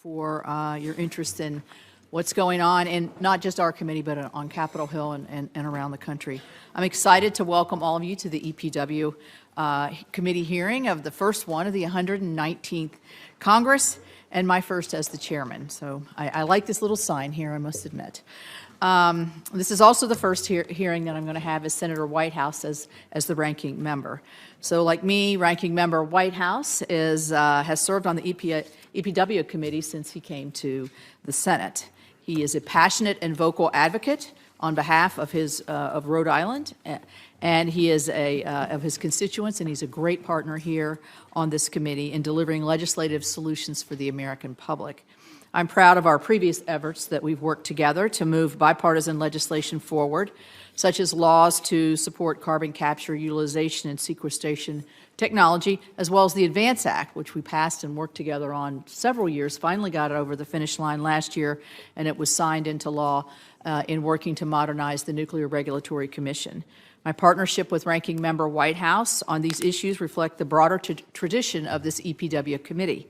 for your interest in what's going on in not just our committee, but on Capitol Hill and around the country. I'm excited to welcome all of you to the EPW committee hearing of the first one of the 119th Congress, and my first as the chairman. So I like this little sign here, I must admit. This is also the first hearing that I'm going to have as Senator Whitehouse as the ranking member. So like me, ranking member Whitehouse has served on the EPW committee since he came to the Senate. He is a passionate and vocal advocate on behalf of of Rhode Island, and he is of his constituents, and he's a great partner here on this committee in delivering legislative solutions for the American public. I'm proud of our previous efforts that we've worked together to move bipartisan legislation forward, such as laws to support carbon capture, utilization, and sequestration technology, as well as the ADVANCE Act, which we passed and worked together on several years, finally got it over the finish line last year, and it was signed into law in working to modernize the Nuclear Regulatory Commission. My partnership with Ranking Member Whitehouse on these issues reflect the broader tradition of this EPW committee.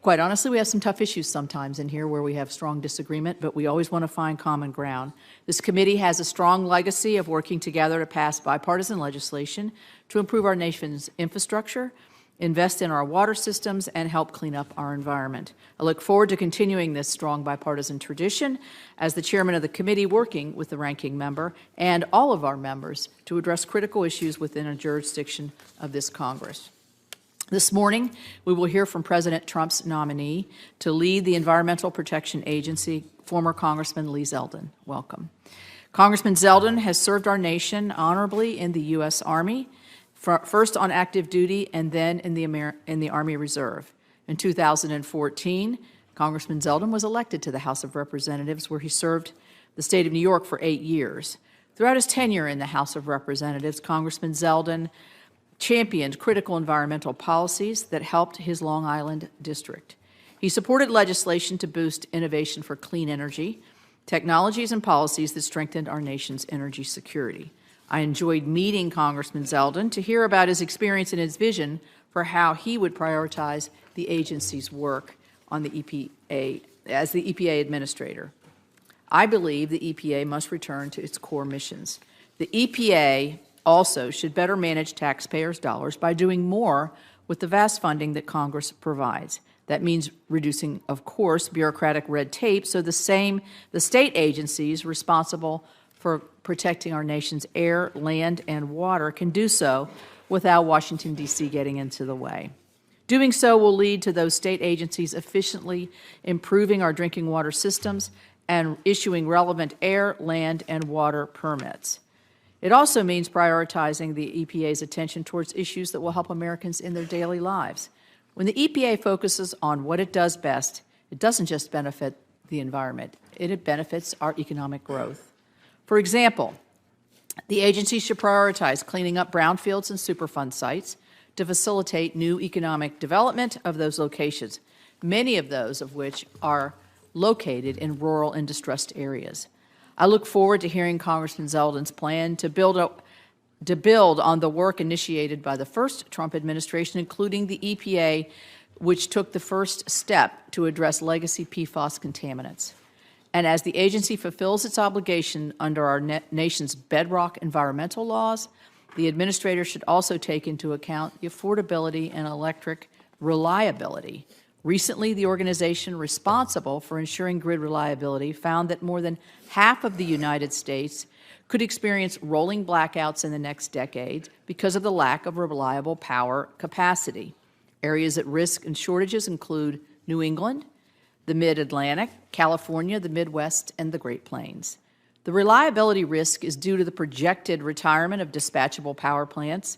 Quite honestly, we have some tough issues sometimes in here where we have strong disagreement, but we always want to find common ground. This committee has a strong legacy of working together to pass bipartisan legislation to improve our nation's infrastructure, invest in our water systems, and help clean up our environment. I look forward to continuing this strong bipartisan tradition as the chairman of the committee, working with the ranking member and all of our members to address critical issues within a jurisdiction of this Congress. This morning, we will hear from President Trump's nominee to lead the Environmental Protection Agency, former Congressman Lee Zeldin. Welcome. Congressman Zeldin has served our nation honorably in the U.S. Army, first on active duty and then in the Army Reserve. In 2014, Congressman Zeldin was elected to the House of Representatives, where he served the state of New York for 8 years. Throughout his tenure in the House of Representatives, Congressman Zeldin championed critical environmental policies that helped his Long Island district. He supported legislation to boost innovation for clean energy, technologies and policies that strengthened our nation's energy security. I enjoyed meeting Congressman Zeldin to hear about his experience and his vision for how he would prioritize the agency's work on the EPA as the EPA administrator. I believe the EPA must return to its core missions. The EPA also should better manage taxpayers' dollars by doing more with the vast funding that Congress provides. That means reducing, of course, bureaucratic red tape so the state agencies responsible for protecting our nation's air, land, and water can do so without Washington, D.C. getting into the way. Doing so will lead to those state agencies efficiently improving our drinking water systems and issuing relevant air, land, and water permits. It also means prioritizing the EPA's attention towards issues that will help Americans in their daily lives. When the EPA focuses on what it does best, it doesn't just benefit the environment, it benefits our economic growth. For example, the agency should prioritize cleaning up brownfields and Superfund sites to facilitate new economic development of those locations, many of those of which are located in rural and distressed areas. I look forward to hearing Congressman Zeldin's plan to build on the work initiated by the first Trump administration, including the EPA, which took the first step to address legacy PFAS contaminants. And as the agency fulfills its obligation under our nation's bedrock environmental laws, the administrator should also take into account the affordability and electric reliability. Recently, the organization responsible for ensuring grid reliability found that more than half of the United States could experience rolling blackouts in the next decade because of the lack of reliable power capacity. Areas at risk and shortages include New England, the Mid-Atlantic, California, the Midwest, and the Great Plains. The reliability risk is due to the projected retirement of dispatchable power plants,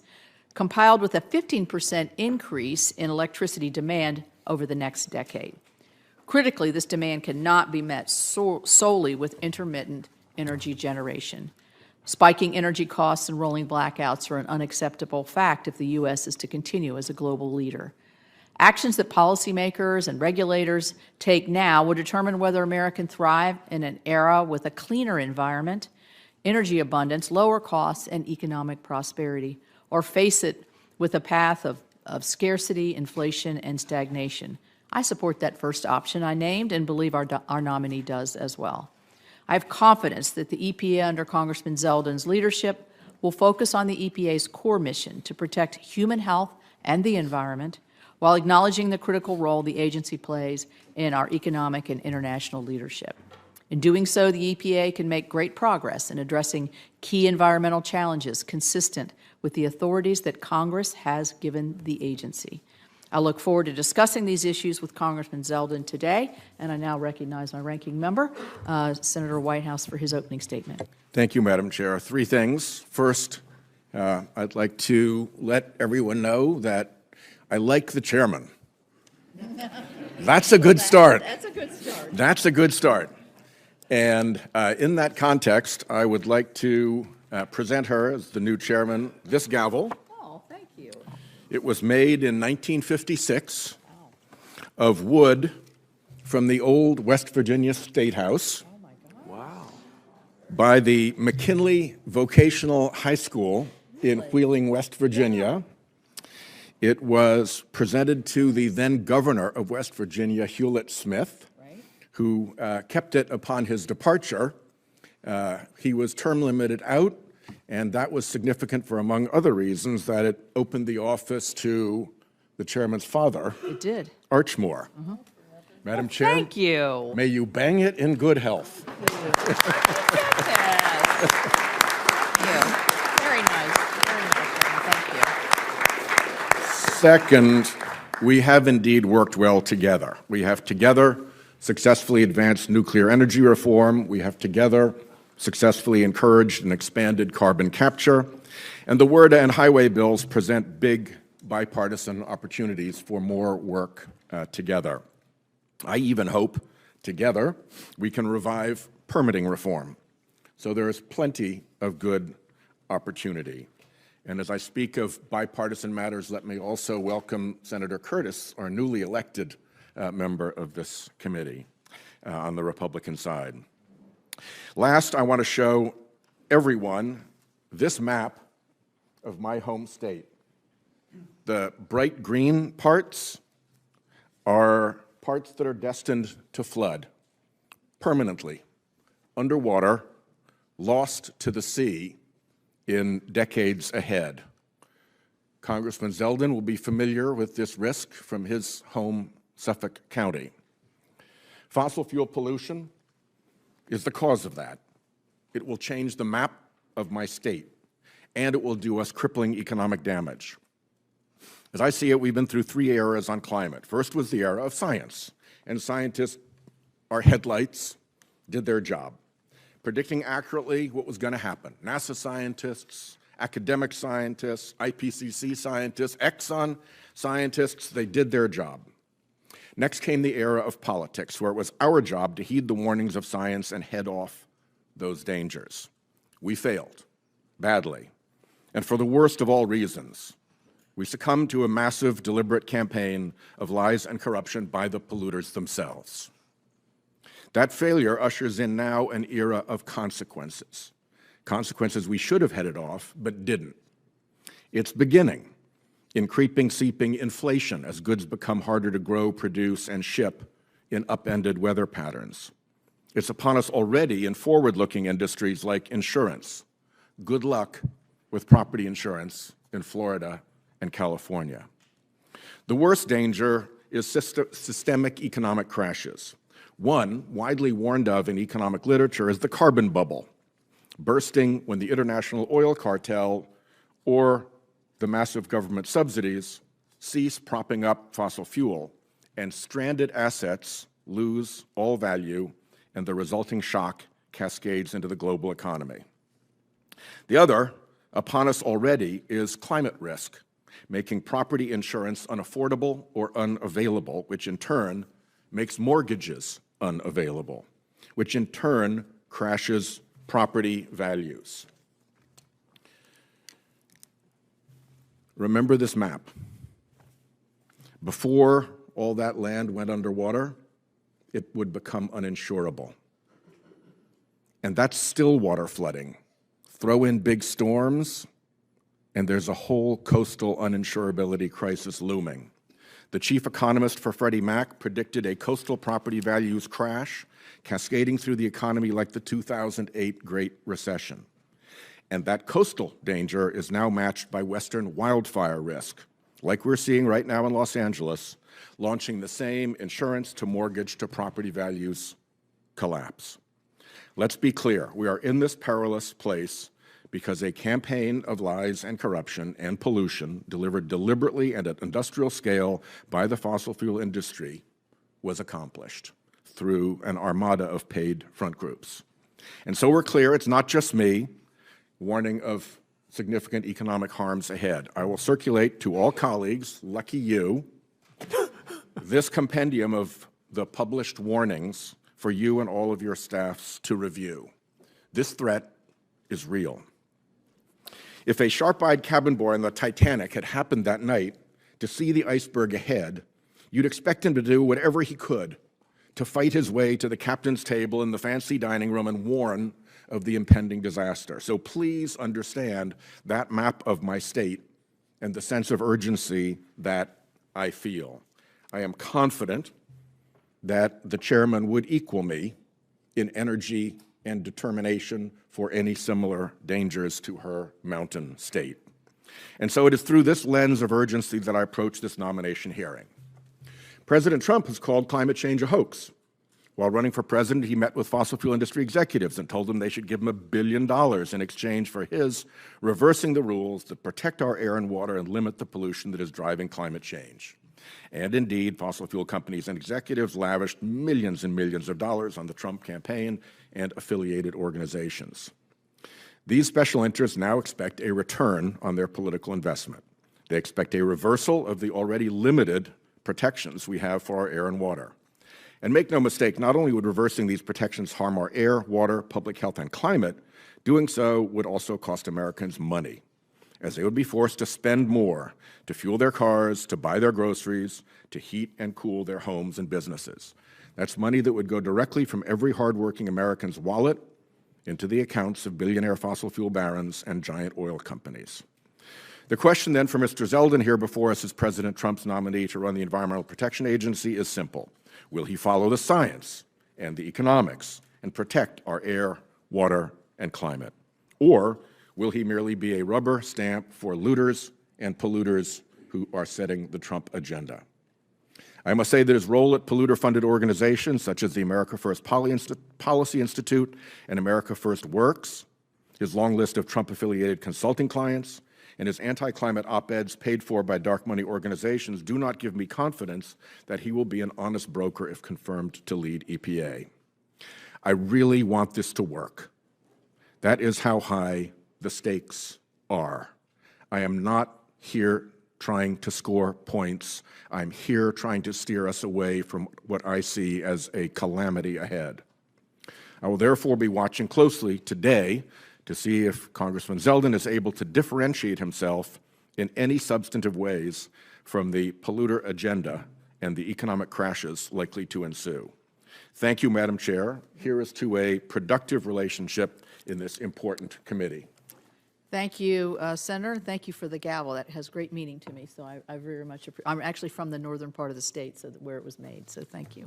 compiled with a 15% increase in electricity demand over the next decade. Critically, this demand cannot be met solely with intermittent energy generation. Spiking energy costs and rolling blackouts are an unacceptable fact if the U.S. is to continue as a global leader. Actions that policymakers and regulators take now will determine whether America can thrive in an era with a cleaner environment, energy abundance, lower costs, and economic prosperity, or face it with a path of scarcity, inflation, and stagnation. I support that first option I named and believe our nominee does as well. I have confidence that the EPA under Congressman Zeldin's leadership will focus on the EPA's core mission to protect human health and the environment while acknowledging the critical role the agency plays in our economic and international leadership. In doing so, the EPA can make great progress in addressing key environmental challenges consistent with the authorities that Congress has given the agency. I look forward to discussing these issues with Congressman Zeldin today, and I now recognize my ranking member, Senator Whitehouse, for his opening statement. Thank you, Madam Chair. Three things. First, I'd like to let everyone know that I like the chairman. That's a good start. That's a good start. That's a good start. And in that context, I would like to present her as the new chairman this gavel. Oh, thank you. It was made in 1956 of wood from the old West Virginia State House. Oh, my God. Wow. By the McKinley Vocational High School in Wheeling, West Virginia. It was presented to the then governor of West Virginia, Hewlett Smith, who kept it upon his departure. He was term limited out, and that was significant for, among other reasons, that it opened the office to the chairman's father. It did. Archmore. Madam Chair. Thank you. May you bang it in good health. Yes. Very nice. Very nice. Thank you. Second, we have indeed worked well together. We have together successfully advanced nuclear energy reform. We have together successfully encouraged and expanded carbon capture. And the WRDA and highway bills present big bipartisan opportunities for more work together. I even hope together we can revive permitting reform. So there is plenty of good opportunity. And as I speak of bipartisan matters, let me also welcome Senator Curtis, our newly elected member of this committee on the Republican side. Last, I want to show everyone this map of my home state. The bright green parts are parts that are destined to flood permanently, underwater, lost to the sea in decades ahead. Congressman Zeldin will be familiar with this risk from his home Suffolk County. Fossil fuel pollution is the cause of that. It will change the map of my state, and it will do us crippling economic damage. As I see it, we've been through three eras on climate. First was the era of science, and scientists, our headlights, did their job, predicting accurately what was going to happen. NASA scientists, academic scientists, IPCC scientists, Exxon scientists, they did their job. Next came the era of politics, where it was our job to heed the warnings of science and head off those dangers. We failed, badly, and for the worst of all reasons. We succumbed to a massive, deliberate campaign of lies and corruption by the polluters themselves. That failure ushers in now an era of consequences. Consequences we should have headed off, but didn't. It's beginning in creeping, seeping inflation as goods become harder to grow, produce, and ship in upended weather patterns. It's upon us already in forward-looking industries like insurance. Good luck with property insurance in Florida and California. The worst danger is systemic economic crashes. One, widely warned of in economic literature, is the carbon bubble, bursting when the international oil cartel or the massive government subsidies cease propping up fossil fuel, and stranded assets lose all value, and the resulting shock cascades into the global economy. The other, upon us already, is climate risk, making property insurance unaffordable or unavailable, which in turn makes mortgages unavailable, which in turn crashes property values. Remember this map. Before all that land went underwater, it would become uninsurable. And that's still water flooding. Throw in big storms, and there's a whole coastal uninsurability crisis looming. The chief economist for Freddie Mac predicted a coastal property values crash cascading through the economy like the 2008 Great Recession. And that coastal danger is now matched by Western wildfire risk, like we're seeing right now in Los Angeles, launching the same insurance to mortgage to property values collapse. Let's be clear, we are in this perilous place because a campaign of lies and corruption and pollution delivered deliberately and at industrial scale by the fossil fuel industry was accomplished through an armada of paid front groups. And so we're clear, it's not just me, warning of significant economic harms ahead. I will circulate to all colleagues, lucky you, this compendium of the published warnings for you and all of your staffs to review. This threat is real. If a sharp-eyed cabin boy on the Titanic had happened that night to see the iceberg ahead, you'd expect him to do whatever he could to fight his way to the captain's table in the fancy dining room and warn of the impending disaster. So please understand that map of my state and the sense of urgency that I feel. I am confident that the chairman would equal me in energy and determination for any similar dangers to her mountain state. And so it is through this lens of urgency that I approach this nomination hearing. President Trump has called climate change a hoax. While running for president, he met with fossil fuel industry executives and told them they should give him $1 billion in exchange for his reversing the rules that protect our air and water and limit the pollution that is driving climate change. And indeed, fossil fuel companies and executives lavished millions and millions of dollars on the Trump campaign and affiliated organizations. These special interests now expect a return on their political investment. They expect a reversal of the already limited protections we have for our air and water. And make no mistake, not only would reversing these protections harm our air, water, public health, and climate, doing so would also cost Americans money, as they would be forced to spend more to fuel their cars, to buy their groceries, to heat and cool their homes and businesses. That's money that would go directly from every hardworking American's wallet into the accounts of billionaire fossil fuel barons and giant oil companies. The question then for Mr. Zeldin here before us as President Trump's nominee to run the Environmental Protection Agency is simple. Will he follow the science and the economics and protect our air, water, and climate? Or will he merely be a rubber stamp for looters and polluters who are setting the Trump agenda? I must say that his role at polluter-funded organizations such as the America First Policy Institute and America First Works, his long list of Trump-affiliated consulting clients, and his anti-climate op-eds paid for by dark money organizations do not give me confidence that he will be an honest broker if confirmed to lead EPA. I really want this to work. That is how high the stakes are. I am not here trying to score points. I'm here trying to steer us away from what I see as a calamity ahead. I will therefore be watching closely today to see if Congressman Zeldin is able to differentiate himself in any substantive ways from the polluter agenda and the economic crashes likely to ensue. Thank you, Madam Chair. Here is to a productive relationship in this important committee. Thank you, Senator. Thank you for the gavel. That has great meaning to me, so I very much appreciate it. I'm actually from the northern part of the state, so where it was made, so thank you.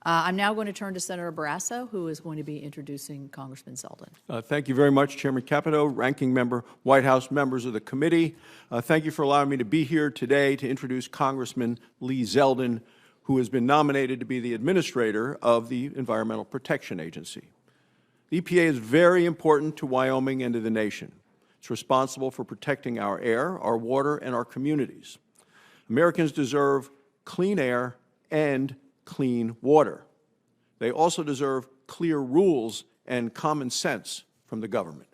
I'm now going to turn to Senator Barrasso, who is going to be introducing Congressman Zeldin. Thank you very much, Chairman Capito, Ranking Member, White House members of the committee. Thank you for allowing me to be here today to introduce Congressman Lee Zeldin, who has been nominated to be the administrator of the Environmental Protection Agency. The EPA is very important to Wyoming and to the nation. It's responsible for protecting our air, our water, and our communities. Americans deserve clean air and clean water. They also deserve clear rules and common sense from the government.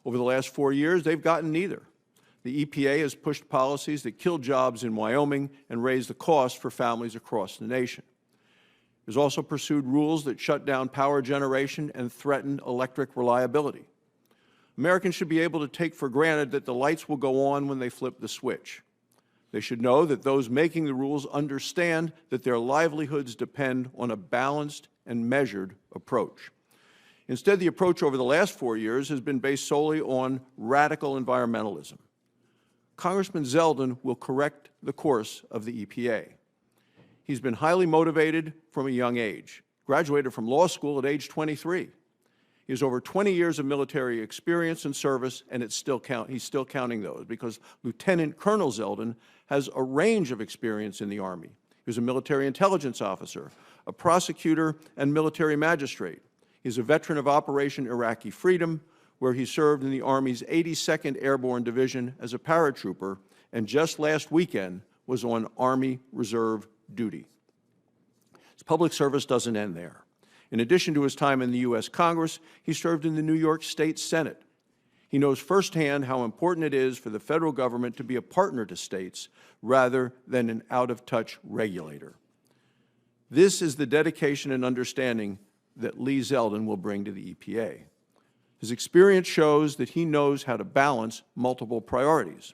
Over the last 4 years, they've gotten neither. The EPA has pushed policies that kill jobs in Wyoming and raise the cost for families across the nation. It has also pursued rules that shut down power generation and threaten electric reliability. Americans should be able to take for granted that the lights will go on when they flip the switch. They should know that those making the rules understand that their livelihoods depend on a balanced and measured approach. Instead, the approach over the last 4 years has been based solely on radical environmentalism. Congressman Zeldin will correct the course of the EPA. He's been highly motivated from a young age, graduated from law school at age 23. He has over 20 years of military experience and service, and he's still counting those, because Lieutenant Colonel Zeldin has a range of experience in the Army. He was a military intelligence officer, a prosecutor, and military magistrate. He's a veteran of Operation Iraqi Freedom, where he served in the Army's 82nd Airborne Division as a paratrooper, and just last weekend was on Army Reserve duty. His public service doesn't end there. In addition to his time in the U.S. Congress, he served in the New York State Senate. He knows firsthand how important it is for the federal government to be a partner to states rather than an out-of-touch regulator. This is the dedication and understanding that Lee Zeldin will bring to the EPA. His experience shows that he knows how to balance multiple priorities.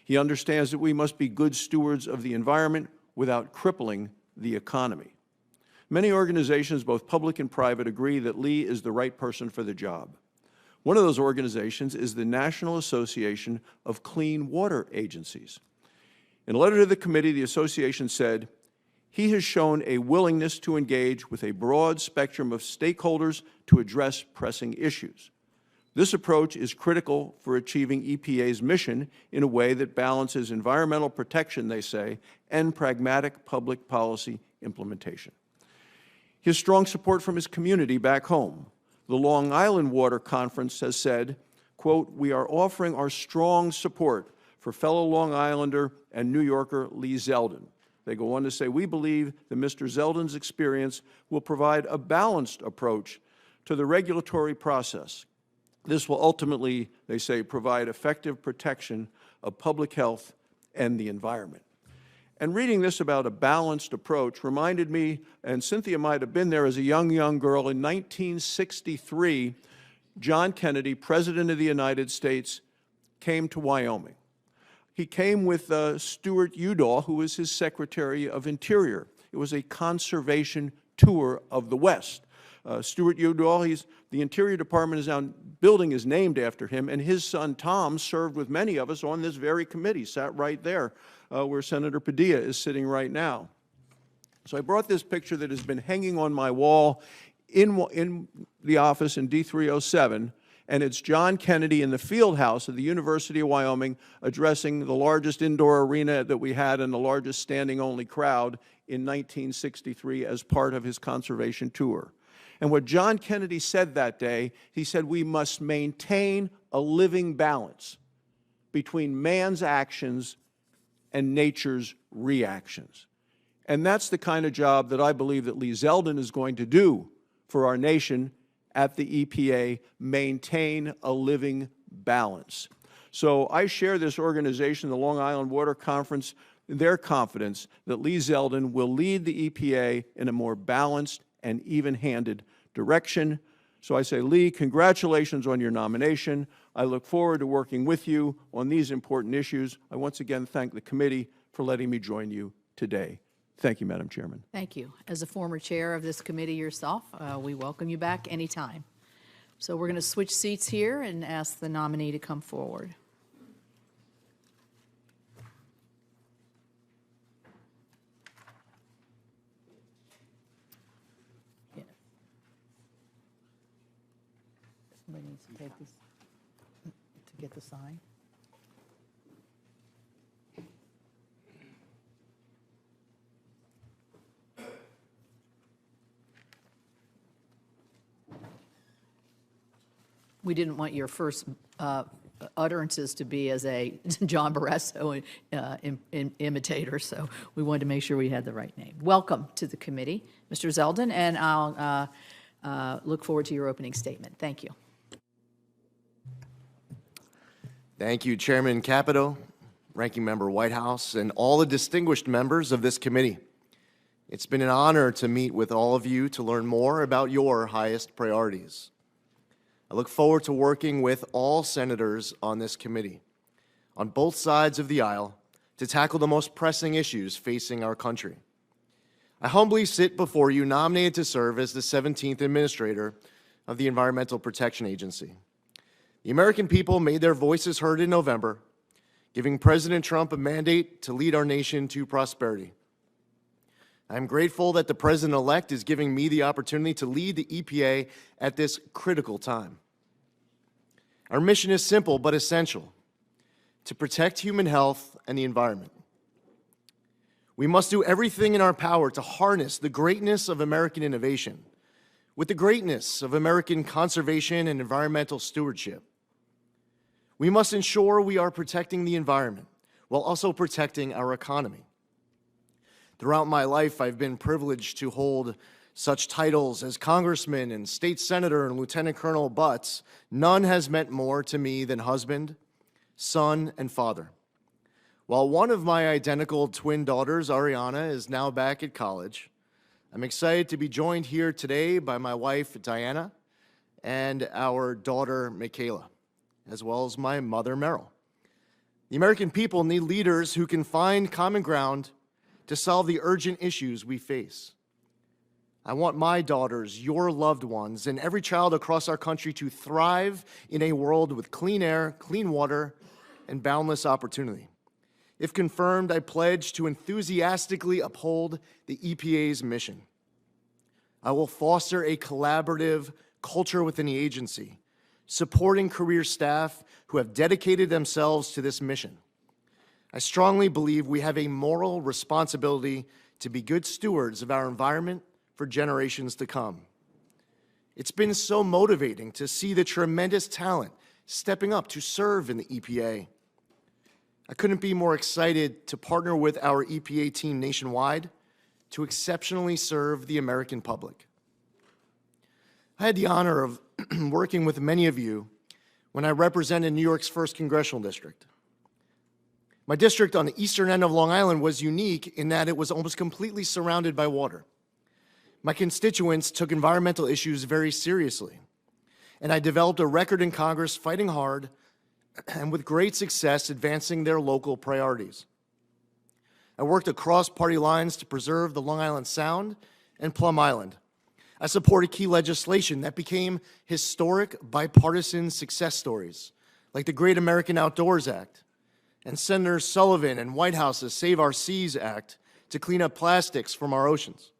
He understands that we must be good stewards of the environment without crippling the economy. Many organizations, both public and private, agree that Lee is the right person for the job. One of those organizations is the National Association of Clean Water Agencies. In a letter to the committee, the association said, "He has shown a willingness to engage with a broad spectrum of stakeholders to address pressing issues. This approach is critical for achieving EPA's mission in a way that balances environmental protection," they say, "and pragmatic public policy implementation." His strong support from his community back home. The Long Island Water Conference has said, quote, "We are offering our strong support for fellow Long Islander and New Yorker Lee Zeldin." They go on to say, "We believe that Mr. Zeldin's experience will provide a balanced approach to the regulatory process. This will ultimately," they say, "provide effective protection of public health and the environment." And reading this about a balanced approach reminded me, and Cynthia might have been there as a young girl, in 1963, John Kennedy, President of the United States, came to Wyoming. He came with Stuart Udall, who was his Secretary of Interior. It was a conservation tour of the West. Stuart Udall, the Interior Department is now, building is named after him, and his son Tom served with many of us on this very committee, sat right there where Senator Padilla is sitting right now. So I brought this picture that has been hanging on my wall in the office in D307, and it's John Kennedy in the field house of the University of Wyoming addressing the largest indoor arena that we had and the largest standing-only crowd in 1963 as part of his conservation tour. And what John Kennedy said that day, he said, "We must maintain a living balance between man's actions and nature's reactions." And that's the kind of job that I believe that Lee Zeldin is going to do for our nation at the EPA, maintain a living balance. So I share this organization, the Long Island Water Conference, their confidence that Lee Zeldin will lead the EPA in a more balanced and even-handed direction. So I say, Lee, congratulations on your nomination. I look forward to working with you on these important issues. I once again thank the committee for letting me join you today. Thank you, Madam Chairman. Thank you. As a former chair of this committee yourself, we welcome you back anytime. So we're going to switch seats here and ask the nominee to come forward. Yeah. Somebody needs to take this to get the sign. We didn't want your first utterances to be as a John Barresso imitator, so we wanted to make sure we had the right name. Welcome to the committee, Mr. Zeldin, and I'll look forward to your opening statement. Thank you. Thank you, Chairman Capito, Ranking Member Whitehouse, and all the distinguished members of this committee. It's been an honor to meet with all of you to learn more about your highest priorities. I look forward to working with all senators on this committee, on both sides of the aisle, to tackle the most pressing issues facing our country. I humbly sit before you nominated to serve as the 17th Administrator of the Environmental Protection Agency. The American people made their voices heard in November, giving President Trump a mandate to lead our nation to prosperity. I'm grateful that the President-elect is giving me the opportunity to lead the EPA at this critical time. Our mission is simple but essential: to protect human health and the environment. We must do everything in our power to harness the greatness of American innovation with the greatness of American conservation and environmental stewardship. We must ensure we are protecting the environment while also protecting our economy. Throughout my life, I've been privileged to hold such titles as congressman and state senator and lieutenant colonel, but none has meant more to me than husband, son, and father. While one of my identical twin daughters, Ariana, is now back at college, I'm excited to be joined here today by my wife, Diana, and our daughter, Michaela, as well as my mother, Merrill. The American people need leaders who can find common ground to solve the urgent issues we face. I want my daughters, your loved ones, and every child across our country to thrive in a world with clean air, clean water, and boundless opportunity. If confirmed, I pledge to enthusiastically uphold the EPA's mission. I will foster a collaborative culture within the agency, supporting career staff who have dedicated themselves to this mission. I strongly believe we have a moral responsibility to be good stewards of our environment for generations to come. It's been so motivating to see the tremendous talent stepping up to serve in the EPA. I couldn't be more excited to partner with our EPA team nationwide to exceptionally serve the American public. I had the honor of working with many of you when I represented New York's 1st Congressional District. My district on the eastern end of Long Island was unique in that it was almost completely surrounded by water. My constituents took environmental issues very seriously, and I developed a record in Congress fighting hard and with great success advancing their local priorities. I worked across party lines to preserve the Long Island Sound and Plum Island. I supported key legislation that became historic bipartisan success stories, like the Great American Outdoors Act, and Senator Sullivan and White House's Save Our Seas Act to clean up plastics from our oceans.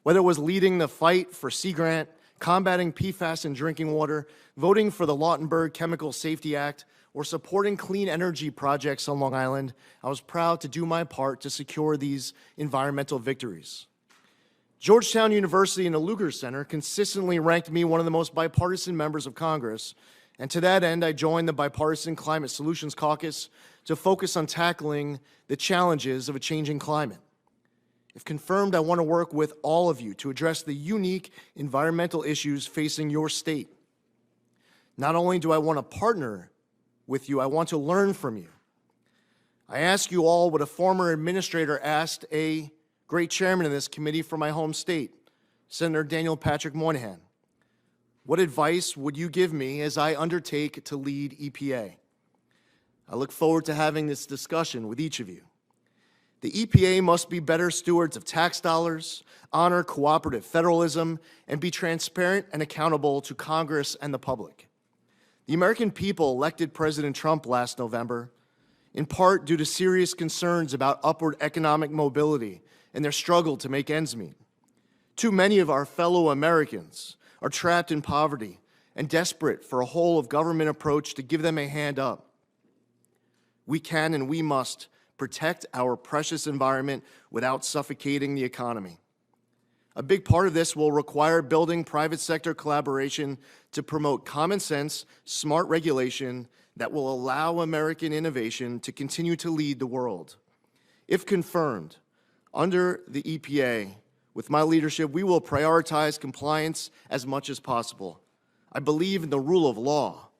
Whether it was leading the fight for Sea Grant, combating PFAS in drinking water, voting for the Lautenberg Chemical Safety Act, or supporting clean energy projects on Long Island, I was proud to do my part to secure these environmental victories. Georgetown University and the Lugar Center consistently ranked me one of the most bipartisan members of Congress, and to that end, I joined the Bipartisan Climate Solutions Caucus to focus on tackling the challenges of a changing climate. If confirmed, I want to work with all of you to address the unique environmental issues facing your state. Not only do I want to partner with you, I want to learn from you. I ask you all what a former administrator asked a great chairman of this committee from my home state, Senator Daniel Patrick Moynihan. What advice would you give me as I undertake to lead EPA? I look forward to having this discussion with each of you. The EPA must be better stewards of tax dollars, honor cooperative federalism, and be transparent and accountable to Congress and the public. The American people elected President Trump last November, in part due to serious concerns about upward economic mobility and their struggle to make ends meet. Too many of our fellow Americans are trapped in poverty and desperate for a whole-of-government approach to give them a hand up. We can and we must protect our precious environment without suffocating the economy. A big part of this will require building private sector collaboration to promote common sense, smart regulation that will allow American innovation to continue to lead the world. If confirmed, under the EPA, with my leadership, we will prioritize compliance as much as possible. I believe in the rule of law,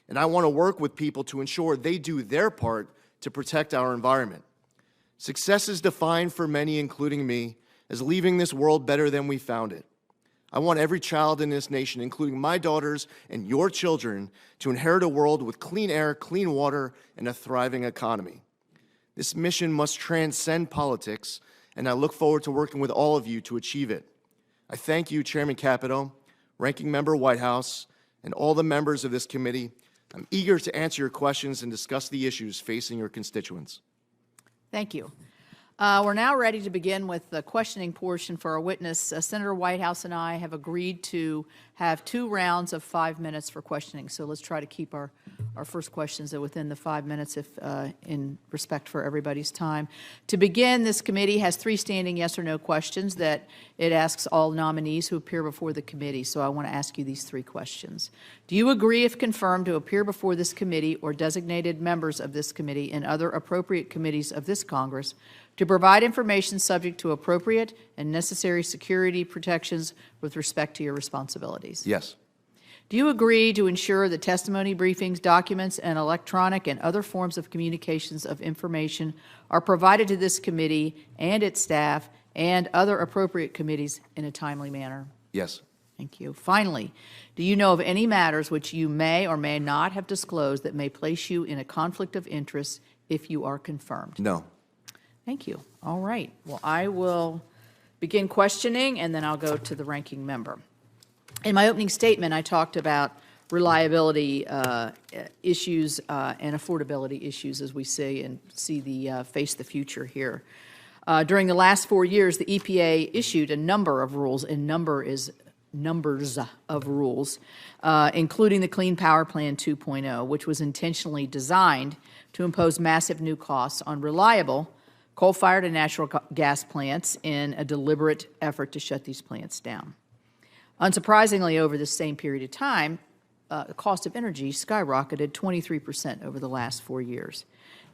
and I want to work with people to ensure they do their part to protect our environment. Success is defined for many, including me, as leaving this world better than we found it. I want every child in this nation, including my daughters and your children, to inherit a world with clean air, clean water, and a thriving economy. This mission must transcend politics, and I look forward to working with all of you to achieve it. I thank you, Chairman Capito, Ranking Member Whitehouse, and all the members of this committee I'm eager to answer your questions and discuss the issues facing your constituents. Thank you. We're now ready to begin with the questioning portion for our witness. Senator Whitehouse and I have agreed to have 2 rounds of 5 minutes for questioning. So let's try to keep our first questions within the 5 minutes if in respect for everybody's time. To begin, this committee has 3 standing yes or no questions that it asks all nominees who appear before the committee. So I want to ask you these 3 questions. Do you agree, if confirmed, to appear before this committee or designated members of this committee and other appropriate committees of this Congress to provide information subject to appropriate and necessary security protections with respect to your responsibilities? Yes. Do you agree to ensure that testimony, briefings, documents, and electronic and other forms of communications of information are provided to this committee and its staff and other appropriate committees in a timely manner? Yes. Thank you. Finally, do you know of any matters which you may or may not have disclosed that may place you in a conflict of interest if you are confirmed? No. Thank you. All right. Well, I will begin questioning, and then I'll go to the ranking member. In my opening statement, I talked about reliability issues and affordability issues as we see the face the future here. During the last 4 years, the EPA issued a number of rules, and numbers of rules, including the Clean Power Plan 2.0, which was intentionally designed to impose massive new costs on reliable coal-fired and natural gas plants in a deliberate effort to shut these plants down. Unsurprisingly, over the same period of time, the cost of energy skyrocketed 23% over the last 4 years.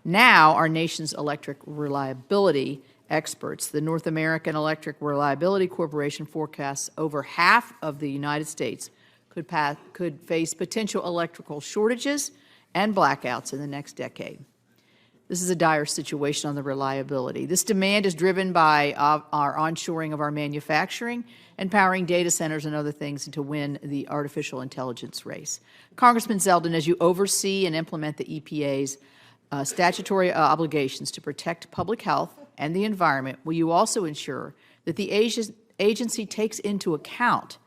Now, our nation's electric reliability experts, the North American Electric Reliability Corporation, forecasts over half of the United States could face potential electrical shortages and blackouts in the next decade. This is a dire situation on the reliability. This demand is driven by our onshoring of our manufacturing and powering data centers and other things to win the artificial intelligence race. Congressman Zeldin, as you oversee and implement the EPA's statutory obligations to protect public health and the environment, will you also ensure that the agency takes into account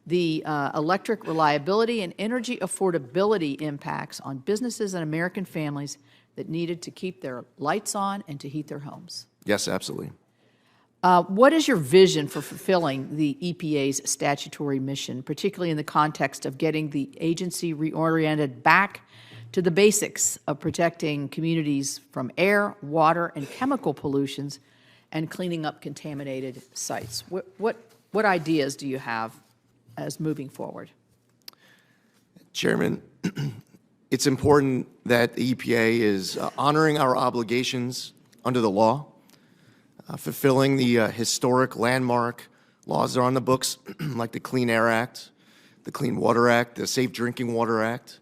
the electric reliability and energy affordability impacts on businesses and American families that needed to keep their lights on and to heat their homes? Yes, absolutely. What is your vision for fulfilling the EPA's statutory mission, particularly in the context of getting the agency reoriented back to the basics of protecting communities from air, water, and chemical pollutions and cleaning up contaminated sites? What ideas do you have as moving forward? Chairman, it's important that the EPA is honoring our obligations under the law, fulfilling the historic landmark laws that are on the books, like the Clean Air Act, the Clean Water Act, the Safe Drinking Water Act.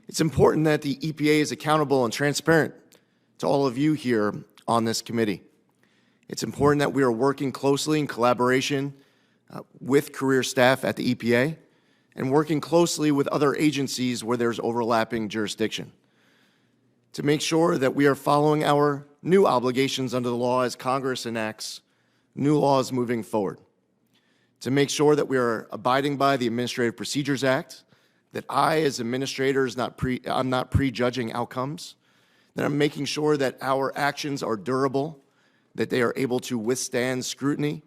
It's important that the EPA is accountable and transparent to all of you here on this committee. It's important that we are working closely in collaboration with career staff at the EPA and working closely with other agencies where there's overlapping jurisdiction to make sure that we are following our new obligations under the law as Congress enacts new laws moving forward, to make sure that we are abiding by the Administrative Procedures Act, that I, as administrator, I'm not prejudging outcomes, that I'm making sure that our actions are durable, that they are able to withstand scrutiny,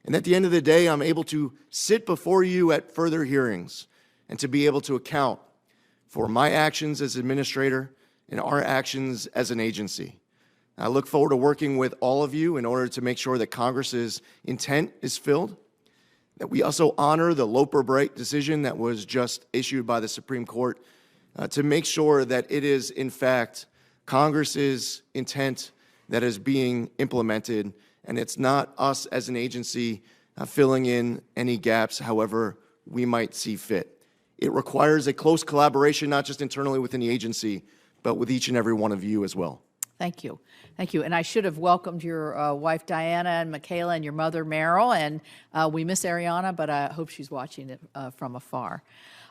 and at the end of the day, I'm able to sit before you at further hearings and to be able to account for my actions as administrator and our actions as an agency. I look forward to working with all of you in order to make sure that Congress's intent is filled, that we also honor the Loper-Bright decision that was just issued by the Supreme Court to make sure that it is, in fact, Congress's intent that is being implemented, and it's not us as an agency filling in any gaps however we might see fit. It requires a close collaboration, not just internally within the agency, but with each and every one of you as well. Thank you. Thank you. And I should have welcomed your wife, Diana, and Michaela, and your mother, Meryl. And we miss Ariana, but I hope she's watching it from afar.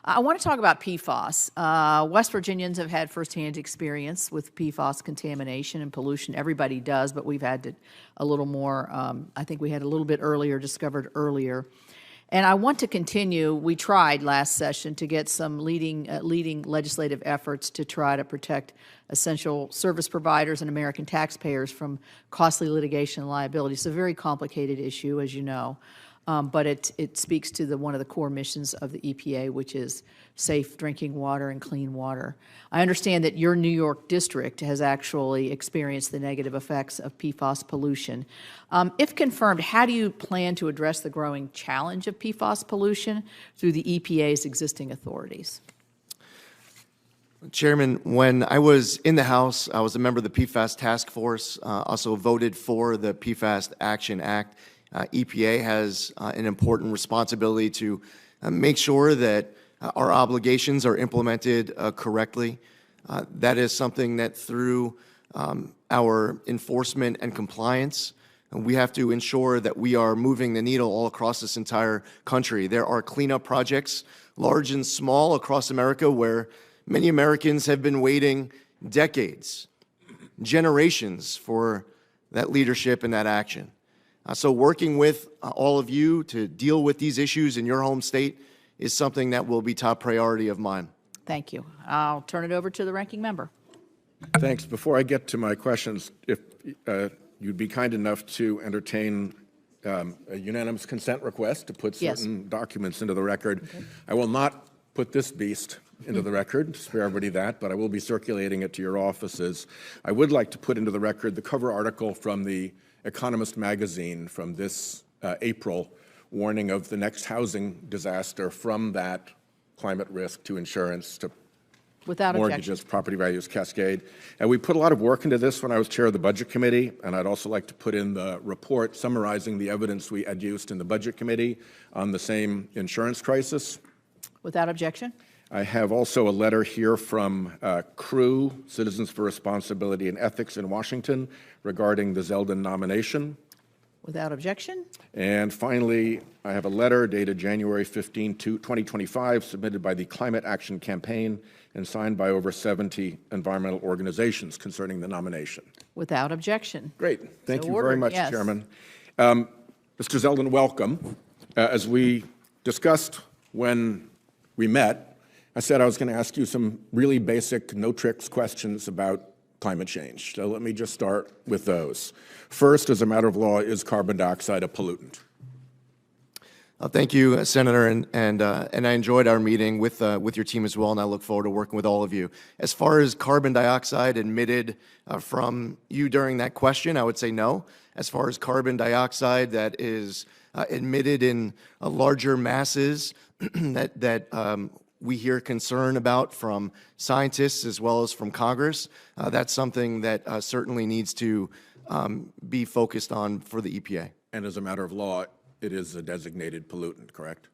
I want to talk about PFAS. West Virginians have had firsthand experience with PFAS contamination and pollution. Everybody does, but we've had a little more, I think we had a little bit earlier, discovered earlier. And I want to continue, we tried last session to get some leading legislative efforts to try to protect essential service providers and American taxpayers from costly litigation and liability. It's a very complicated issue, as you know, but it speaks to one of the core missions of the EPA, which is safe drinking water and clean water. I understand that your New York district has actually experienced the negative effects of PFAS pollution. If confirmed, how do you plan to address the growing challenge of PFAS pollution through the EPA's existing authorities? Chairman, when I was in the House, I was a member of the PFAS task force, also voted for the PFAS Action Act. EPA has an important responsibility to make sure that our obligations are implemented correctly. That is something that through our enforcement and compliance, we have to ensure that we are moving the needle all across this entire country. There are cleanup projects, large and small, across America where many Americans have been waiting decades, generations for that leadership and that action. So working with all of you to deal with these issues in your home state is something that will be top priority of mine. Thank you. I'll turn it over to the ranking member. Thanks. Before I get to my questions, if you'd be kind enough to entertain a unanimous consent request to put certain documents into the record. Okay. I will not put this beast into the record, spare everybody that, but I will be circulating it to your offices. I would like to put into the record the cover article from the Economist magazine from this April, warning of the next housing disaster from that climate risk to insurance to mortgages, property values cascade. And we put a lot of work into this when I was chair of the Budget Committee, and I'd also like to put in the report summarizing the evidence we adduced in the Budget Committee on the same insurance crisis. Without objection. I have also a letter here from CREW, Citizens for Responsibility and Ethics in Washington, regarding the Zeldin nomination. Without objection. And finally, I have a letter dated January 15, 2025, submitted by the Climate Action Campaign and signed by over 70 environmental organizations concerning the nomination. Without objection. Great. Thank So you ordered, very much, yes. Chairman. Mr. Zeldin, welcome. As we discussed when we met, I said I was going to ask you some really basic, no-tricks questions about climate change. So let me just start with those. First, as a matter of law, is carbon dioxide a pollutant? Thank you, Senator, and I enjoyed our meeting with your team as well, and I look forward to working with all of you. As far as carbon dioxide emitted from you during that question, I would say no. As far as carbon dioxide that is emitted in larger masses that we hear concern about from scientists as well as from Congress, that's something that certainly needs to be focused on for the EPA. And as a matter of law, it is a designated pollutant, correct?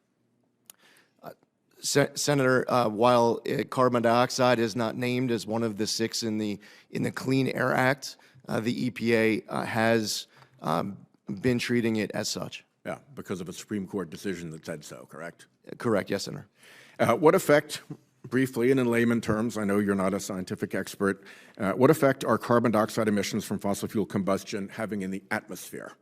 Senator, while carbon dioxide is not named as one of the 6 in the Clean Air Act, the EPA has been treating it as such. Yeah, because of a Supreme Court decision that said so, correct? Correct, yes, Senator. What effect, briefly and in layman terms, I know you're not a scientific expert, what effect are carbon dioxide emissions from fossil fuel combustion having in the atmosphere?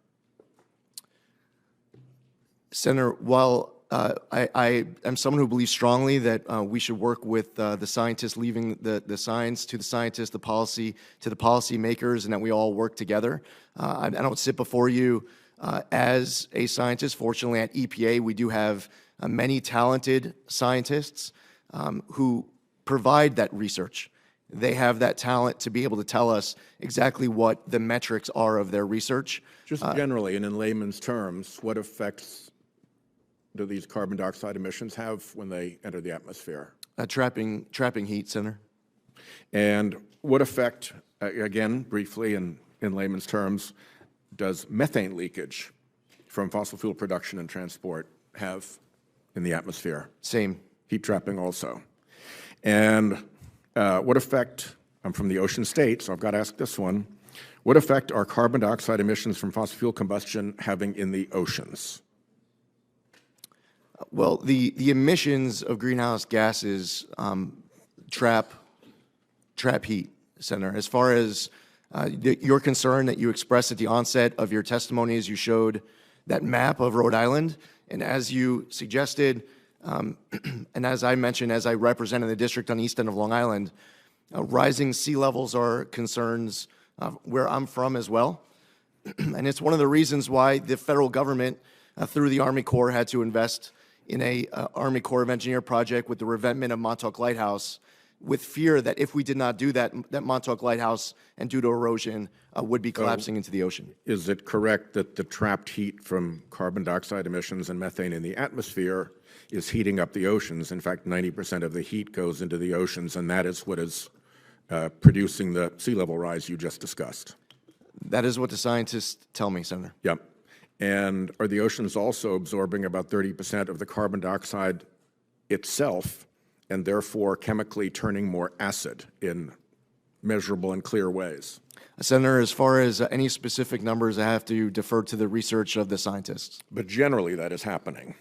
Senator, while I am someone who believes strongly that we should work with the scientists, leaving the science to the scientists, the policy to the policymakers, and that we all work together. I don't sit before you as a scientist. Fortunately, at EPA, we do have many talented scientists who provide that research. They have that talent to be able to tell us exactly what the metrics are of their research. Just generally, and in layman's terms, what effects do these carbon dioxide emissions have when they enter the atmosphere? Trapping heat, Senator. And what effect, again, briefly and in layman's terms, does methane leakage from fossil fuel production and transport have in the atmosphere? Same. Heat trapping also. And what effect, I'm from the ocean state, so I've got to ask this one, what effect are carbon dioxide emissions from fossil fuel combustion having in the oceans? Well, the emissions of greenhouse gases trap heat, Senator. As far as your concern that you expressed at the onset of your testimony as you showed that map of Rhode Island And as you suggested, and as I mentioned, as I represent in the district on the east end of Long Island, rising sea levels are concerns where I'm from as well. And it's one of the reasons why the federal government, through the Army Corps, had to invest in a Army Corps of Engineer project with the revetment of Montauk Lighthouse, with fear that if we did not do that, that Montauk Lighthouse, and due to erosion, would be collapsing into the ocean. Is it correct that the trapped heat from carbon dioxide emissions and methane in the atmosphere is heating up the oceans? In fact, 90% of the heat goes into the oceans, and that is what is producing the sea level rise you just discussed. That is what the scientists tell me, Senator. Yep. And are the oceans also absorbing about 30% of the carbon dioxide itself, and therefore chemically turning more acid in measurable and clear ways? Senator, as far as any specific numbers, I have to defer to the research of the scientists. But generally that is happening.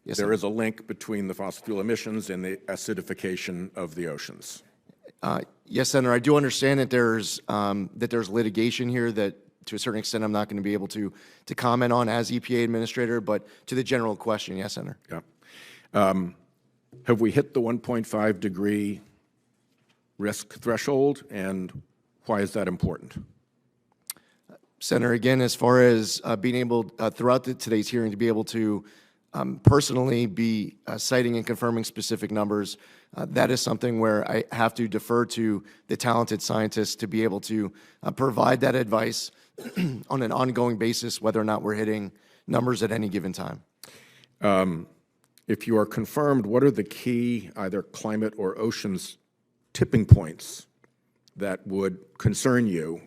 Yes, There sir. is a link between the fossil fuel emissions and the acidification of the oceans. Yes, Senator, I do understand that there's litigation here that, to a certain extent, I'm not going to be able to comment on as EPA administrator, but to the general question, yes, Senator. Yeah. Have we hit the 1.5 degree risk threshold, and why is that important? Senator, again, as far as being able, throughout today's hearing, to be able to personally be citing and confirming specific numbers, that is something where I have to defer to the talented scientists to be able to provide that advice on an ongoing basis, whether or not we're hitting numbers at any given time. If you are confirmed, what are the key either climate or oceans tipping points that would concern you?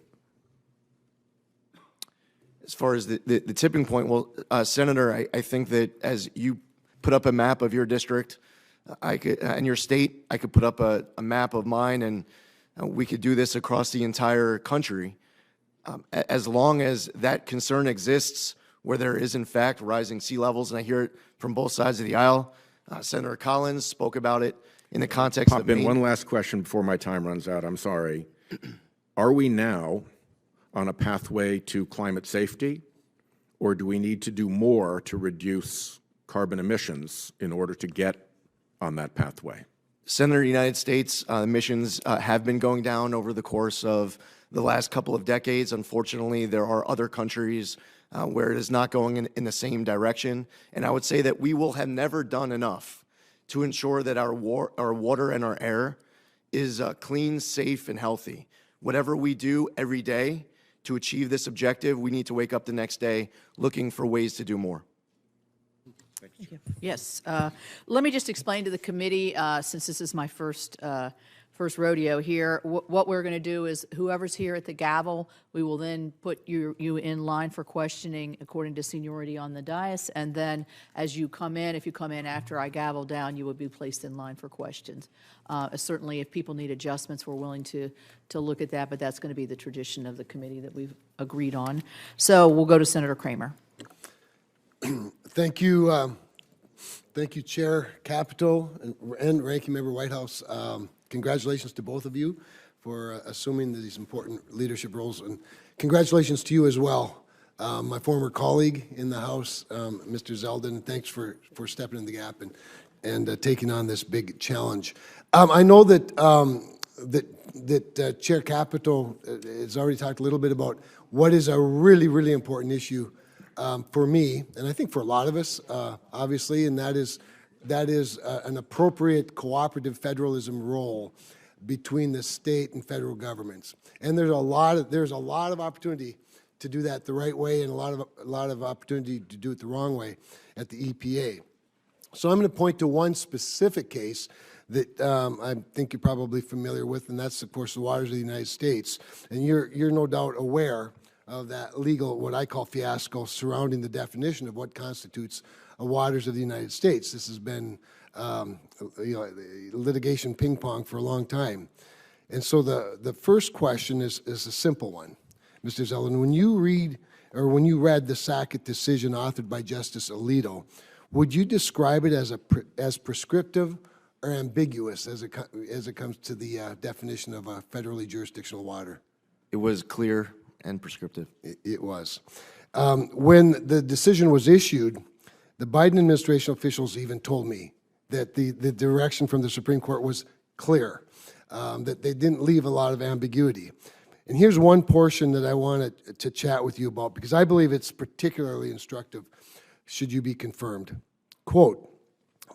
As far as the tipping point, well, Senator, I think that as you put up a map of your district, I could, and your state, I could put up a map of mine, and we could do this across the entire country. As long as that concern exists, where there is in fact rising sea levels, and I hear it from both sides of the aisle. Senator Collins spoke about it in the context of Maine. One last question before my time runs out. I'm sorry. Are we now on a pathway to climate safety, or do we need to do more to reduce carbon emissions in order to get on that pathway? Senator, United States emissions have been going down over the course of the last couple of decades. Unfortunately, there are other countries where it is not going in the same direction. And I would say that we will have never done enough to ensure that our water and our air is clean, safe, and healthy. Whatever we do every day to achieve this objective, we need to wake up the next day looking for ways to do more. Yes. Let me just explain to the committee, since this is my first rodeo here, what we're going to do is whoever's here at the gavel, we will then put you in line for questioning according to seniority on the dais, and then as you come in, if you come in after I gavel down, you will be placed in line for questions. Certainly, if people need adjustments, we're willing to look at that, but that's going to be the tradition of the committee that we've agreed on. So we'll go to Senator Kramer. Thank you. Thank you, Chair Capito and Ranking Member Whitehouse. Congratulations to both of you for assuming these important leadership roles, and congratulations to you as well. My former colleague in the House, Mr. Zeldin, thanks for stepping in the gap and taking on this big challenge. I know that Chair Capito has already talked a little bit about what is a really, really important issue for me, and I think for a lot of us, obviously, and that is an appropriate cooperative federalism role between the state and federal governments. And there's a lot of opportunity to do that the right way, and a lot of opportunity to do it the wrong way at the EPA. So I'm going to point to one specific case that I think you're probably familiar with, and that's, of course, the waters of the United States. And you're no doubt aware of that legal, what I call fiasco, surrounding the definition of what constitutes waters of the United States. This has been litigation ping pong for a long time. And so the first question is a simple one. Mr. Zeldin, when you read the Sackett decision authored by Justice Alito, would you describe it as prescriptive or ambiguous as it comes to the definition of a federally jurisdictional water? It was clear and prescriptive. It was. When the decision was issued, The Biden administration officials even told me that the direction from the Supreme Court was clear, that they didn't leave a lot of ambiguity. And here's one portion that I wanted to chat with you about, because I believe it's particularly instructive should you be confirmed. Quote,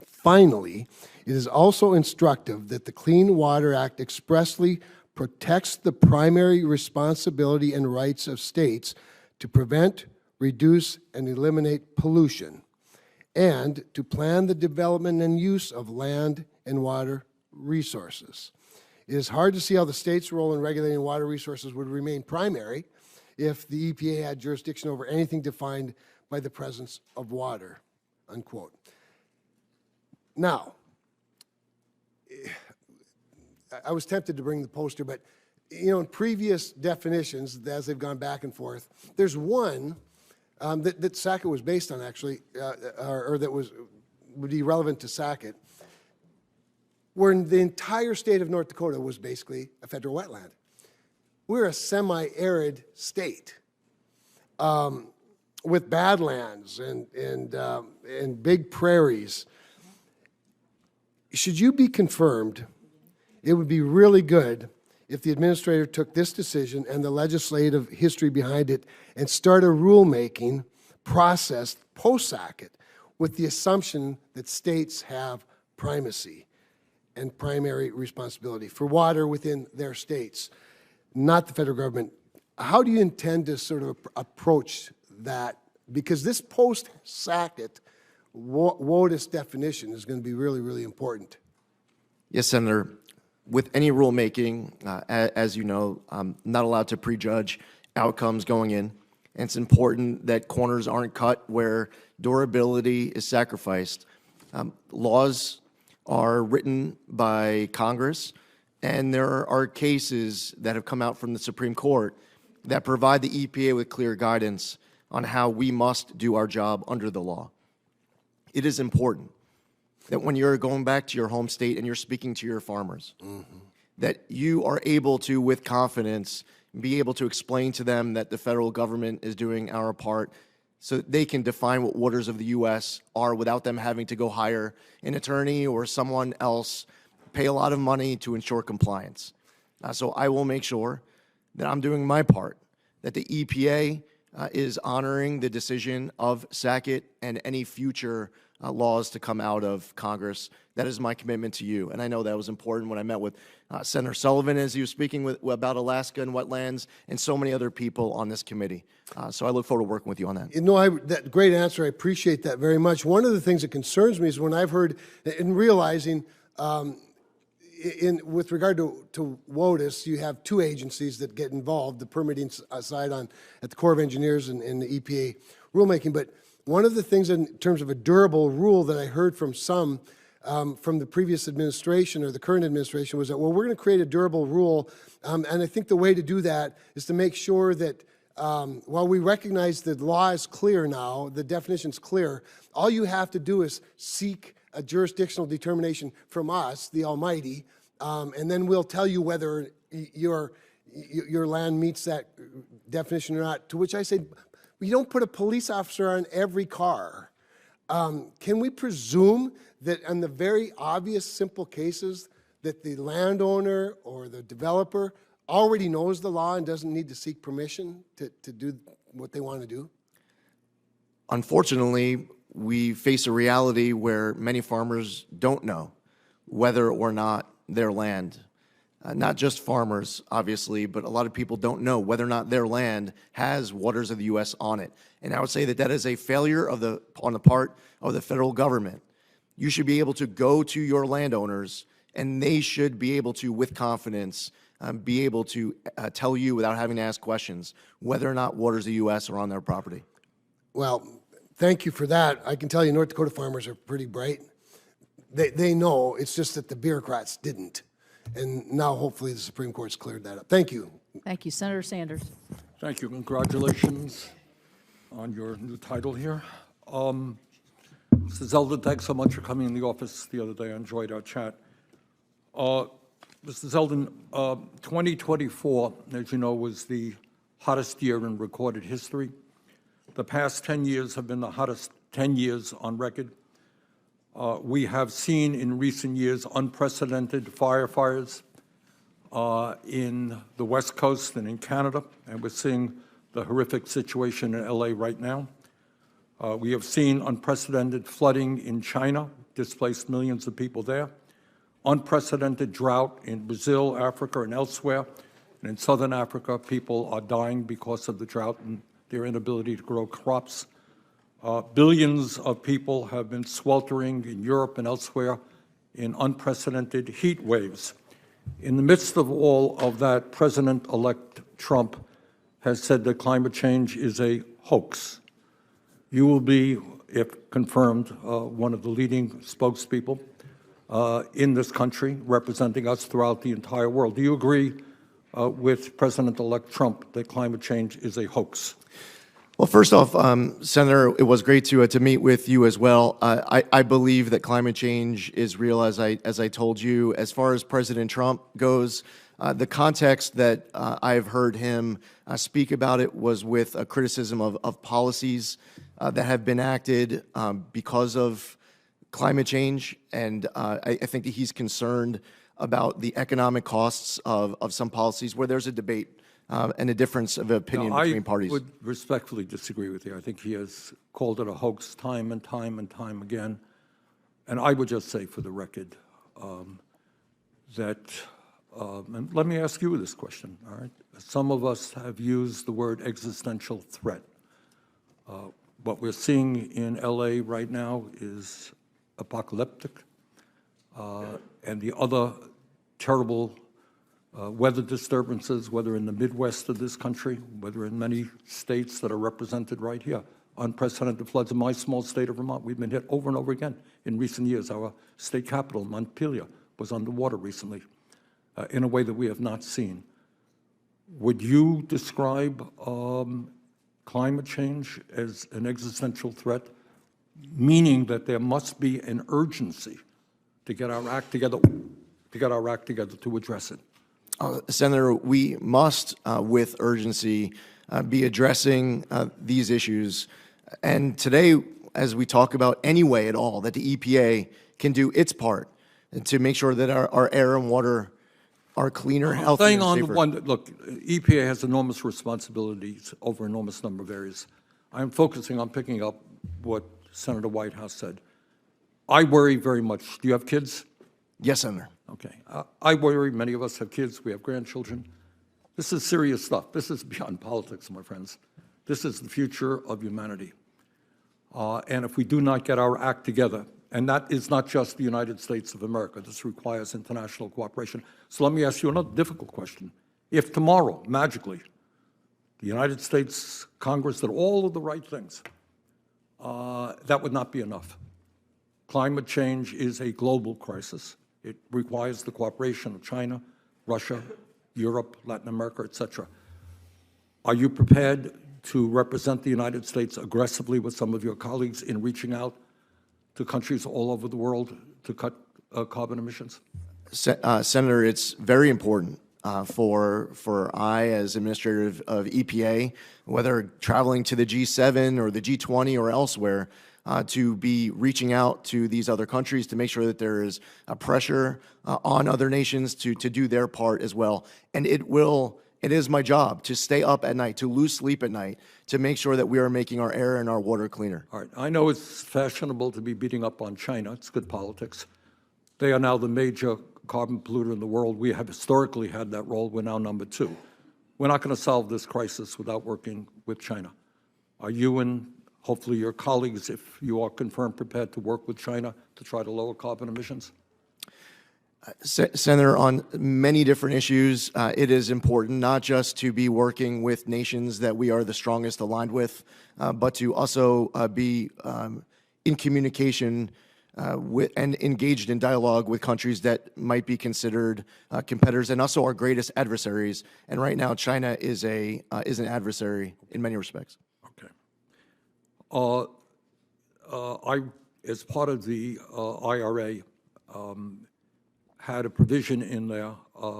finally, it is also instructive that the Clean Water Act expressly protects the primary responsibility and rights of states to prevent, reduce, and eliminate pollution, and to plan the development and use of land and water resources. It is hard to see how the state's role in regulating water resources would remain primary if the EPA had jurisdiction over anything defined by the presence of water, unquote. Now, I was tempted to bring the poster, but you know, in previous definitions, as they've gone back and forth, there's one that Sackett was based on, actually, or that would be relevant to Sackett, where the entire state of North Dakota was basically a federal wetland. We're a semi-arid state with badlands and big prairies. Should you be confirmed, it would be really good if the administrator took this decision and the legislative history behind it and started a rulemaking process post-Sackett with the assumption that states have primacy and primary responsibility for water within their states, not the federal government. How do you intend to sort of approach that? Because this post-Sackett WOTUS definition is going to be really, really important. Yes, Senator. With any rulemaking, as you know, I'm not allowed to prejudge outcomes going in. And it's important that corners aren't cut where durability is sacrificed. Laws are written by Congress, and there are cases that have come out from the Supreme Court that provide the EPA with clear guidance on how we must do our job under the law. It is important that when you're going back to your home state and you're speaking to your farmers, that you are able to, with confidence, be able to explain to them that the federal government is doing our part so that they can define what waters of the U.S. are without them having to go hire an attorney or someone else, pay a lot of money to ensure compliance. So I will make sure that I'm doing my part, that the EPA is honoring the decision of Sackett and any future laws to come out of Congress. That is my commitment to you. And I know that was important when I met with Senator Sullivan as he was speaking about Alaska and wetlands and so many other people on this committee. So I look forward to working with you on that. You know, that great answer. I appreciate that very much. One of the things that concerns me is when I've heard, in realizing, with regard to WOTUS, you have two agencies that get involved, the permitting side at the Corps of Engineers and the EPA rulemaking. But one of the things in terms of a durable rule that I heard from some from the previous administration or the current administration was that, well, we're going to create a durable rule. And I think the way to do that is to make sure that while we recognize the law is clear now, the definition's clear, all you have to do is seek a jurisdictional determination from us, the Almighty, and then we'll tell you whether your land meets that definition or not, to which I say, you don't put a police officer on every car. Can we presume that on the very obvious, simple cases that the landowner or the developer already knows the law and doesn't need to seek permission to do what they want to do? Unfortunately, we face a reality where many farmers don't know whether or not their land, not just farmers, obviously, but a lot of people don't know whether or not their land has waters of the U.S. on it. And I would say that that is a failure on the part of the federal government. You should be able to go to your landowners, and they should be able to, with confidence, be able to tell you without having to ask questions whether or not waters of the U.S. are on their property. Well, thank you for that. I can tell you North Dakota farmers are pretty bright. They know, it's just that the bureaucrats didn't. And now hopefully the Supreme Court's cleared that up. Thank you. Thank you. Senator Sanders. Thank you. Congratulations on your new title here. Mr. Zeldin, thanks so much for coming in the office the other day. I enjoyed our chat. Mr. Zeldin, 2024, as you know, was the hottest year in recorded history. The past 10 years have been the hottest 10 years on record. We have seen in recent years unprecedented fires in the West Coast and in Canada, and we're seeing the horrific situation in LA right now. We have seen unprecedented flooding in China, displaced millions of people there, unprecedented drought in Brazil, Africa, and elsewhere. And in southern Africa, people are dying because of the drought and their inability to grow crops. Billions of people have been sweltering in Europe and elsewhere in unprecedented heat waves. In the midst of all of that, President-elect Trump has said that climate change is a hoax. You will be, if confirmed, one of the leading spokespeople in this country, representing us throughout the entire world. Do you agree with President-elect Trump that climate change is a hoax? Well, first off, Senator, it was great to meet with you as well. I believe that climate change is real, as I told you. As far as President Trump goes, the context that I've heard him speak about it was with a criticism of policies that have been acted because of climate change, and I think that he's concerned about the economic costs of some policies where there's a debate and a difference of opinion between parties. I would respectfully disagree with you. I think he has called it a hoax time and time and time again. And I would just say for the record that, and let me ask you this question, all right? Some of us have used the word existential threat. What we're seeing in LA right now is apocalyptic, and the other terrible weather disturbances, whether in the Midwest of this country, whether in many states that are represented right here. Unprecedented floods in my small state of Vermont. We've been hit over and over again in recent years. Our state capital, Montpelier, was underwater recently in a way that we have not seen. Would you describe climate change as an existential threat, meaning that there must be an urgency to get our act together, to address it? Senator, we must, with urgency, be addressing these issues. And today, as we talk about any way at all that the EPA can do its part to make sure that our air and water are cleaner, healthier, Staying and on safer. the one, look, EPA has enormous responsibilities over an enormous number of areas. I'm focusing on picking up what Senator Whitehouse said. I worry very much. Do you have kids? Yes, Senator. Okay. I worry. Many of us have kids. We have grandchildren. This is serious stuff. This is beyond politics, my friends. This is the future of humanity. And if we do not get our act together, and that is not just the United States of America, this requires international cooperation. So let me ask you another difficult question. If tomorrow, magically, the United States Congress did all of the right things, that would not be enough. Climate change is a global crisis. It requires the cooperation of China, Russia, Europe, Latin America, et cetera. Are you prepared to represent the United States aggressively with some of your colleagues in reaching out to countries all over the world to cut carbon emissions? Senator, it's very important for I, as administrator of EPA, whether traveling to the G7 or the G20 or elsewhere, to be reaching out to these other countries to make sure that there is a pressure on other nations to do their part as well. And it is my job to stay up at night, to lose sleep at night, to make sure that we are making our air and our water cleaner. All right. I know it's fashionable to be beating up on China. It's good politics. They are now the major carbon polluter in the world. We have historically had that role. We're now number 2. We're not going to solve this crisis without working with China. Are you and hopefully your colleagues, if you are confirmed, prepared to work with China to try to lower carbon emissions? Senator, on many different issues, it is important not just to be working with nations that we are the strongest aligned with, but to also be in communication with and engaged in dialogue with countries that might be considered competitors and also our greatest adversaries. And right now, China is an adversary in many respects. Okay. I, as part of the IRA, had a provision in there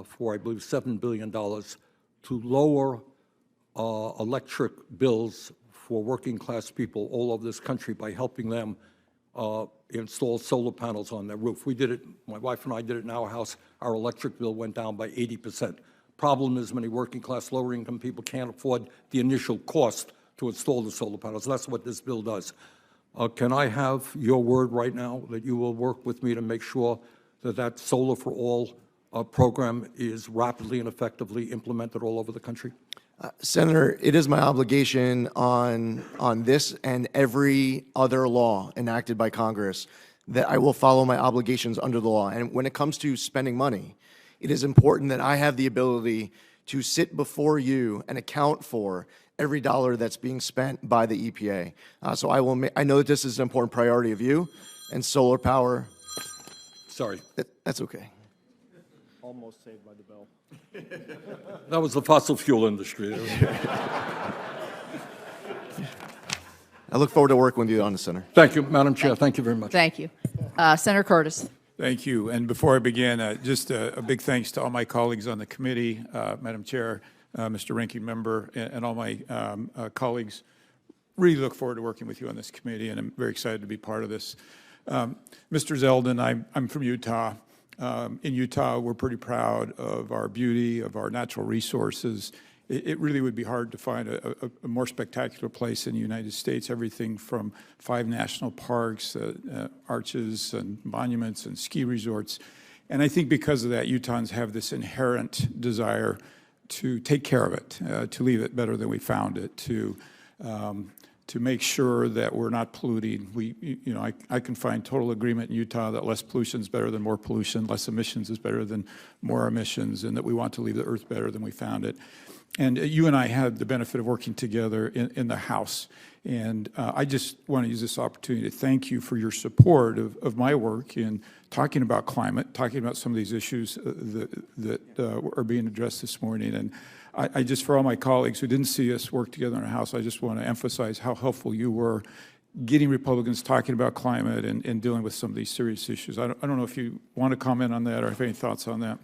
for, I believe, $7 billion to lower electric bills for working-class people all over this country by helping them install solar panels on their roof. We did it, my wife and I did it in our house. Our electric bill went down by 80%. Problem is many working-class, lower-income people can't afford the initial cost to install the solar panels. That's what this bill does. Can I have your word right now that you will work with me to make sure that that Solar for All program is rapidly and effectively implemented all over the country? Senator, it is my obligation on this and every other law enacted by Congress that I will follow my obligations under the law. And when it comes to spending money, it is important that I have the ability to sit before you and account for every dollar that's being spent by the EPA. So I know that this is an important priority of you, and solar power. Sorry. That's okay. Almost saved by the bell. That was the fossil fuel industry. I look forward to working with you on the Senator. Thank you, Madam Chair. Thank you very much. Thank you. Senator Curtis. Thank you. And before I begin, just a big thanks to all my colleagues on the committee, Madam Chair, Mr. Ranking Member, and all my colleagues. Really look forward to working with you on this committee, and I'm very excited to be part of this. Mr. Zeldin, I'm from Utah. In Utah, we're pretty proud of our beauty, of our natural resources. It really would be hard to find a more spectacular place in the United States. Everything from 5 national parks, arches and monuments and ski resorts. And I think because of that, Utahns have this inherent desire to take care of it, to leave it better than we found it, to make sure that we're not polluting. I can find total agreement in Utah that less pollution is better than more pollution, less emissions is better than more emissions, and that we want to leave the earth better than we found it. And you and I had the benefit of working together in the House. And I just want to use this opportunity to thank you for your support of my work in talking about climate, talking about some of these issues that are being addressed this morning. And I just, for all my colleagues who didn't see us work together in the House, I just want to emphasize how helpful you were getting Republicans talking about climate and dealing with some of these serious issues. I don't know if you want to comment on that or have any thoughts on that.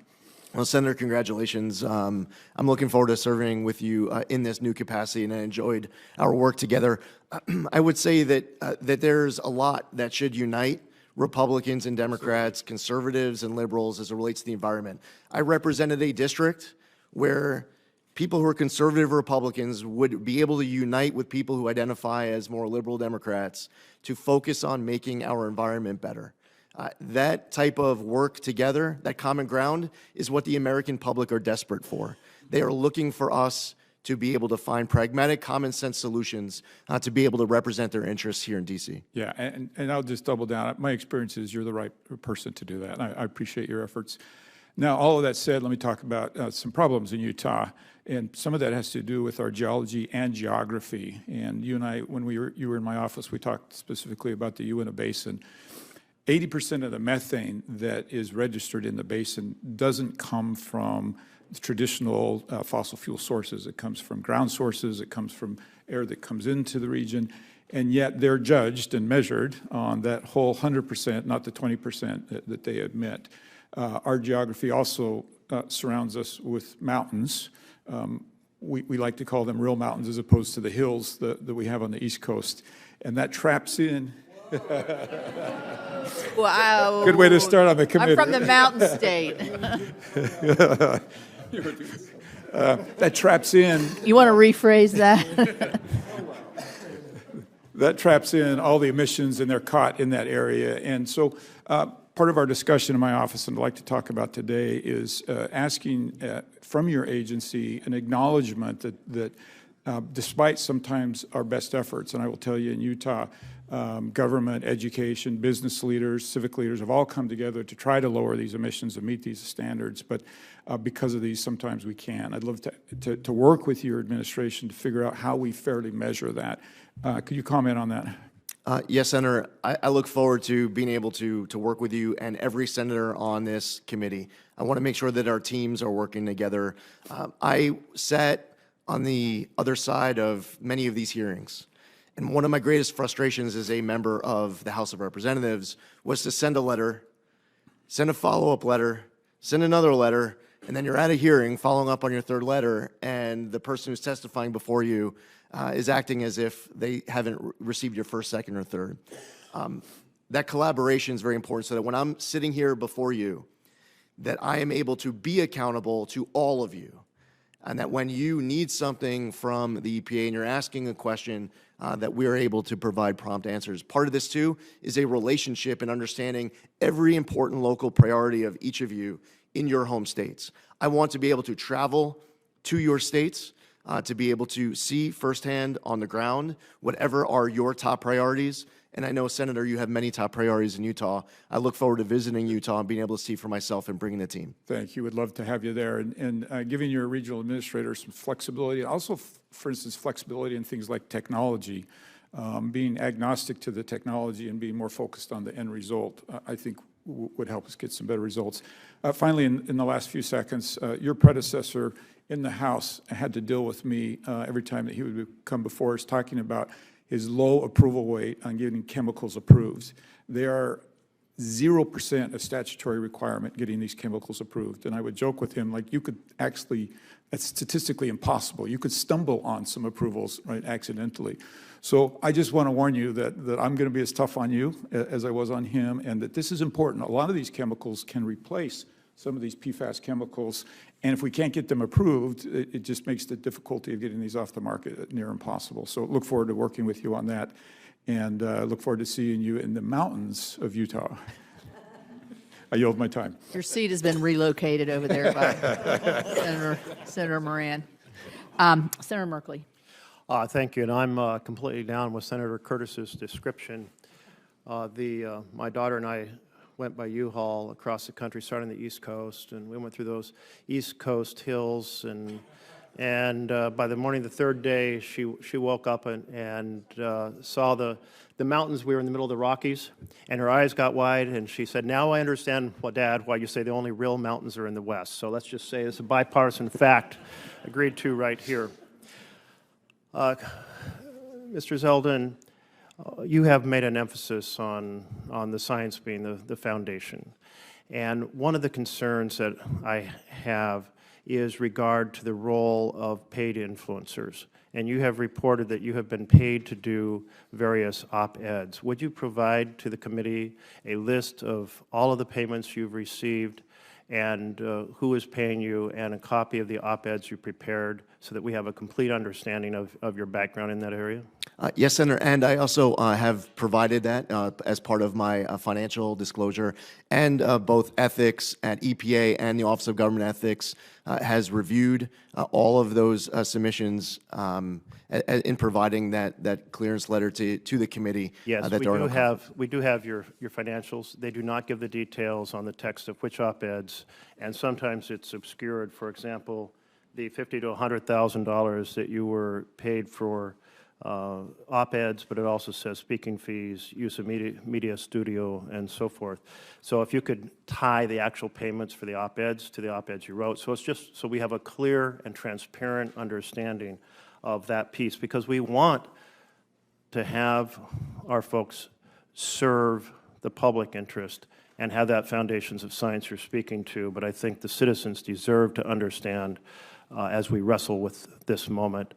Well, Senator, congratulations. I'm looking forward to serving with you in this new capacity, and I enjoyed our work together. I would say that there's a lot that should unite Republicans and Democrats, conservatives and liberals as it relates to the environment. I represented a district where people who are conservative Republicans would be able to unite with people who identify as more liberal Democrats to focus on making our environment better. That type of work together, that common ground, is what the American public are desperate for. They are looking for us to be able to find pragmatic, common sense solutions to be able to represent their interests here in D.C. Yeah, and I'll just double down. My experience is you're the right person to do that, and I appreciate your efforts. Now, all of that said, let me talk about some problems in Utah, and some of that has to do with our geology and geography. And you and I, when you were in my office, we talked specifically about the Uinta Basin. 80% of the methane that is registered in the basin doesn't come from traditional fossil fuel sources. It comes from ground sources. It comes from air that comes into the region. And yet they're judged and measured on that whole 100%, not the 20% that they admit. Our geography also surrounds us with mountains. We like to call them real mountains as opposed to the hills that we have on the East Coast. And that traps in... Wow. Good way to start on the committee. I'm from the mountain state. That traps in. You want to rephrase that? That traps in all the emissions, and they're caught in that area. And so part of our discussion in my office, and I'd like to talk about today, is asking from your agency an acknowledgement that despite sometimes our best efforts, and I will tell you in Utah, government, education, business leaders, civic leaders have all come together to try to lower these emissions and meet these standards, but because of these, sometimes we can't. I'd love to work with your administration to figure out how we fairly measure that. Could you comment on that? Yes, Senator. I look forward to being able to work with you and every senator on this committee. I want to make sure that our teams are working together. I sat on the other side of many of these hearings. And one of my greatest frustrations as a member of the House of Representatives was to send a letter, send a follow-up letter, send another letter, and then you're at a hearing following up on your third letter, and the person who's testifying before you is acting as if they haven't received your first, second, or third. That collaboration is very important so that when I'm sitting here before you, that I am able to be accountable to all of you. And that when you need something from the EPA and you're asking a question, that we're able to provide prompt answers. Part of this, too, is a relationship and understanding every important local priority of each of you in your home states. I want to be able to travel to your states, to be able to see firsthand on the ground whatever are your top priorities. And I know, Senator, you have many top priorities in Utah. I look forward to visiting Utah and being able to see for myself and bringing the team. Thank you. Would love to have you there. And giving your regional administrator some flexibility, also, for instance, flexibility in things like technology, being agnostic to the technology and being more focused on the end result, I think would help us get some better results. Finally, in the last few seconds, your predecessor in the House had to deal with me every time that he would come before us talking about his low approval rate on getting chemicals approved. They are 0% of statutory requirement getting these chemicals approved. And I would joke with him, like, you could actually, that's statistically impossible. You could stumble on some approvals, right, accidentally. So I just want to warn you that I'm going to be as tough on you as I was on him, and that this is important. A lot of these chemicals can replace some of these PFAS chemicals, and if we can't get them approved, it just makes the difficulty of getting these off the market near impossible. So look forward to working with you on that, and look forward to seeing you in the mountains of Utah. I yield my time. Your seat has been relocated over there by Senator Moran. Senator Merkley. Thank you, and I'm completely down with Senator Curtis's description. My daughter and I went by U-Haul across the country, starting on the East Coast, and we went through those East Coast hills, and by the morning of the third day, she woke up and saw the mountains. We were in the middle of the Rockies, and her eyes got wide, and she said, "Now I understand, Dad, why you say the only real mountains are in the West." So let's just say it's a bipartisan fact, agreed to right here. Mr. Zeldin, you have made an emphasis on the science being the foundation. And one of the concerns that I have is regard to the role of paid influencers. And you have reported that you have been paid to do various op-eds. Would you provide to the committee a list of all of the payments you've received and who is paying you, and a copy of the op-eds you prepared so that we have a complete understanding of your background in that area? Yes, Senator, and I also have provided that as part of my financial disclosure, and both ethics at EPA and the Office of Government Ethics has reviewed all of those submissions in providing that clearance letter to the committee. Yes, that we do have your financials. They do not give the details on the text of which op-eds, and sometimes it's obscured. For example, the $50,000 to $100,000 that you were paid for op-eds, but it also says speaking fees, use of media studio, and so forth. So if you could tie the actual payments for the op-eds to the op-eds you wrote, so it's just so we have a clear and transparent understanding of that piece, because we want to have our folks serve the public interest and have that foundations of science you're speaking to, but I think the citizens deserve to understand as we wrestle with this moment,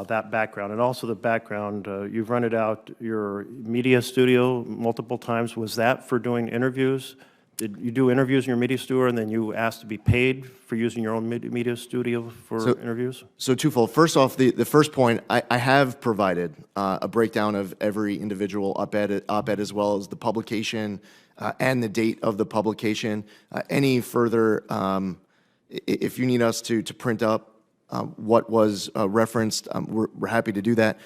that background. And also the background, you've rented out your media studio multiple times. Was that for doing interviews? Did you do interviews in your media studio and then you asked to be paid for using your own media studio for interviews? So twofold. First off, the first point, I have provided a breakdown of every individual op-ed as well as the publication and the date of the publication. Any further, if you need us to print up what was referenced, we're happy to do that.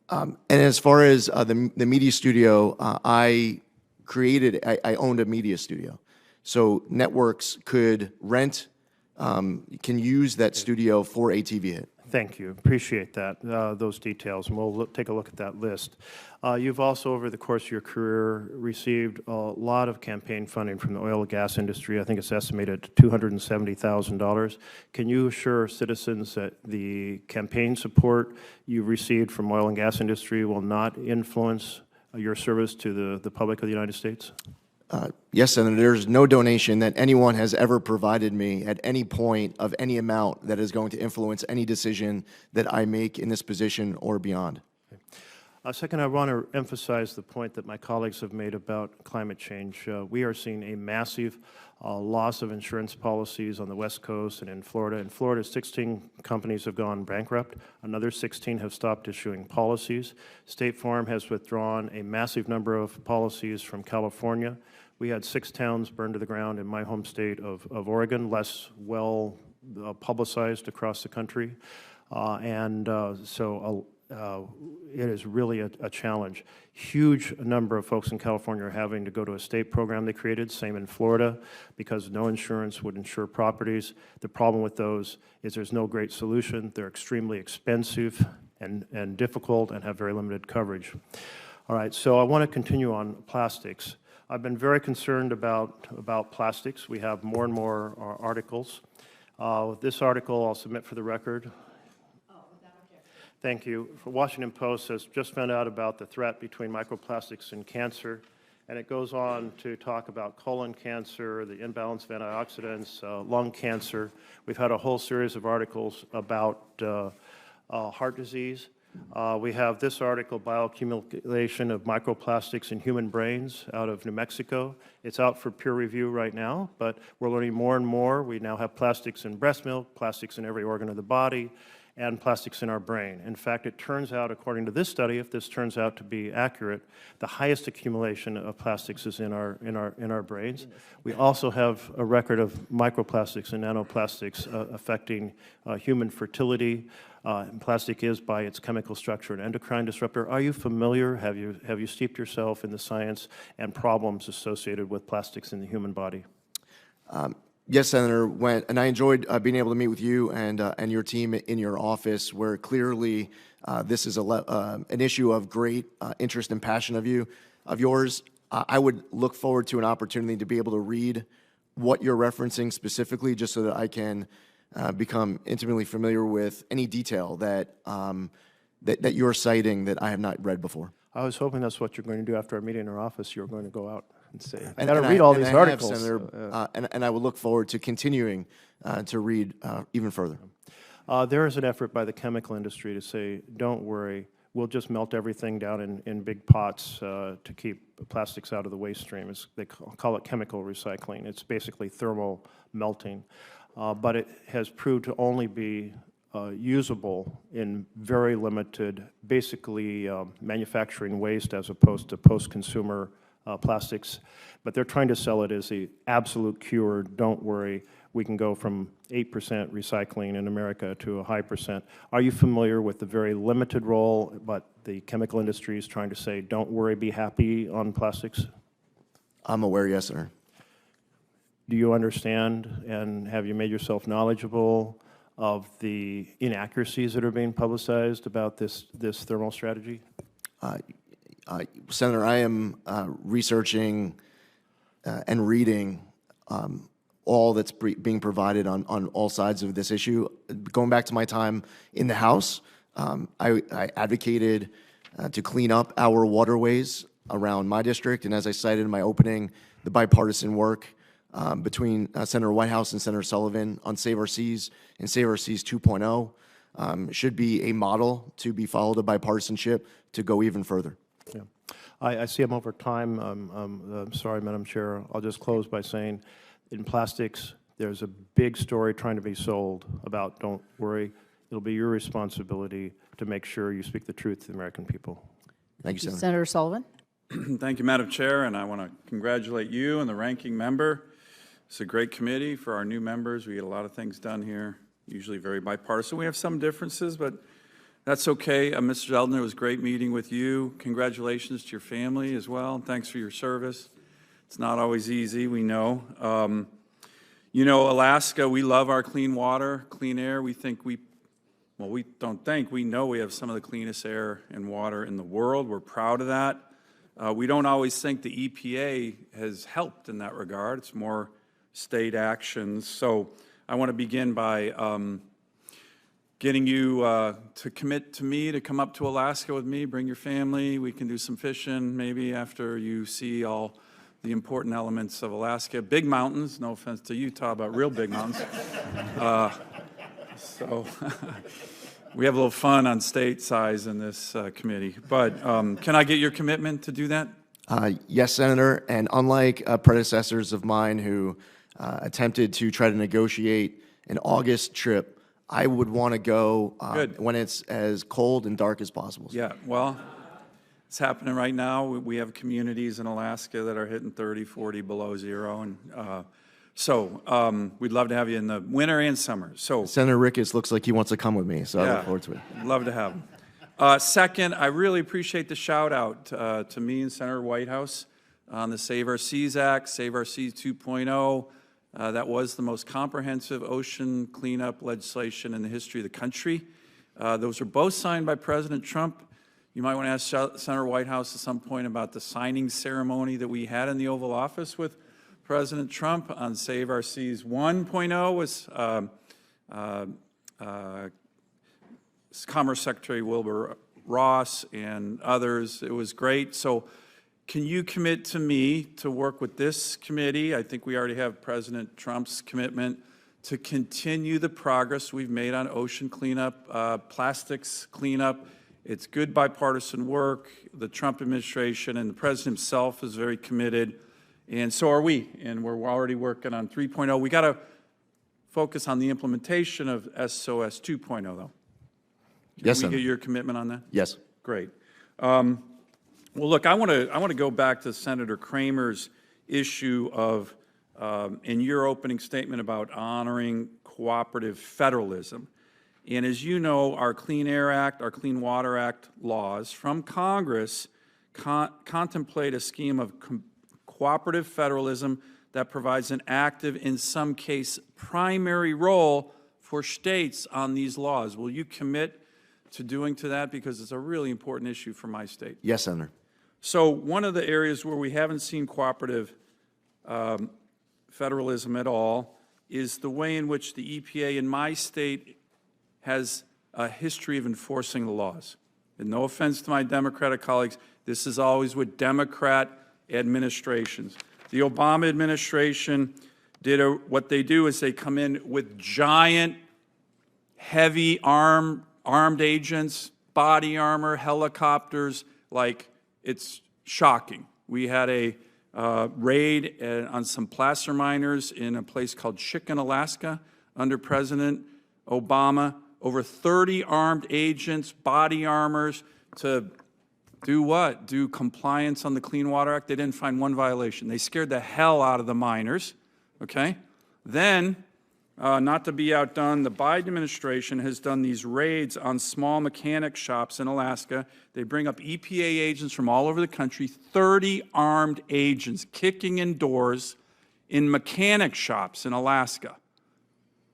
And as far as the media studio, I owned a media studio. So networks could rent, can use that studio for ATV Hit. Thank you. Appreciate that, those details, and we'll take a look at that list. You've also, over the course of your career, received a lot of campaign funding from the oil and gas industry. I think it's estimated at $270,000. Can you assure citizens that the campaign support you received from oil and gas industry will not influence your service to the public of the United States? Yes, Senator, there's no donation that anyone has ever provided me at any point of any amount that is going to influence any decision that I make in this position or beyond. Second, I want to emphasize the point that my colleagues have made about climate change. We are seeing a massive loss of insurance policies on the West Coast and in Florida. In Florida, 16 companies have gone bankrupt. Another 16 have stopped issuing policies. State Farm has withdrawn a massive number of policies from California. We had 6 towns burned to the ground in my home state of Oregon, less well publicized across the country. It is really a challenge. Huge number of folks in California are having to go to a state program they created, same in Florida, because no insurance would insure properties. The problem with those is there's no great solution. They're extremely expensive and difficult and have very limited coverage. All right, so I want to continue on plastics. I've been very concerned about plastics. We have more and more articles. This article I'll submit for the record. Thank you. The Washington Post has just found out about the threat between microplastics and cancer, and it goes on to talk about colon cancer, the imbalance of antioxidants, lung cancer. We've had a whole series of articles about heart disease. We have this article, Bioaccumulation of Microplastics in Human Brains, out of New Mexico. It's out for peer review right now, but we're learning more and more. We now have plastics in breast milk, plastics in every organ of the body, and plastics in our brain. In fact, it turns out, according to this study, if this turns out to be accurate, the highest accumulation of plastics is in our brains. We also have a record of microplastics and nanoplastics affecting human fertility. And plastic is, by its chemical structure, an endocrine disruptor. Are you familiar? Have you steeped yourself in the science and problems associated with plastics in the human body? Yes, Senator, and I enjoyed being able to meet with you and your team in your office, where clearly this is an issue of great interest and passion of yours. I would look forward to an opportunity to be able to read what you're referencing specifically, just so that I can become intimately familiar with any detail that you're citing that I have not read before. I was hoping that's what you're going to do after our meeting in our office. You're going to go out and say, I got to read all these articles. Senator, and I would look forward to continuing to read even further. There is an effort by the chemical industry to say, don't worry, we'll just melt everything down in big pots to keep plastics out of the waste stream. They call it chemical recycling. It's basically thermal melting. But it has proved to only be usable in very limited, basically manufacturing waste as opposed to post-consumer plastics. But they're trying to sell it as the absolute cure. Don't worry, we can go from 8% recycling in America to a high percent. Are you familiar with the very limited role, but the chemical industry is trying to say, don't worry, be happy on plastics? I'm aware, yes, sir. Do you understand, and have you made yourself knowledgeable of the inaccuracies that are being publicized about this thermal strategy? Senator, I am researching and reading all that's being provided on all sides of this issue. Going back to my time in the House, I advocated to clean up our waterways around my district, and as I cited in my opening, the bipartisan work between Senator Whitehouse and Senator Sullivan on Save Our Seas and Save Our Seas 2.0 should be a model to be followed of bipartisanship to go even further. Yeah. I see I'm over time. I'm sorry, Madam Chair. I'll just close by saying, in plastics, there's a big story trying to be sold about, don't worry, it'll be your responsibility to make sure you speak the truth to the American people. Thank you, Senator. Senator Sullivan. Thank you, Madam Chair, and I want to congratulate you and the ranking member. It's a great committee for our new members. We get a lot of things done here, usually very bipartisan. We have some differences, but that's okay. Mr. Zeldin, it was great meeting with you. Congratulations to your family as well. Thanks for your service. It's not always easy, we know. You know, Alaska, we love our clean water, clean air. We don't think, we know we have some of the cleanest air and water in the world. We're proud of that. We don't always think the EPA has helped in that regard. It's more state actions. So I want to begin by getting you to commit to me to come up to Alaska with me, bring your family. We can do some fishing maybe after you see all the important elements of Alaska. Big mountains, no offense to Utah, but real big mountains. So we have a little fun on state size in this committee. But can I get your commitment to do that? Yes, Senator, and unlike predecessors of mine who attempted to try to negotiate an August trip, I would want to go when it's as cold and dark as possible. Yeah, well, it's happening right now. We have communities in Alaska that are hitting 30, 40 below zero, and so we'd love to have you in the winter and summer. So Senator Ricketts looks like he wants to come with me, so I look forward to it. Love to have him. Second, I really appreciate the shout out to me and Senator Whitehouse on the Save Our Seas Act, Save Our Seas 2.0. That was the most comprehensive ocean cleanup legislation in the history of the country. Those were both signed by President Trump. You might want to ask Senator Whitehouse at some point about the signing ceremony that we had in the Oval Office with President Trump on Save Our Seas 1.0 was Commerce Secretary Wilbur Ross and others. It was great. So can you commit to me to work with this committee? I think we already have President Trump's commitment to continue the progress we've made on ocean cleanup, plastics cleanup. It's good bipartisan work. The Trump administration and the president himself is very committed, and so are we. And we're already working on 3.0. We got to focus on the implementation of SOS 2.0, though. Yes, Can we Senator. get your commitment on that? Yes. Great. Well, look, I want to go back to Senator Kramer's issue of, in your opening statement about honoring cooperative federalism. And as you know, our Clean Air Act, our Clean Water Act laws from Congress contemplate a scheme of cooperative federalism that provides an active, in some case, primary role for states on these laws. Will you commit to doing to that? Because it's a really important issue for my state. Yes, Senator. So one of the areas where we haven't seen cooperative federalism at all is the way in which the EPA in my state has a history of enforcing the laws. And no offense to my Democratic colleagues, this is always with Democrat administrations. The Obama administration did what they do is they come in with giant, heavy armed agents, body armor, helicopters, like it's shocking. We had a raid on some placer miners in a place called Chicken, Alaska, under President Obama. Over 30 armed agents, body armors, to do what? Do compliance on the Clean Water Act. They didn't find one violation. They scared the hell out of the miners, okay? Then, not to be outdone, the Biden administration has done these raids on small mechanic shops in Alaska. They bring up EPA agents from all over the country, 30 armed agents kicking in doors in mechanic shops in Alaska.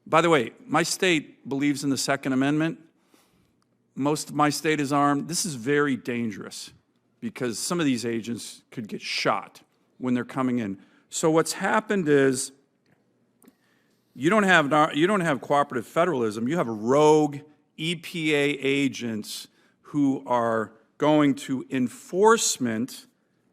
By the way, my state believes in the Second Amendment. Most of my state is armed. This is very dangerous because some of these agents could get shot when they're coming in. So what's happened is you don't have cooperative federalism. You have rogue EPA agents who are going to enforcement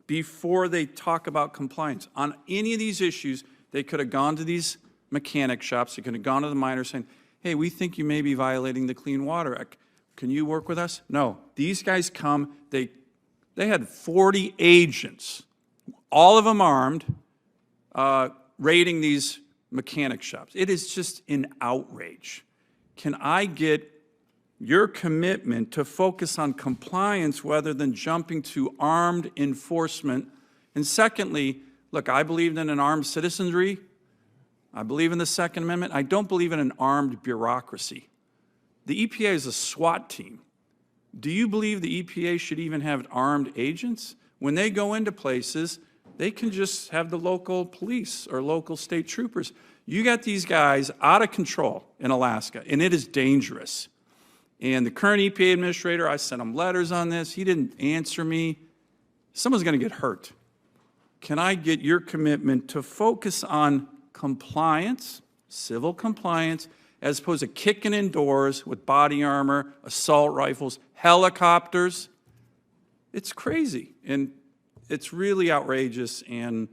before they talk about compliance. On any of these issues, they could have gone to these mechanic shops. They could have gone to the miners saying, hey, we think you may be violating the Clean Water Act. Can you work with us? No. These guys come. They had 40 agents, all of them armed, raiding these mechanic shops. It is just an outrage. Can I get your commitment to focus on compliance rather than jumping to armed enforcement? And secondly, look, I believe in an armed citizenry. I believe in the Second Amendment. I don't believe in an armed bureaucracy. The EPA is a SWAT team. Do you believe the EPA should even have armed agents? When they go into places, they can just have the local police or local state troopers. You got these guys out of control in Alaska, and it is dangerous. And the current EPA administrator, I sent him letters on this. He didn't answer me. Someone's going to get hurt. Can I get your commitment to focus on compliance, civil compliance, as opposed to kicking in doors with body armor, assault rifles, helicopters? It's crazy, and it's really outrageous, and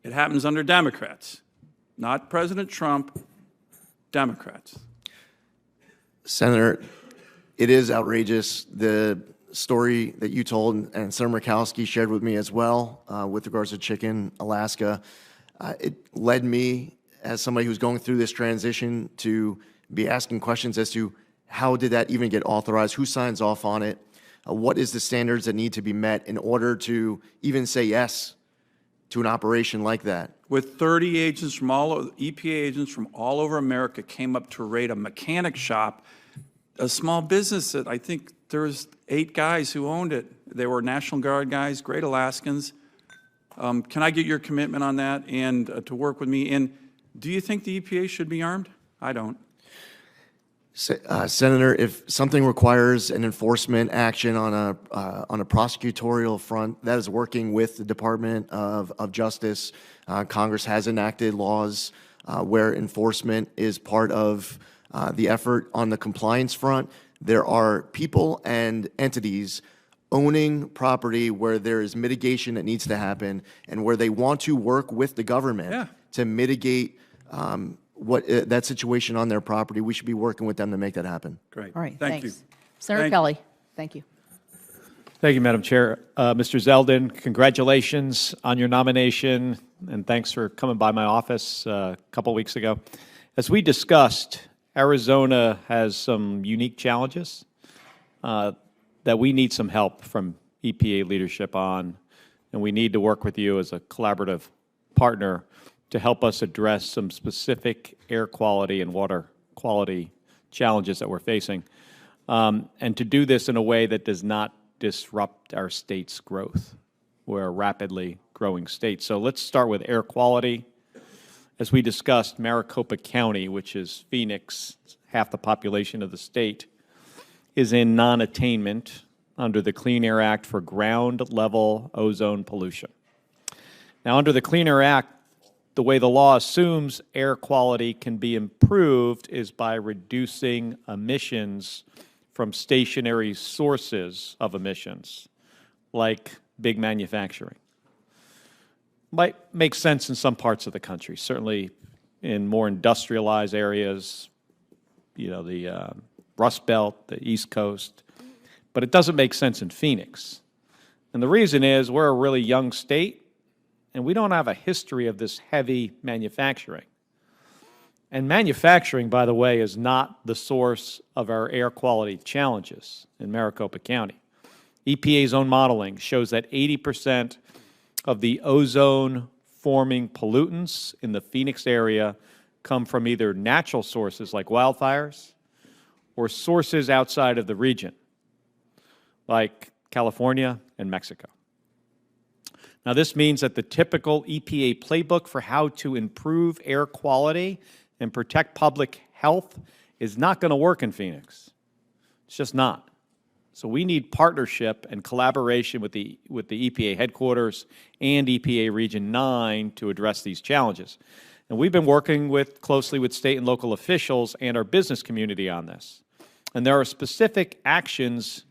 It happens under Democrats, not President Trump, Democrats. Senator, it is outrageous, the story that you told and Senator Murkowski shared with me as well with regards to Chicken, Alaska. It led me, as somebody who's going through this transition, to be asking questions as to how did that even get authorized, who signs off on it, what is the standards that need to be met in order to even say yes to an operation like that? With 30 agents from EPA agents from all over America came up to raid a mechanic shop, a small business that I think there was 8 guys who owned it. They were National Guard guys, great Alaskans. Can I get your commitment on that and to work with me? And do you think the EPA should be armed? I don't. Senator, if something requires an enforcement action on a prosecutorial front, that is working with the Department of Justice. Congress has enacted laws where enforcement is part of the effort. On the compliance front, there are people and entities owning property where there is mitigation that needs to happen and where they want to work with the government to mitigate that situation on their property. We should be working with them to make that happen. Great. All right, Thank thanks. you. Senator Kelly, thank you. Thank you, Madam Chair. Mr. Zeldin, congratulations on your nomination, and thanks for coming by my office a couple weeks ago. As we discussed, Arizona has some unique challenges that we need some help from EPA leadership on, and we need to work with you as a collaborative partner to help us address some specific air quality and water quality challenges that we're facing, and to do this in a way that does not disrupt our state's growth. We're a rapidly growing state. So let's start with air quality. As we discussed, Maricopa County, which is Phoenix, half the population of the state, is in non-attainment under the Clean Air Act for ground-level ozone pollution. Now, under the Clean Air Act, the way the law assumes air quality can be improved is by reducing emissions from stationary sources of emissions, like big manufacturing. Might make sense in some parts of the country, certainly in more industrialized areas, you know, the Rust Belt, the East Coast, but it doesn't make sense in Phoenix. And the reason is we're a really young state, and we don't have a history of this heavy manufacturing. And manufacturing, by the way, is not the source of our air quality challenges in Maricopa County. EPA's own modeling shows that 80% of the ozone-forming pollutants in the Phoenix area come from either natural sources like wildfires or sources outside of the region, like California and Mexico. Now, this means that the typical EPA playbook for how to improve air quality and protect public health is not going to work in Phoenix. It's just not. So we need partnership and collaboration with the EPA headquarters and EPA Region 9 to address these challenges. And we've been working closely with state and local officials and our business community on this. And there are specific actions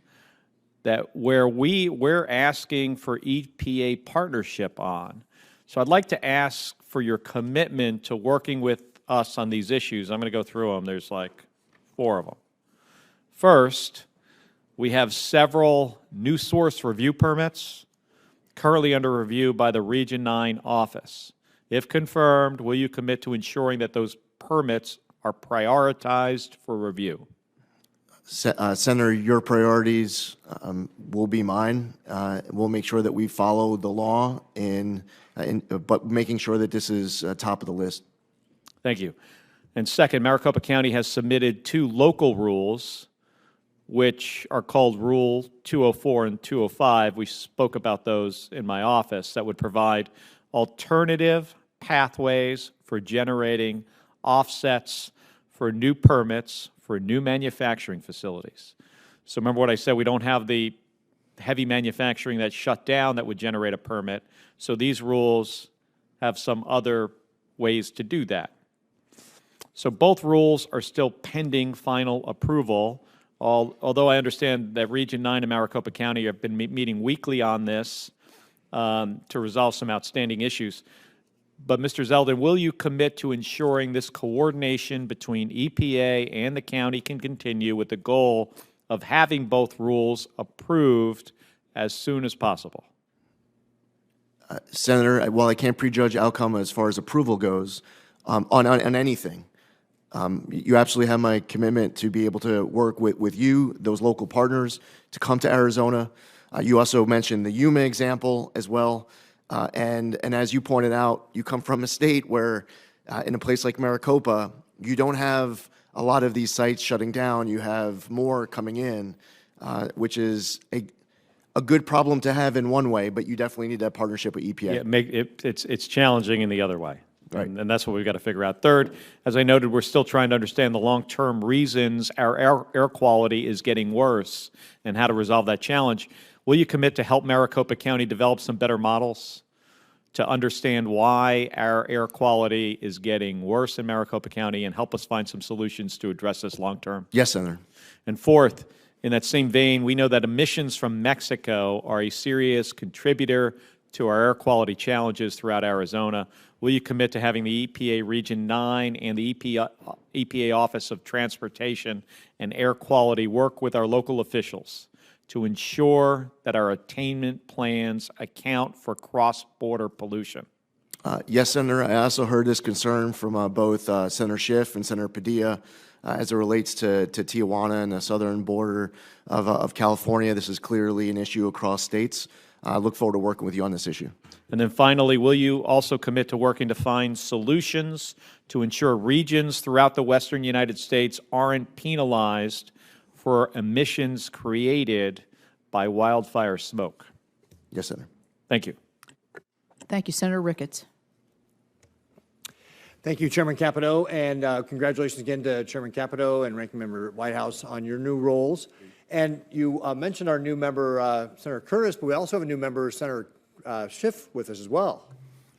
where we're asking for EPA partnership on. So I'd like to ask for your commitment to working with us on these issues. I'm going to go through them. There's like 4 of them. First, we have several new source review permits currently under review by the Region 9 office. If confirmed, will you commit to ensuring that those permits are prioritized for review? Senator, your priorities will be mine. We'll make sure that we follow the law, but making sure that this is top of the list. Thank you. And second, Maricopa County has submitted 2 local rules, which are called Rule 204 and 205. We spoke about those in my office, that would provide alternative pathways for generating offsets for new permits for new manufacturing facilities. So remember what I said, we don't have the heavy manufacturing that's shut down that would generate a permit. So these rules have some other ways to do that. So both rules are still pending final approval, although I understand that Region 9 and Maricopa County have been meeting weekly on this to resolve some outstanding issues. But Mr. Zeldin, will you commit to ensuring this coordination between EPA and the county can continue with the goal of having both rules approved as soon as possible? Senator, while I can't prejudge outcome as far as approval goes on anything, you absolutely have my commitment to be able to work with you, those local partners, to come to Arizona. You also mentioned the Yuma example as well. And as you pointed out, you come from a state where, in a place like Maricopa, you don't have a lot of these sites shutting down. You have more coming in, which is a good problem to have in one way, but you definitely need that partnership with EPA. Yeah, it's challenging in the other way. Right. And that's what we've got to figure out. Third, as I noted, we're still trying to understand the long-term reasons our air quality is getting worse and how to resolve that challenge. Will you commit to help Maricopa County develop some better models to understand why our air quality is getting worse in Maricopa County and help us find some solutions to address this long-term? Yes, Senator. And fourth, in that same vein, we know that emissions from Mexico are a serious contributor to our air quality challenges throughout Arizona. Will you commit to having the EPA Region 9 and the EPA Office of Transportation and Air Quality work with our local officials to ensure that our attainment plans account for cross-border pollution? Yes, Senator. I also heard this concern from both Senator Schiff and Senator Padilla as it relates to Tijuana and the southern border of California. This is clearly an issue across states. I look forward to working with you on this issue. And then finally, will you also commit to working to find solutions to ensure regions throughout the western United States aren't penalized for emissions created by wildfire smoke? Yes, Senator. Thank you. Thank you, Senator Ricketts. Thank you, Chairman Capito, and congratulations again to Chairman Capito and Ranking Member Whitehouse on your new roles. And you mentioned our new member, Senator Curtis, but we also have a new member, Senator Schiff, with us as well.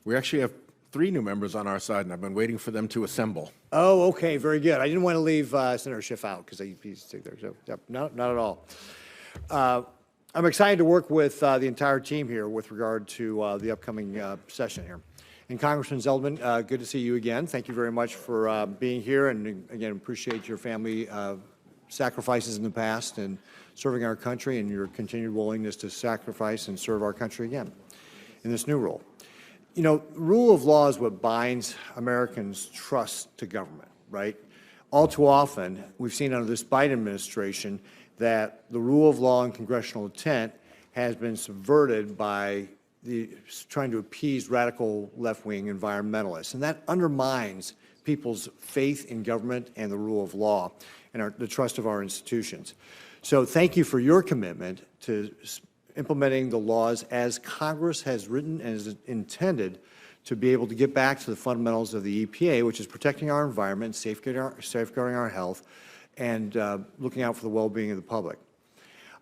We actually have 3 new members on our side, and I've been waiting for them to assemble. Oh, okay, very good. I didn't want to leave Senator Schiff out because he's there. So, yep, not at all. I'm excited to work with the entire team here with regard to the upcoming session here. And Congressman Zeldin, good to see you again. Thank you very much for being here, and again, appreciate your family sacrifices in the past and serving our country and your continued willingness to sacrifice and serve our country again in this new role. You know, rule of law is what binds Americans' trust to government, right? All too often, we've seen under this Biden administration that the rule of law and congressional intent has been subverted by trying to appease radical left-wing environmentalists. And that undermines people's faith in government and the rule of law and the trust of our institutions. So thank you for your commitment to implementing the laws as Congress has written and is intended to be able to get back to the fundamentals of the EPA, which is protecting our environment, safeguarding our health, and looking out for the well-being of the public.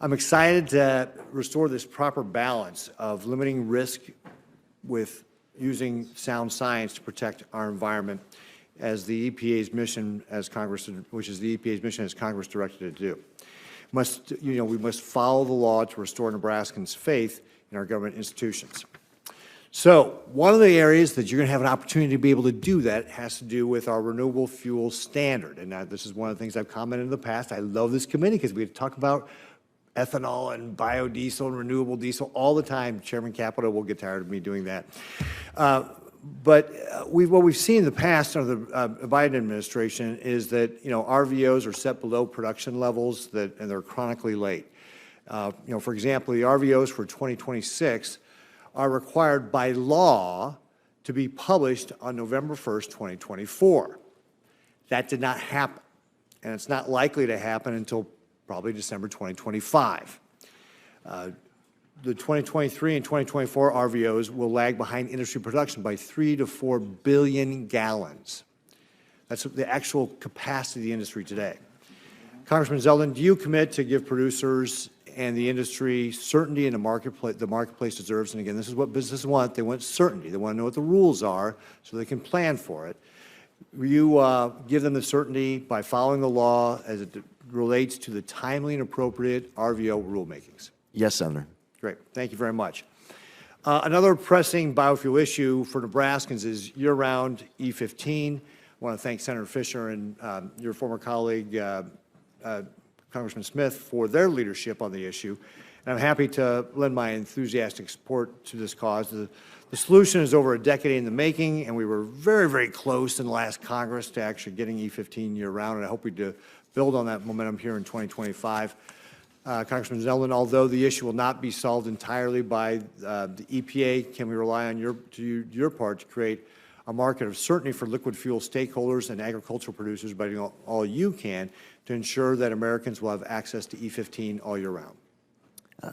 I'm excited to restore this proper balance of limiting risk with using sound science to protect our environment as the EPA's mission as Congress, which is the EPA's mission as Congress directed it to do. We must follow the law to restore Nebraskans' faith in our government institutions. So one of the areas that you're going to have an opportunity to be able to do that has to do with our renewable fuel standard. And this is one of the things I've commented in the past. I love this committee because we talk about ethanol and biodiesel and renewable diesel all the time. Chairman Capito will get tired of me doing that. But what we've seen in the past under the Biden administration is that RVOs are set below production levels and they're chronically late. For example, the RVOs for 2026 are required by law to be published on November 1st, 2024. That did not happen, and it's not likely to happen until probably December 2025. The 2023 and 2024 RVOs will lag behind industry production by 3 to 4 billion gallons. That's the actual capacity of the industry today. Congressman Zeldin, do you commit to give producers and the industry certainty in the marketplace deserves? And again, this is what businesses want. They want certainty. They want to know what the rules are so they can plan for it. Will you give them the certainty by following the law as it relates to the timely and appropriate RVO rulemakings? Yes, Senator. Great. Thank you very much. Another pressing biofuel issue for Nebraskans is year-round E15. I want to thank Senator Fisher and your former colleague, Congressman Smith, for their leadership on the issue. And I'm happy to lend my enthusiastic support to this cause. The solution is over a decade in the making, and we were very, very close in the last Congress to actually getting E15 year-round, and I hope we do build on that momentum here in 2025. Congressman Zeldin, although the issue will not be solved entirely by the EPA, can we rely on your part to create a market of certainty for liquid fuel stakeholders and agricultural producers by doing all you can to ensure that Americans will have access to E15 all year round?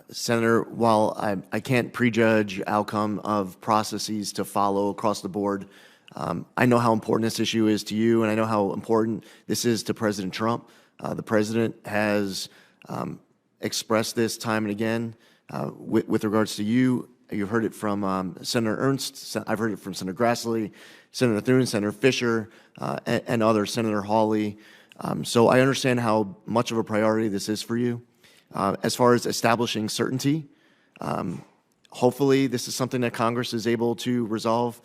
Senator, while I can't prejudge outcome of processes to follow across the board, I know how important this issue is to you, and I know how important this is to President Trump. The president has expressed this time and again with regards to you. You've heard it from Senator Ernst. I've heard it from Senator Grassley, Senator Thune, Senator Fisher, and others, Senator Hawley. So I understand how much of a priority this is for you. As far as establishing certainty, hopefully this is something that Congress is able to resolve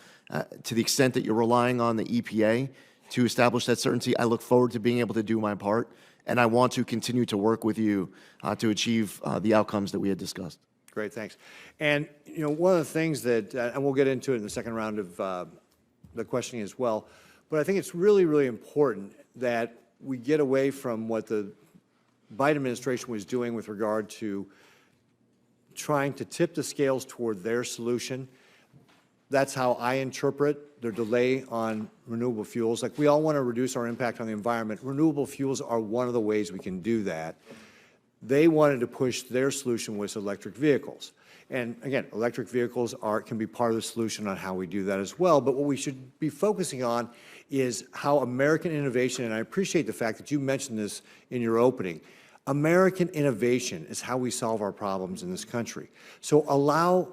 to the extent that you're relying on the EPA to establish that certainty. I look forward to being able to do my part, and I want to continue to work with you to achieve the outcomes that we had discussed. Great, thanks. And you know, one of the things that, and we'll get into it in the second round of the questioning as well, but I think it's really, really important that we get away from what the Biden administration was doing with regard to trying to tip the scales toward their solution. That's how I interpret their delay on renewable fuels. Like, we all want to reduce our impact on the environment. Renewable fuels are one of the ways we can do that. They wanted to push their solution with electric vehicles. And again, electric vehicles can be part of the solution on how we do that as well. But what we should be focusing on is how American innovation, and I appreciate the fact that you mentioned this in your opening, American innovation is how we solve our problems in this country. So allow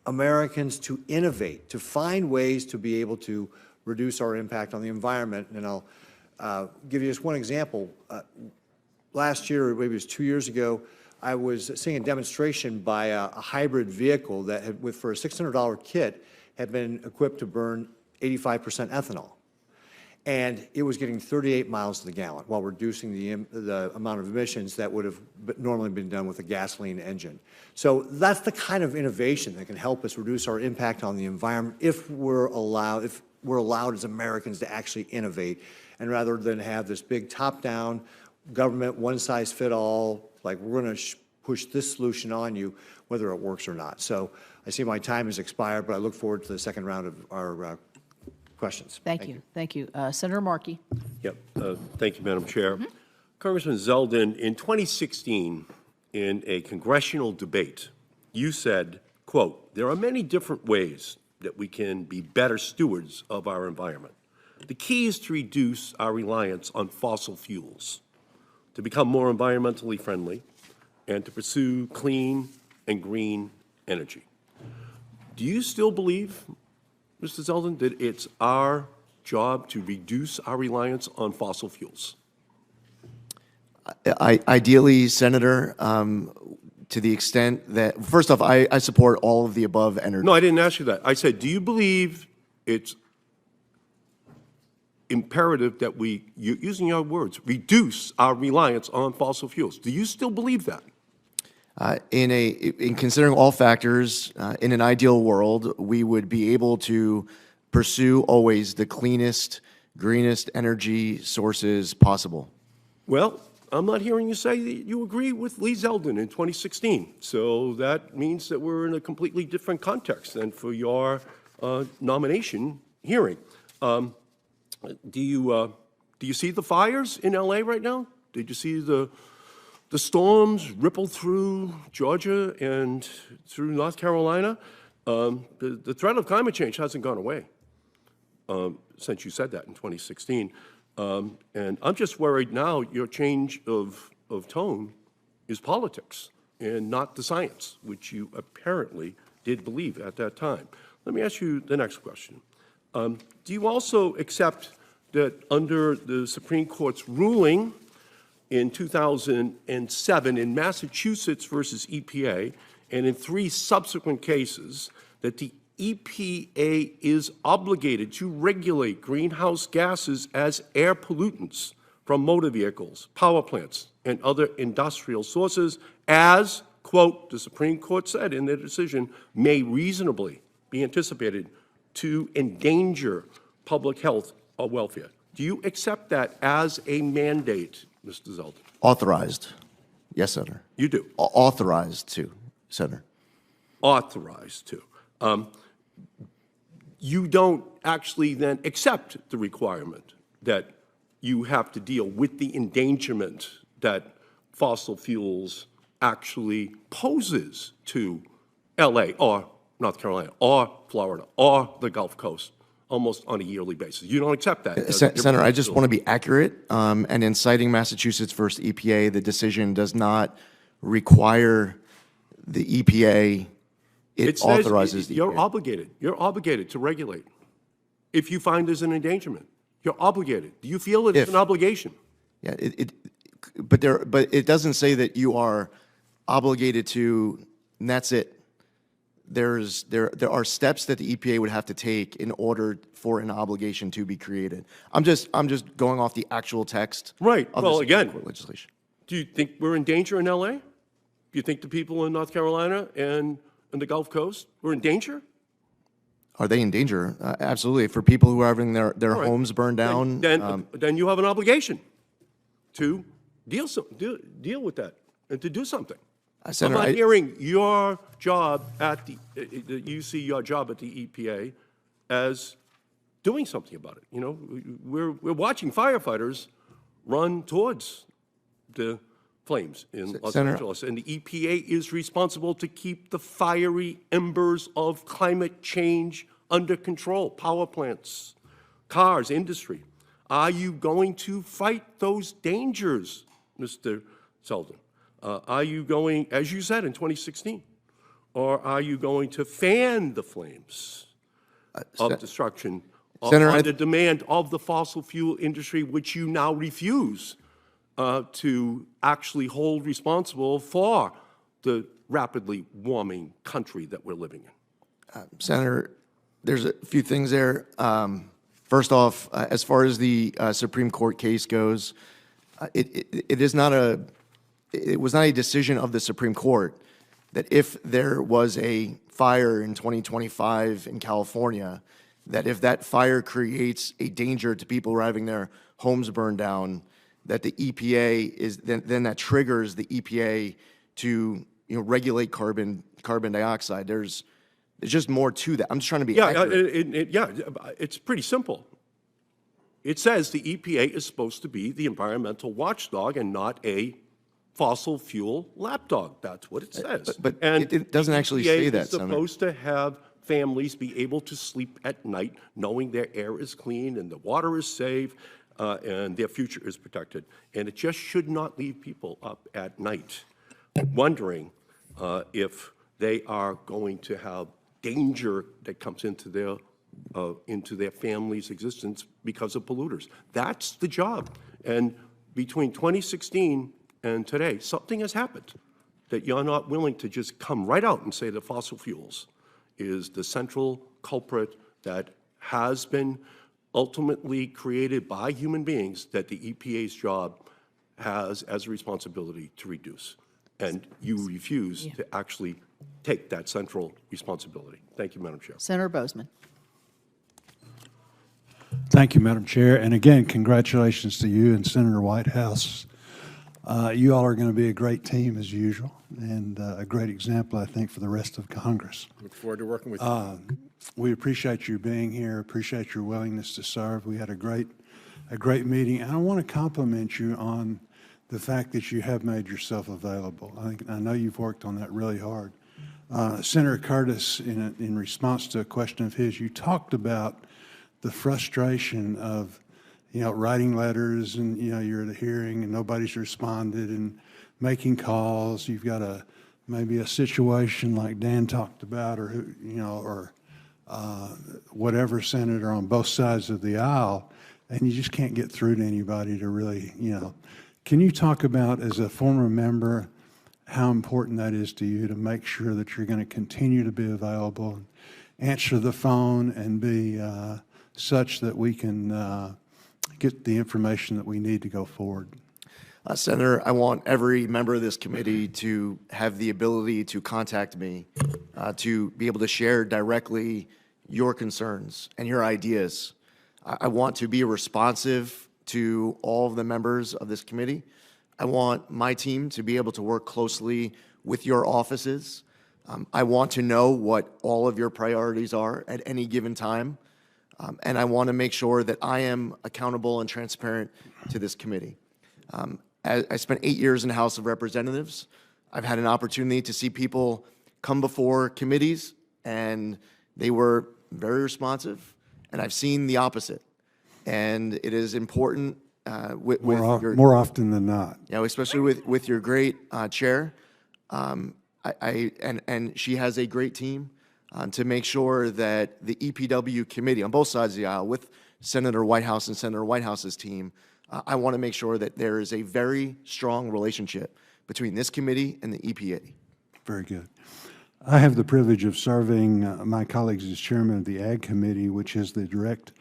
Americans to innovate, to find ways to be able to reduce our impact on the environment. And I'll give you just one example. Last year, or maybe it was 2 years ago, I was seeing a demonstration by a hybrid vehicle that had, for a $600 kit, had been equipped to burn 85% ethanol. And it was getting 38 miles to the gallon while reducing the amount of emissions that would have normally been done with a gasoline engine. So that's the kind of innovation that can help us reduce our impact on the environment if we're allowed as Americans to actually innovate, and rather than have this big top-down government one-size-fit-all, like, we're going to push this solution on you, whether it works or not. So I see my time has expired, but I look forward to the second round of our questions. Thank you. Thank you. Senator Markey. Yep. Thank you, Madam Chair. Congressman Zeldin, in 2016, in a congressional debate, you said, quote, "There are many different ways that we can be better stewards of our environment. The key is to reduce our reliance on fossil fuels, to become more environmentally friendly, and to pursue clean and green energy." Do you still believe, Mr. Zeldin, that it's our job to reduce our reliance on fossil fuels? Ideally, Senator, to the extent that, first off, I support all of the above energy. No, I didn't ask you that. I said, do you believe it's imperative that we, using your words, reduce our reliance on fossil fuels? Do you still believe that? In considering all factors, in an ideal world, we would be able to pursue always the cleanest, greenest energy sources possible. Well, I'm not hearing you say that you agree with Lee Zeldin in 2016. So that means that we're in a completely different context than for your nomination hearing. Do you see the fires in LA right now? Did you see the storms ripple through Georgia and through North Carolina? The threat of climate change hasn't gone away since you said that in 2016. And I'm just worried now your change of tone is politics and not the science, which you apparently did believe at that time. Let me ask you the next question. Do you also accept that under the Supreme Court's ruling in 2007 in Massachusetts versus EPA, and in 3 subsequent cases, that the EPA is obligated to regulate greenhouse gases as air pollutants from motor vehicles, power plants, and other industrial sources as, quote, the Supreme Court said in their decision, may reasonably be anticipated to endanger public health or welfare. Do you accept that as a mandate, Mr. Zeldin? Authorized. Yes, Senator. You do? Authorized to, Senator. Authorized to. You don't actually then accept the requirement that you have to deal with the endangerment that fossil fuels actually poses to LA or North Carolina or Florida or the Gulf Coast almost on a yearly basis. You don't accept that. Senator, I just want to be accurate. And in citing Massachusetts versus EPA, the decision does not require the EPA. It says authorizes the you're EPA. obligated. You're obligated to regulate. If you find there's an endangerment, you're obligated. Do you feel it's an obligation? Yeah, but it doesn't say that you are obligated to, and that's it. There are steps that the EPA would have to take in order for an obligation to be created. I'm just going off the actual text. Right. Of Well, the Supreme again, Court legislation. Do you think we're in danger in LA? Do you think the people in North Carolina and the Gulf Coast were in danger? Are they in danger? Absolutely. For people who are having their All right. homes burned down. Then you have an obligation to deal with that and to do something. Senator, I'm not hearing your job at you see your job at the EPA as doing something about it. You know, we're watching firefighters run towards the flames in Los Senator, Angeles, and the EPA is responsible to keep the fiery embers of climate change under control. Power plants, cars, industry. Are you going to fight those dangers, Mr. Zeldin? Are you going, as you said in 2016, or are you going to fan the flames of destruction Senator, on the demand of the fossil fuel industry, which you now refuse to actually hold responsible for the rapidly warming country that we're living in? Senator, there's a few things there. First off, as far as the Supreme Court case goes, it was not a decision of the Supreme Court that if there was a fire in 2025 in California, that if that fire creates a danger to people who are having their homes burned down, that the EPA is then that triggers the EPA to regulate carbon dioxide. There's just more to that. I'm just trying to be accurate. It's pretty simple. It says the EPA is supposed to be the environmental watchdog and not a fossil fuel lapdog. That's what it says. But it doesn't actually say that, Senator. It's supposed to have families be able to sleep at night knowing their air is clean and the water is safe and their future is protected. And it just should not leave people up at night wondering if they are going to have danger that comes into their family's existence because of polluters. That's the job. And between 2016 and today, something has happened that you're not willing to just come right out and say that fossil fuels is the central culprit that has been ultimately created by human beings that the EPA's job has as a responsibility to reduce. And you refuse to actually take that central responsibility. Thank you, Madam Chair. Senator Bozeman. Thank you, Madam Chair. And again, congratulations to you and Senator Whitehouse. You all are going to be a great team as usual and a great example, I think, for the rest of Congress. Look forward to working with you. We appreciate you being here, appreciate your willingness to serve. We had a great meeting, and I want to compliment you on the fact that you have made yourself available. I know you've worked on that really hard. Senator Curtis, in response to a question of his, you talked about the frustration of writing letters and, you're at a hearing and nobody's responded and making calls. You've got maybe a situation like Dan talked about or whatever senator on both sides of the aisle, and you just can't get through to anybody to really, Can you talk about, as a former member, how important that is to you to make sure that you're going to continue to be available, answer the phone, and be such that we can get the information that we need to go forward. Senator, I want every member of this committee to have the ability to contact me, to be able to share directly your concerns and your ideas. I want to be responsive to all of the members of this committee. I want my team to be able to work closely with your offices. I want to know what all of your priorities are at any given time. And I want to make sure that I am accountable and transparent to this committee. I spent 8 years in the House of Representatives. I've had an opportunity to see people come before committees, and they were very responsive, and I've seen the opposite. And it is important with your... More often than not. Yeah, especially with your great chair, and she has a great team to make sure that the EPW committee on both sides of the aisle, with Senator Whitehouse and Senator Whitehouse's team, I want to make sure that there is a very strong relationship between this committee and the EPA. Very good. I have the privilege of serving my colleagues as chairman of the Ag Committee, which is the direct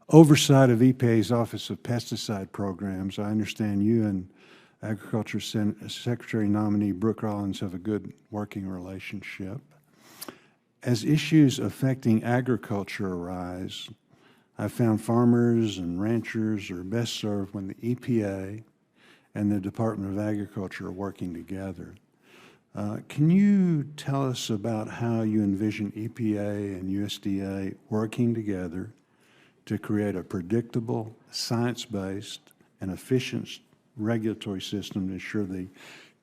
oversight of EPA's Office of Pesticide Programs. I understand you and Agriculture Secretary nominee Brooke Rollins have a good working relationship. As issues affecting agriculture arise, I found farmers and ranchers are best served when the EPA and the Department of Agriculture are working together. Can you tell us about how you envision EPA and USDA working together to create a predictable, science-based, and efficient regulatory system to ensure the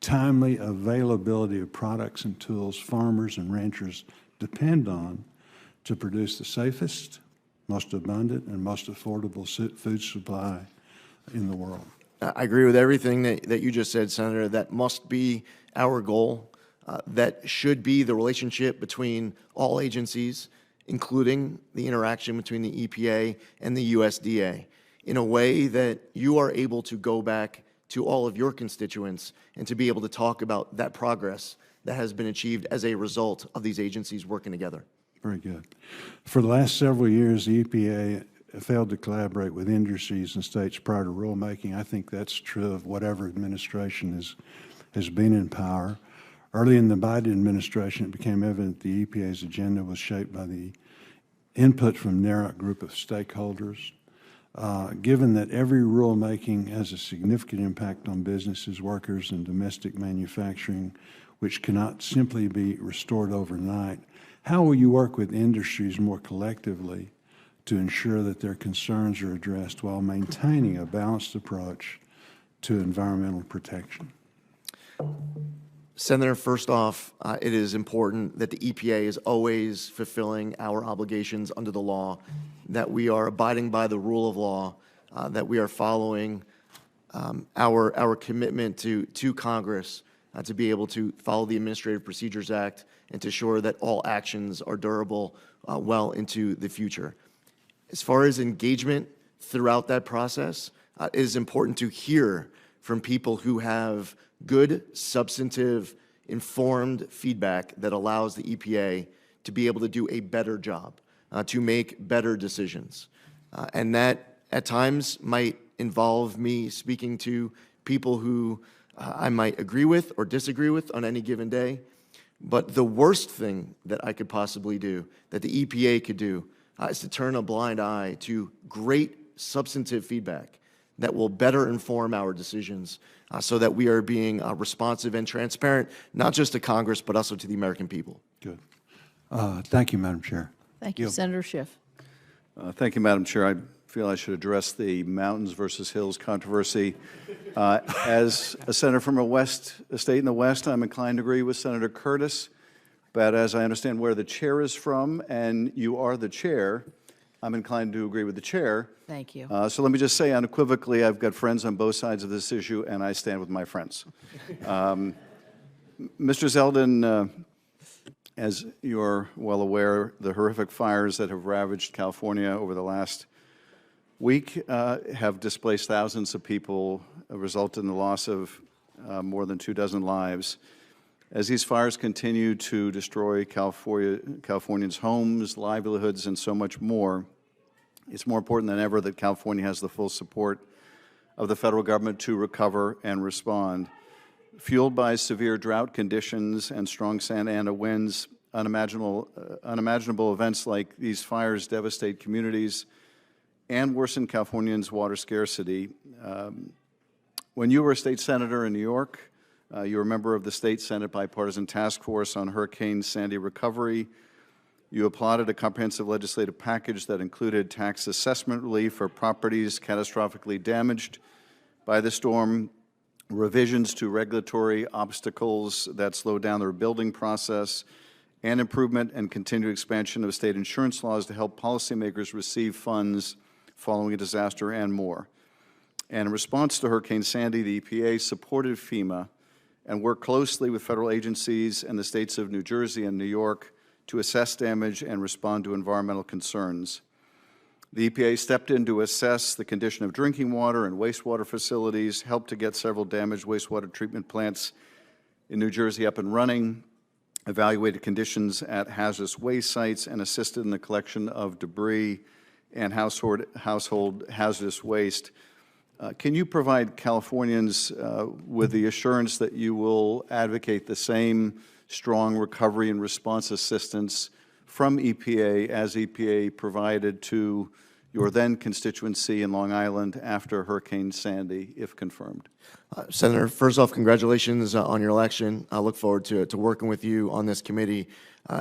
timely availability of products and tools farmers and ranchers depend on to produce the safest, most abundant, and most affordable food supply in the world? I agree with everything that you just said, Senator. That must be our goal. That should be the relationship between all agencies, including the interaction between the EPA and the USDA, in a way that you are able to go back to all of your constituents and to be able to talk about that progress that has been achieved as a result of these agencies working together. Very good. For the last several years, the EPA failed to collaborate with industries and states prior to rulemaking. I think that's true of whatever administration has been in power. Early in the Biden administration, it became evident the EPA's agenda was shaped by the input from a narrow group of stakeholders. Given that every rulemaking has a significant impact on businesses, workers, and domestic manufacturing, which cannot simply be restored overnight, how will you work with industries more collectively to ensure that their concerns are addressed while maintaining a balanced approach to environmental protection? Senator, first off, it is important that the EPA is always fulfilling our obligations under the law, that we are abiding by the rule of law, that we are following our commitment to Congress to be able to follow the Administrative Procedures Act and to ensure that all actions are durable well into the future. As far as engagement throughout that process, it is important to hear from people who have good, substantive, informed feedback that allows the EPA to be able to do a better job, to make better decisions. And that, at times, might involve me speaking to people who I might agree with or disagree with on any given day. But the worst thing that I could possibly do, that the EPA could do, is to turn a blind eye to great substantive feedback that will better inform our decisions so that we are being responsive and transparent, not just to Congress, but also to the American people. Good. Thank you, Madam Chair. Thank you, Senator Schiff. Thank you, Madam Chair. I feel I should address the mountains versus hills controversy. As a senator from a state in the West, I'm inclined to agree with Senator Curtis. But as I understand where the chair is from, and you are the chair, I'm inclined to agree with the chair. Thank you. So let me just say unequivocally, I've got friends on both sides of this issue, and I stand with my friends. Mr. Zeldin, as you're well aware, the horrific fires that have ravaged California over the last week have displaced thousands of people, resulted in the loss of more than 24 lives. As these fires continue to destroy Californians' homes, livelihoods, and so much more, it's more important than ever that California has the full support of the federal government to recover and respond. Fueled by severe drought conditions and strong Santa Ana winds, unimaginable events like these fires devastate communities and worsen Californians' water scarcity. When you were a state senator in New York, you were a member of the State Senate Bipartisan Task Force on Hurricane Sandy recovery. You applauded a comprehensive legislative package that included tax assessment relief for properties catastrophically damaged by the storm, revisions to regulatory obstacles that slow down the rebuilding process, and improvement and continued expansion of state insurance laws to help policymakers receive funds following a disaster, and more. And in response to Hurricane Sandy, the EPA supported FEMA and worked closely with federal agencies and the states of New Jersey and New York to assess damage and respond to environmental concerns. The EPA stepped in to assess the condition of drinking water and wastewater facilities, helped to get several damaged wastewater treatment plants in New Jersey up and running, evaluated conditions at hazardous waste sites, and assisted in the collection of debris and household hazardous waste. Can you provide Californians with the assurance that you will advocate the same strong recovery and response assistance from EPA as EPA provided to your then constituency in Long Island after Hurricane Sandy, if confirmed? Senator, first off, congratulations on your election. I look forward to working with you on this committee.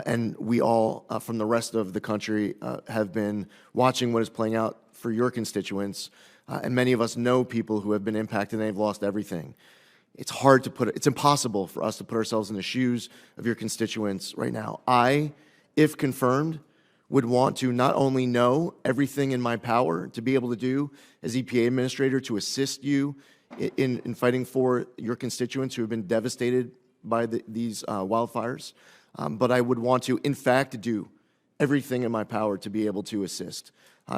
And we all, from the rest of the country, have been watching what is playing out for your constituents. And many of us know people who have been impacted and they've lost everything. It's hard to it's impossible for us to put ourselves in the shoes of your constituents right now. I, if confirmed, would want to not only know everything in my power to be able to do as EPA administrator to assist you in fighting for your constituents who have been devastated by these wildfires, but I would want to, in fact, do everything in my power to be able to assist,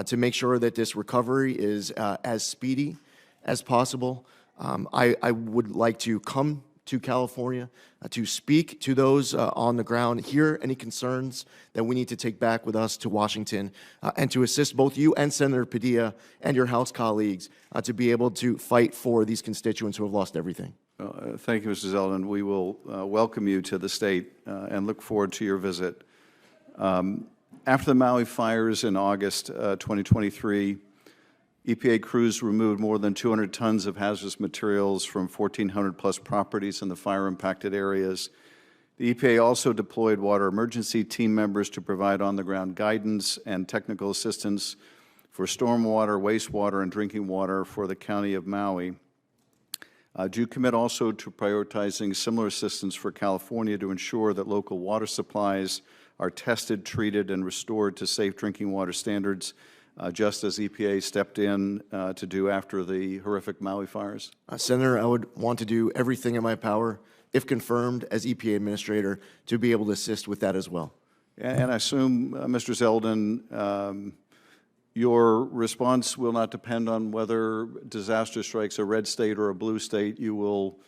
to make sure that this recovery is as speedy as possible. I would like to come to California to speak to those on the ground, hear any concerns that we need to take back with us to Washington, and to assist both you and Senator Padilla and your House colleagues to be able to fight for these constituents who have lost everything. Thank you, Mr. Zeldin. We will welcome you to the state and look forward to your visit. After the Maui fires in August 2023, EPA crews removed more than 200 tons of hazardous materials from 1,400 plus properties in the fire-impacted areas. The EPA also deployed water emergency team members to provide on-the-ground guidance and technical assistance for stormwater, wastewater, and drinking water for the county of Maui. Do you commit also to prioritizing similar assistance for California to ensure that local water supplies are tested, treated, and restored to safe drinking water standards, just as EPA stepped in to do after the horrific Maui fires? Senator, I would want to do everything in my power, if confirmed as EPA administrator, to be able to assist with that as well. And I assume, Mr. Zeldin, your response will not depend on whether disaster strikes a red state or a blue state. You will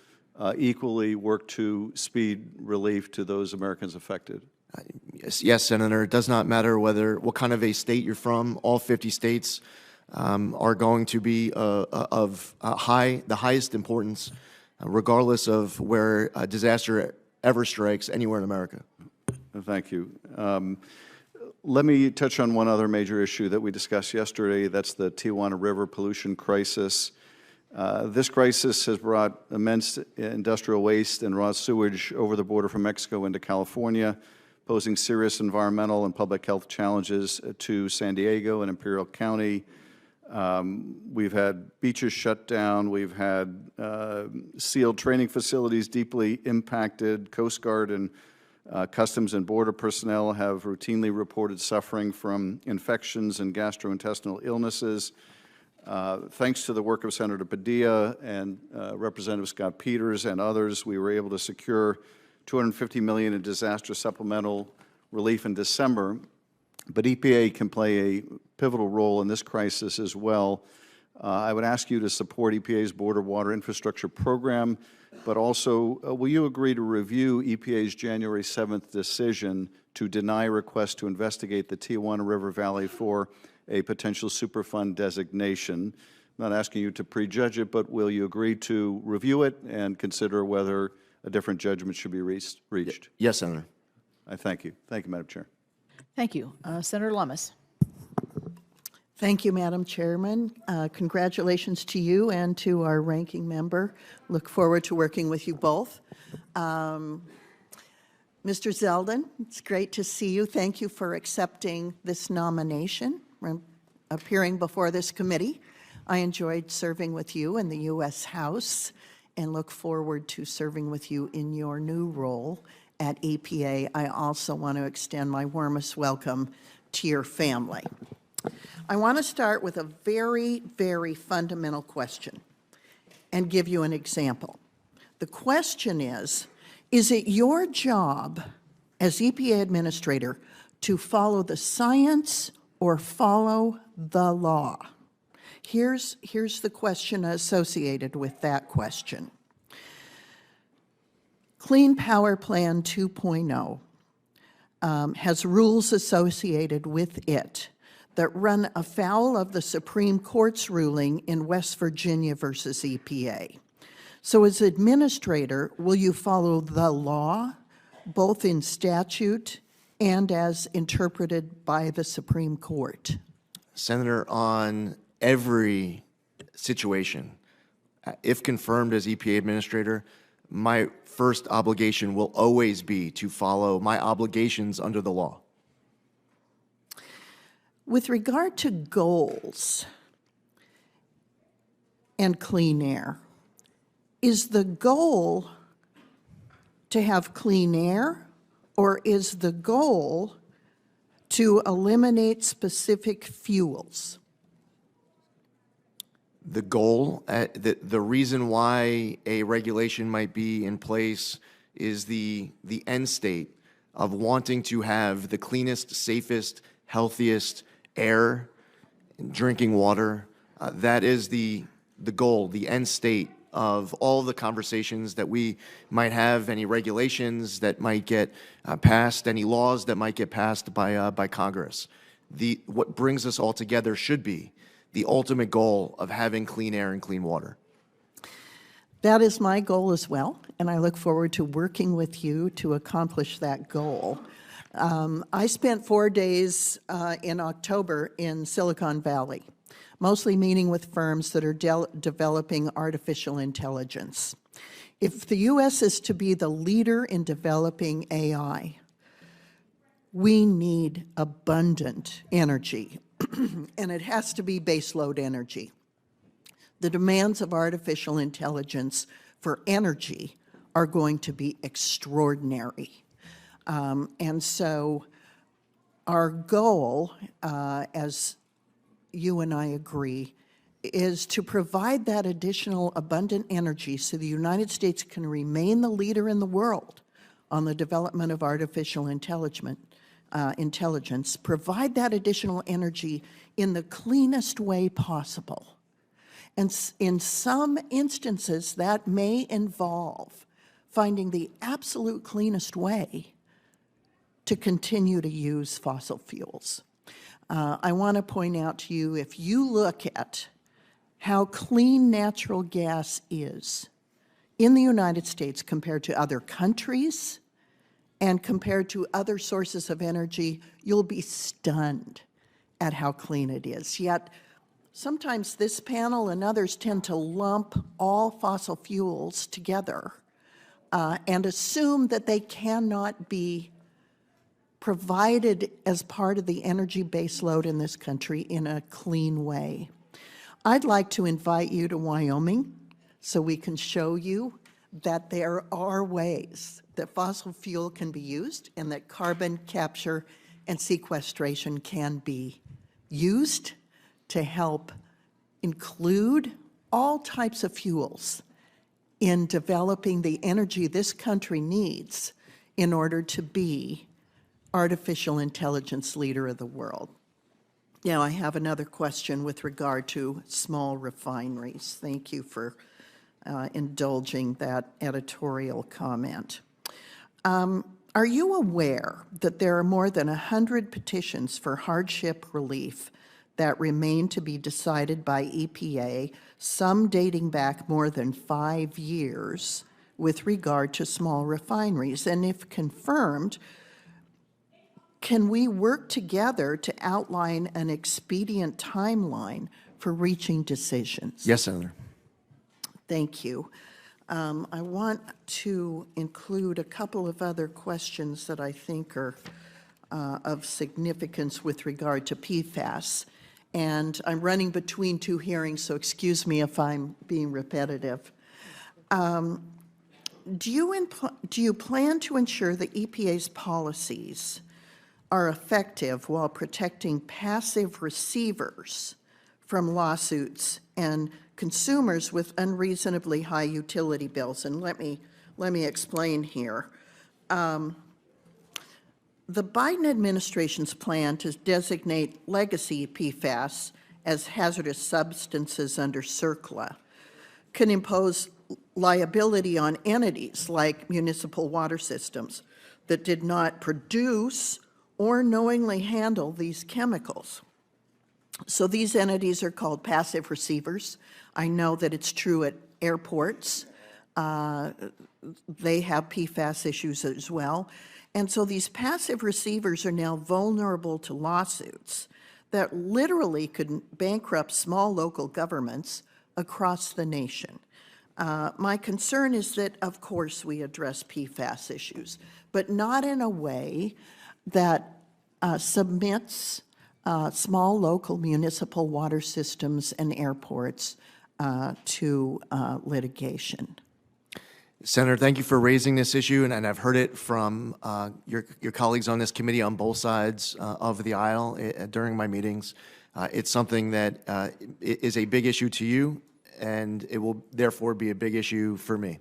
equally work to speed relief to those Americans affected. Yes, Senator. It does not matter what kind of a state you're from. All 50 states are going to be of the highest importance, regardless of where a disaster ever strikes anywhere in America. Thank you. Let me touch on one other major issue that we discussed yesterday. That's the Tijuana River pollution crisis. This crisis has brought immense industrial waste and raw sewage over the border from Mexico into California, posing serious environmental and public health challenges to San Diego and Imperial County. We've had beaches shut down. We've had sealed training facilities deeply impacted. Coast Guard and Customs and Border personnel have routinely reported suffering from infections and gastrointestinal illnesses. Thanks to the work of Senator Padilla and Representative Scott Peters and others, we were able to secure $250 million in disaster supplemental relief in December, but EPA can play a pivotal role in this crisis as well. I would ask you to support EPA's Border Water Infrastructure Program, but also, will you agree to review EPA's January 7th decision to deny requests to investigate the Tijuana River Valley for a potential Superfund designation? I'm not asking you to prejudge it, but will you agree to review it and consider whether a different judgment should be reached? Yes, Senator. I thank you. Thank you, Madam Chair. Thank you. Senator Lummis. Thank you, Madam Chairman. Congratulations to you and to our ranking member. Look forward to working with you both. Mr. Zeldin, it's great to see you. Thank you for accepting this nomination, appearing before this committee. I enjoyed serving with you in the U.S. House and look forward to serving with you in your new role at EPA. I also want to extend my warmest welcome to your family. I want to start with a very, very fundamental question and give you an example. The question is it your job as EPA administrator to follow the science or follow the law? Here's the question associated with that question. Clean Power Plan 2.0 has rules associated with it that run afoul of the Supreme Court's ruling in West Virginia versus EPA. So as administrator, will you follow the law, both in statute and as interpreted by the Supreme Court? Senator, on every situation, if confirmed as EPA administrator, my first obligation will always be to follow my obligations under the law. With regard to goals and clean air, is the goal to have clean air, or is the goal to eliminate specific fuels? The goal, the reason why a regulation might be in place is the end state of wanting to have the cleanest, safest, healthiest air, drinking water. That is the goal, the end state of all the conversations that we might have, any regulations that might get passed, any laws that might get passed by Congress. What brings us all together should be the ultimate goal of having clean air and clean water. That is my goal as well, and I look forward to working with you to accomplish that goal. I spent 4 days in October in Silicon Valley, mostly meeting with firms that are developing artificial intelligence. If the U.S. is to be the leader in developing AI, we need abundant energy, and it has to be baseload energy. The demands of artificial intelligence for energy are going to be extraordinary. And so our goal, as you and I agree, is to provide that additional abundant energy so the United States can remain the leader in the world on the development of artificial intelligence, provide that additional energy in the cleanest way possible. And in some instances, that may involve finding the absolute cleanest way to continue to use fossil fuels. I want to point out to you, if you look at how clean natural gas is in the United States compared to other countries and compared to other sources of energy, you'll be stunned at how clean it is. Yet, sometimes this panel and others tend to lump all fossil fuels together and assume that they cannot be provided as part of the energy baseload in this country in a clean way. I'd like to invite you to Wyoming so we can show you that there are ways that fossil fuel can be used and that carbon capture and sequestration can be used to help include all types of fuels in developing the energy this country needs in order to be artificial intelligence leader of the world. Now, I have another question with regard to small refineries. Thank you for indulging that editorial comment. Are you aware that there are more than 100 petitions for hardship relief that remain to be decided by EPA, some dating back more than 5 years with regard to small refineries? And if confirmed, can we work together to outline an expedient timeline for reaching decisions? Yes, Senator. Thank you. I want to include a couple of other questions that I think are of significance with regard to PFAS. And I'm running between two hearings, so excuse me if I'm being repetitive. Do you plan to ensure that EPA's policies are effective while protecting passive receivers from lawsuits and consumers with unreasonably high utility bills? And let me explain here. The Biden administration's plan to designate legacy PFAS as hazardous substances under CERCLA can impose liability on entities like municipal water systems that did not produce or knowingly handle these chemicals. So these entities are called passive receivers. I know that it's true at airports. They have PFAS issues as well. And so these passive receivers are now vulnerable to lawsuits that literally could bankrupt small local governments across the nation. My concern is that, of course, we address PFAS issues, but not in a way that submits small local municipal water systems and airports to litigation. Senator, thank you for raising this issue, and I've heard it from your colleagues on this committee on both sides of the aisle during my meetings. It's something that is a big issue to you, and it will therefore be a big issue for me.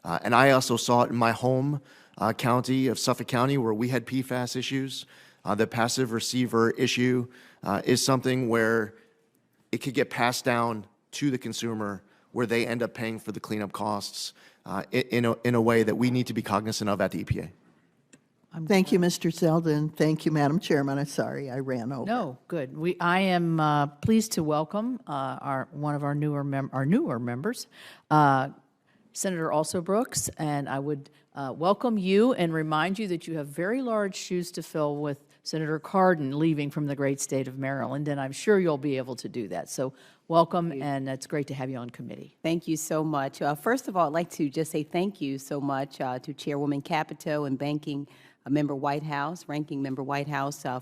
And I also saw it in my home county of Suffolk County, where we had PFAS issues. The passive receiver issue is something where it could get passed down to the consumer, where they end up paying for the cleanup costs in a way that we need to be cognizant of at the EPA. Thank you, Mr. Zeldin. Thank you, Madam Chairman. I'm sorry I ran over. No, good. I am pleased to welcome one of our newer members, Senator Also Brooks, and I would welcome you and remind you that you have very large shoes to fill with Senator Cardin leaving from the great state of Maryland, and I'm sure you'll be able to do that. So welcome, and it's great to have you on committee. Thank you so much. First of all, I'd like to just say thank you so much to Chairwoman Capito and Ranking Member Whitehouse,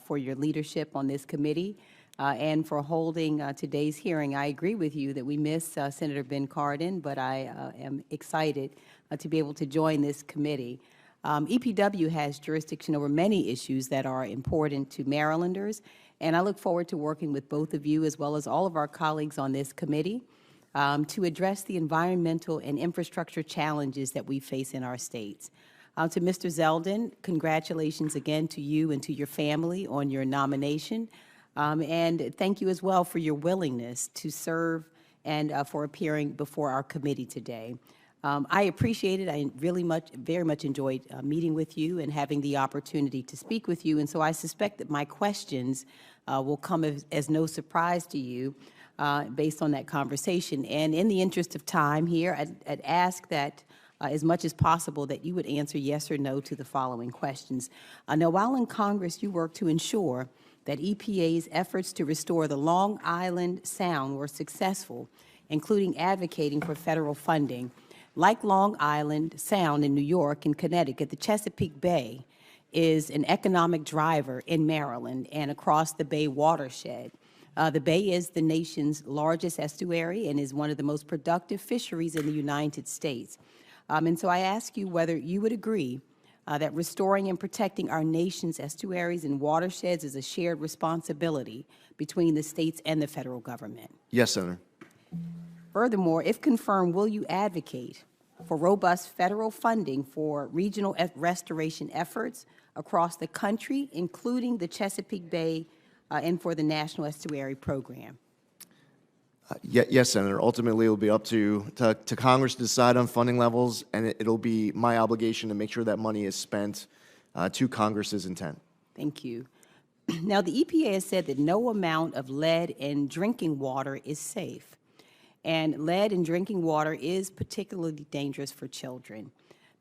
for your leadership on this committee and for holding today's hearing. I agree with you that we miss Senator Ben Cardin, but I am excited to be able to join this committee. EPW has jurisdiction over many issues that are important to Marylanders, and I look forward to working with both of you as well as all of our colleagues on this committee to address the environmental and infrastructure challenges that we face in our states. To Mr. Zeldin, congratulations again to you and to your family on your nomination, and thank you as well for your willingness to serve and for appearing before our committee today. I appreciate it. I very much enjoyed meeting with you and having the opportunity to speak with you. And so I suspect that my questions will come as no surprise to you based on that conversation. And in the interest of time here, I'd ask that as much as possible that you would answer yes or no to the following questions. Now, while in Congress, you work to ensure that EPA's efforts to restore the Long Island Sound were successful, including advocating for federal funding. Like Long Island Sound in New York and Connecticut, the Chesapeake Bay is an economic driver in Maryland and across the Bay watershed. The Bay is the nation's largest estuary and is one of the most productive fisheries in the United States. And so I ask you whether you would agree that restoring and protecting our nation's estuaries and watersheds is a shared responsibility between the states and the federal government. Yes, Senator. Furthermore, if confirmed, will you advocate for robust federal funding for regional restoration efforts across the country, including the Chesapeake Bay and for the National Estuary Program? Yes, Senator. Ultimately, it will be up to Congress to decide on funding levels, and it'll be my obligation to make sure that money is spent to Congress's intent. Thank you. Now, the EPA has said that no amount of lead in drinking water is safe, and lead in drinking water is particularly dangerous for children.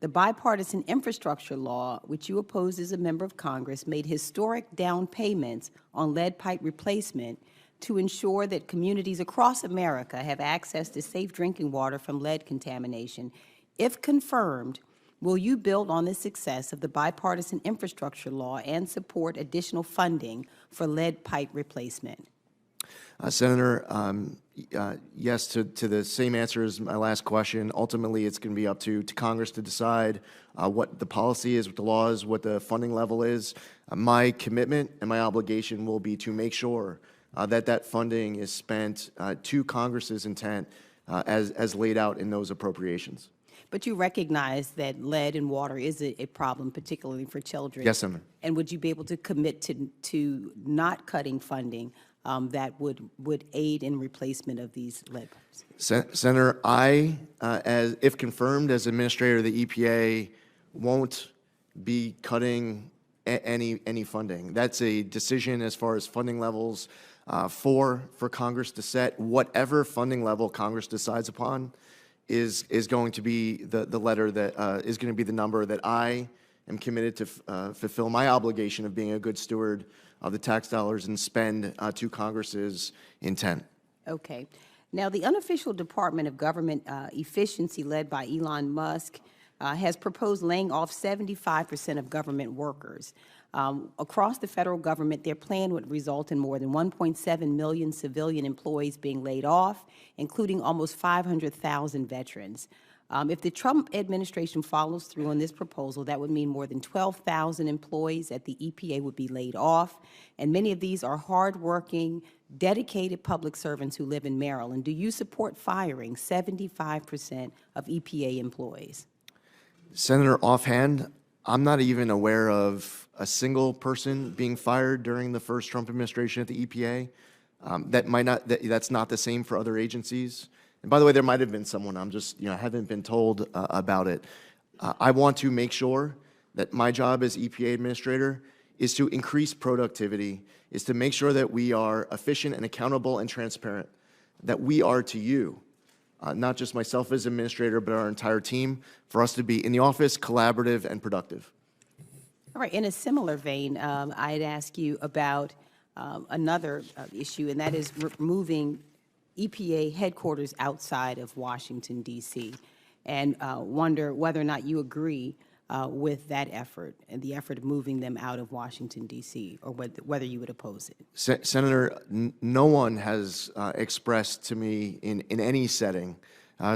The bipartisan infrastructure law, which you opposed as a member of Congress, made historic down payments on lead pipe replacement to ensure that communities across America have access to safe drinking water from lead contamination. If confirmed, will you build on the success of the bipartisan infrastructure law and support additional funding for lead pipe replacement? Senator, yes to the same answer as my last question. Ultimately, it's going to be up to Congress to decide what the policy is, what the law is, what the funding level is. My commitment and my obligation will be to make sure that funding is spent to Congress's intent as laid out in those appropriations. But you recognize that lead in water is a problem, particularly for children. Yes, Senator. And would you be able to commit to not cutting funding that would aid in replacement of these lead pipes? Senator, if confirmed as administrator of the EPA, won't be cutting any funding. That's a decision as far as funding levels for Congress to set. Whatever funding level Congress decides upon is going to be the letter that is going to be the number that I am committed to fulfill my obligation of being a good steward of the tax dollars and spend to Congress's intent. Okay. Now, the unofficial Department of Government Efficiency, led by Elon Musk, has proposed laying off 75% of government workers. Across the federal government, their plan would result in more than 1.7 million civilian employees being laid off, including almost 500,000 veterans. If the Trump administration follows through on this proposal, that would mean more than 12,000 employees at the EPA would be laid off, and many of these are hardworking, dedicated public servants who live in Maryland. Do you support firing 75% of EPA employees? Senator, offhand, I'm not even aware of a single person being fired during the first Trump administration at the EPA. That's not the same for other agencies. And by the way, there might have been someone. I'm just, haven't been told about it. I want to make sure that my job as EPA administrator is to increase productivity, is to make sure that we are efficient and accountable and transparent, that we are to you, not just myself as administrator, but our entire team, for us to be in the office, collaborative and productive. All right. In a similar vein, I'd ask you about another issue, and that is moving EPA headquarters outside of Washington, D.C., and wonder whether or not you agree with that effort and the effort of moving them out of Washington, D.C., or whether you would oppose it. Senator, no one has expressed to me in any setting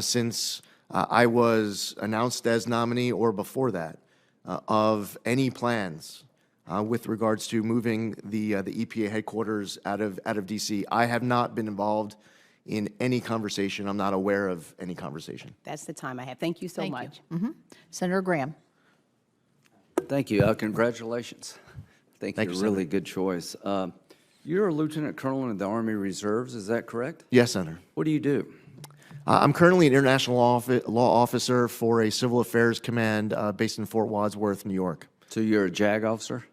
since I was announced as nominee or before that of any plans with regards to moving the EPA headquarters out of D.C. I have not been involved in any conversation. I'm not aware of any conversation. That's the time I have. Thank you so much. Senator Graham. Thank you. Congratulations. Thank you. Really good choice. You're a lieutenant colonel in the Army Reserves, is that correct? Yes, Senator. What do you do? I'm currently an international law officer for a civil affairs command based in Fort Wadsworth, New York. So you're a JAG officer?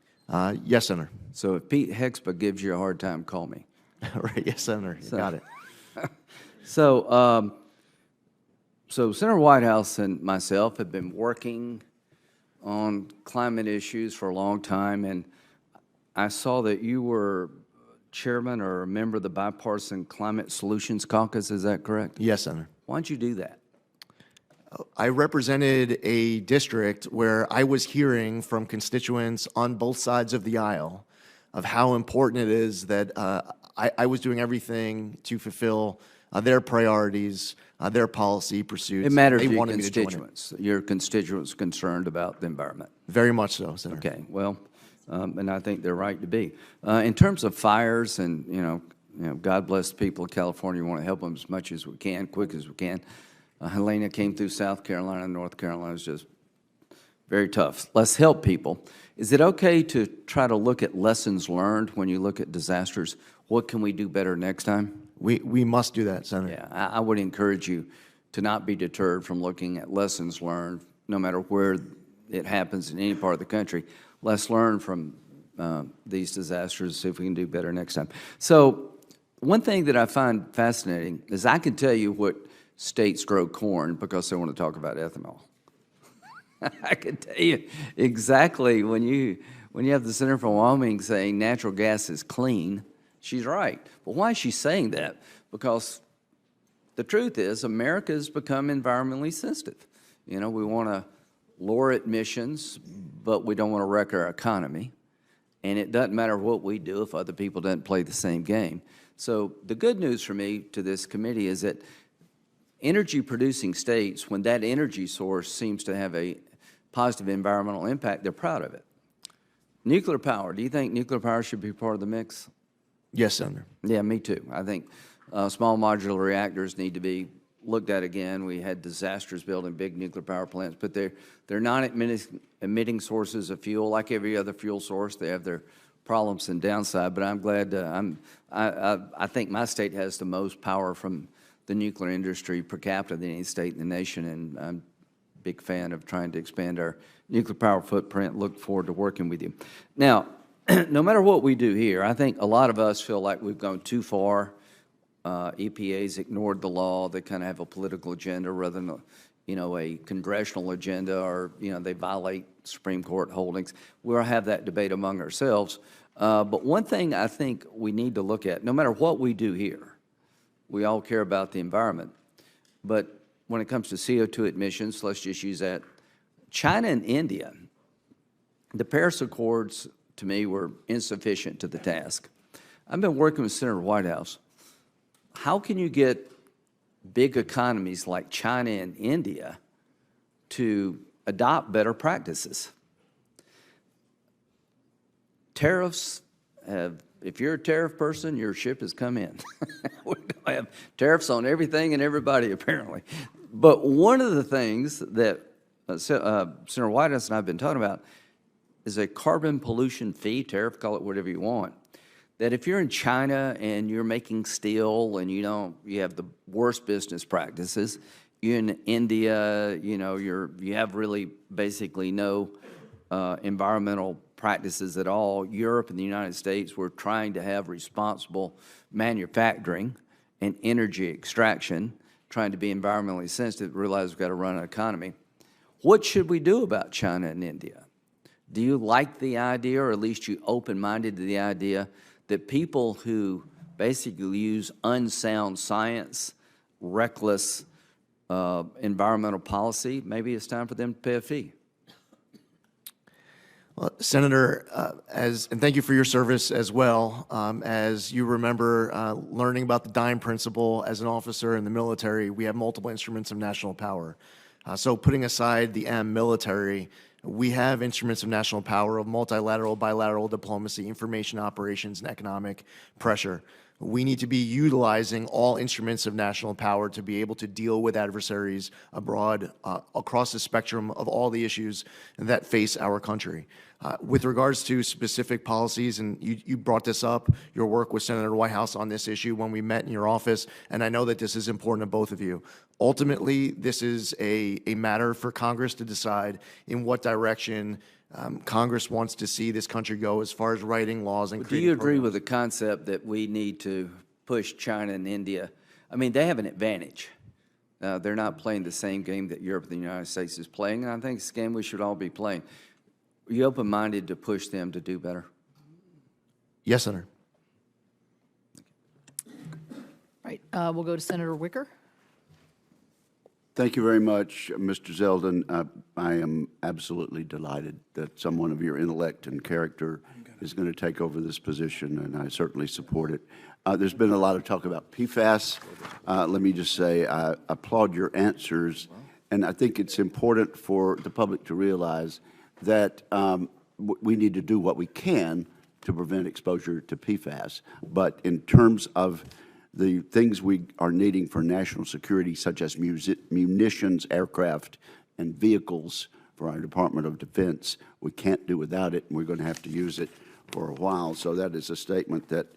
Yes, Senator. So if Pete Hexba gives you a hard time, call me. Right, yes, Senator. You got it. So, Senator Whitehouse and myself have been working on climate issues for a long time, and I saw that you were chairman or a member of the Bipartisan Climate Solutions Caucus. Is that correct? Yes, Senator. Why'd you do that? I represented a district where I was hearing from constituents on both sides of the aisle of how important it is that I was doing everything to fulfill their priorities, their policy pursuits. It matters to to your your constituents. Your constituents concerned about the environment. Very much so, Senator. Okay, well, and I think they're right to be. In terms of fires, and God bless the people of California. We want to help them as much as we can, quick as we can. Helena came through South Carolina, North Carolina. It was just very tough. Let's help people. Is it okay to try to look at lessons learned when you look at disasters? What can we do better next time? We must do that, Senator. Yeah, I would encourage you to not be deterred from looking at lessons learned, no matter where it happens in any part of the country. Let's learn from these disasters, see if we can do better next time. So one thing that I find fascinating is I can tell you what states grow corn because they want to talk about ethanol. I can tell you exactly when you have the senator from Wyoming saying natural gas is clean, she's right. But why is she saying that? Because the truth is America has become environmentally sensitive. You know, we want to lower emissions, but we don't want to wreck our economy. And it doesn't matter what we do if other people don't play the same game. So the good news for me to this committee is that energy-producing states, when that energy source seems to have a positive environmental impact, they're proud of it. Nuclear power, do you think nuclear power should be part of the mix? Yes, Senator. Yeah, me too. I think small modular reactors need to be looked at again. We had disasters building big nuclear power plants, but they're not emitting sources of fuel like every other fuel source. They have their problems and downside, but I'm glad, I think my state has the most power from the nuclear industry per capita than any state in the nation, and I'm a big fan of trying to expand our nuclear power footprint. Look forward to working with you. Now, no matter what we do here, I think a lot of us feel like we've gone too far. EPA's ignored the law. They kind of have a political agenda rather than a congressional agenda, or they violate Supreme Court holdings. We'll have that debate among ourselves. But one thing I think we need to look at, no matter what we do here, we all care about the environment. But when it comes to CO2 emissions, let's just use that. China and India, the Paris Accords, to me, were insufficient to the task. I've been working with Senator Whitehouse. How can you get big economies like China and India to adopt better practices? Tariffs if you're a tariff person, your ship has come in. We have tariffs on everything and everybody, apparently. But one of the things that Senator Whitehouse and I have been talking about is a carbon pollution fee, tariff, call it whatever you want, that if you're in China and you're making steel and you have the worst business practices, you're in India, you have really basically no environmental practices at all. Europe and the United States were trying to have responsible manufacturing and energy extraction, trying to be environmentally sensitive, realize we've got to run an economy. What should we do about China and India? Do you like the idea, or at least you open-minded to the idea, that people who basically use unsound science, reckless environmental policy, maybe it's time for them to pay a fee? Well, Senator, and thank you for your service as well. As you remember learning about the dime principle as an officer in the military, we have multiple instruments of national power. So putting aside the M, military, we have instruments of national power of multilateral, bilateral diplomacy, information operations, and economic pressure. We need to be utilizing all instruments of national power to be able to deal with adversaries abroad across the spectrum of all the issues that face our country. With regards to specific policies, and you brought this up, your work with Senator Whitehouse on this issue when we met in your office, and I know that this is important to both of you. Ultimately, this is a matter for Congress to decide in what direction Congress wants to see this country go as far as writing laws and creating programs. Do you agree with the concept that we need to push China and India? I mean, they have an advantage. They're not playing the same game that Europe and the United States is playing, and I think it's a game we should all be playing. Are you open-minded to push them to do better? Yes, Senator. Right. We'll go to Senator Wicker. Thank you very much, Mr. Zeldin. I am absolutely delighted that someone of your intellect and character is going to take over this position, and I certainly support it. There's been a lot of talk about PFAS. Let me just say I applaud your answers, and I think it's important for the public to realize that we need to do what we can to prevent exposure to PFAS. But in terms of the things we are needing for national security, such as munitions, aircraft, and vehicles, for our Department of Defense. We can't do without it, and we're going to have to use it for a while. So that is a statement that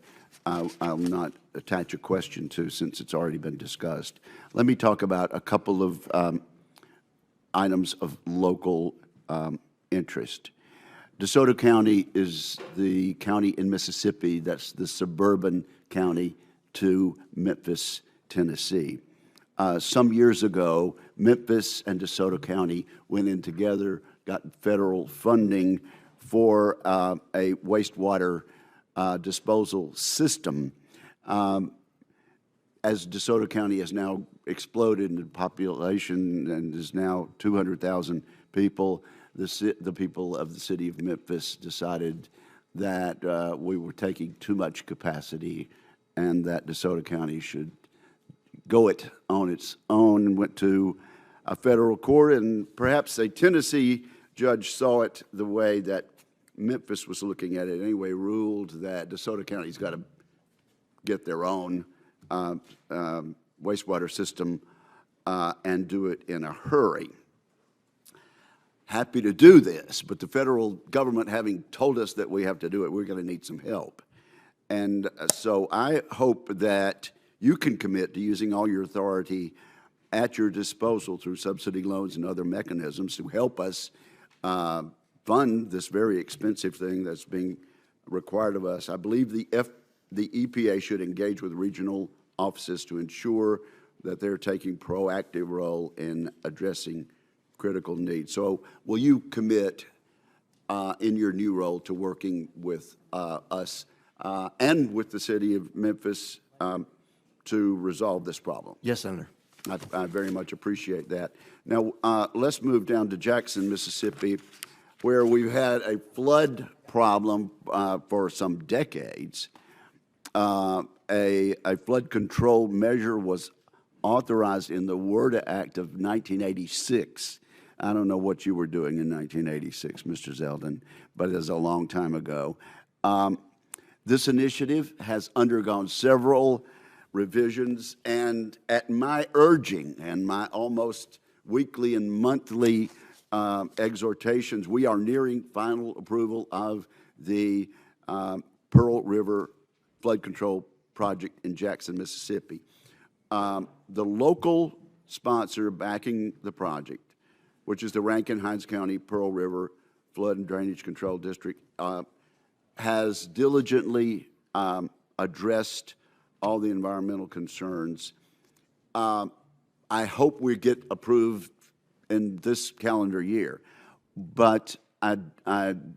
I'll not attach a question to, since it's already been discussed. Let me talk about a couple of items of local interest. DeSoto County is the county in Mississippi that's the suburban county to Memphis, Tennessee. Some years ago, Memphis and DeSoto County went in together, got federal funding for a wastewater disposal system. As DeSoto County has now exploded in population and is now 200,000 people, the people of the city of Memphis decided that we were taking too much capacity and that DeSoto County should go it on its own, and went to a federal court, and perhaps a Tennessee judge saw it the way that Memphis was looking at it anyway, ruled that DeSoto County's got to get their own wastewater system and do it in a hurry. Happy to do this, but the federal government having told us that we have to do it, we're going to need some help. And so I hope that you can commit to using all your authority at your disposal through subsidy loans and other mechanisms to help us fund this very expensive thing that's being required of us. I believe the EPA should engage with regional offices to ensure that they're taking proactive role in addressing critical needs. So will you commit in your new role to working with us and with the city of Memphis to resolve this problem? Yes, Senator. I very much appreciate that. Now, let's move down to Jackson, Mississippi, where we've had a flood problem for some decades. A flood control measure was authorized in the WRDA Act of 1986. I don't know what you were doing in 1986, Mr. Zeldin, but it was a long time ago. This initiative has undergone several revisions, and at my urging and my almost weekly and monthly exhortations, we are nearing final approval of the Pearl River Flood Control Project in Jackson, Mississippi. The local sponsor backing the project, which is the Rankin-Hines County Pearl River Flood and Drainage Control District, has diligently addressed all the environmental concerns. I hope we get approved in this calendar year, but I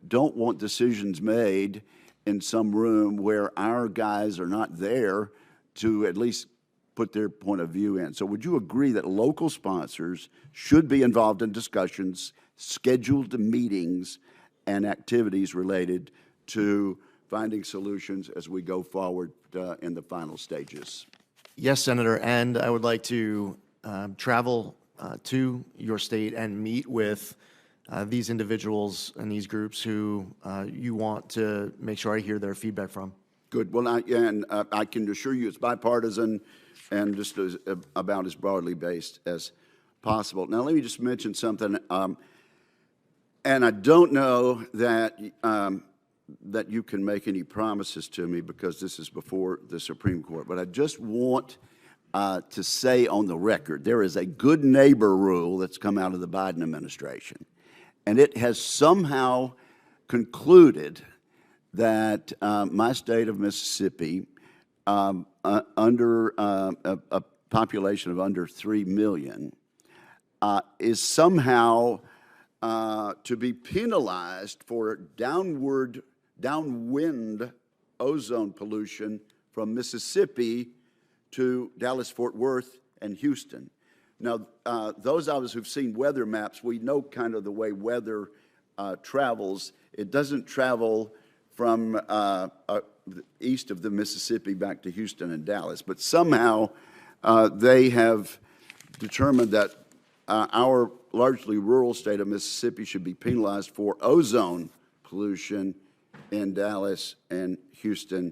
don't want decisions made in some room where our guys are not there to at least put their point of view in. So would you agree that local sponsors should be involved in discussions, scheduled meetings, and activities related to finding solutions as we go forward in the final stages? Yes, Senator, and I would like to travel to your state and meet with these individuals and these groups who you want to make sure I hear their feedback from. Good. Well, I can assure you it's bipartisan and just about as broadly based as possible. Now, let me just mention something, and I don't know that that you can make any promises to me because this is before the Supreme Court, but I just want to say on the record, there is a good neighbor rule that's come out of the Biden administration, and it has somehow concluded that my state of Mississippi, under a population of under 3 million, is somehow to be penalized for downwind ozone pollution from Mississippi to Dallas-Fort Worth and Houston. Now, those of us who've seen weather maps, we know kind of the way weather travels. It doesn't travel from east of the Mississippi back to Houston and Dallas, but somehow they have determined that our largely rural state of Mississippi should be penalized for ozone pollution in Dallas and Houston.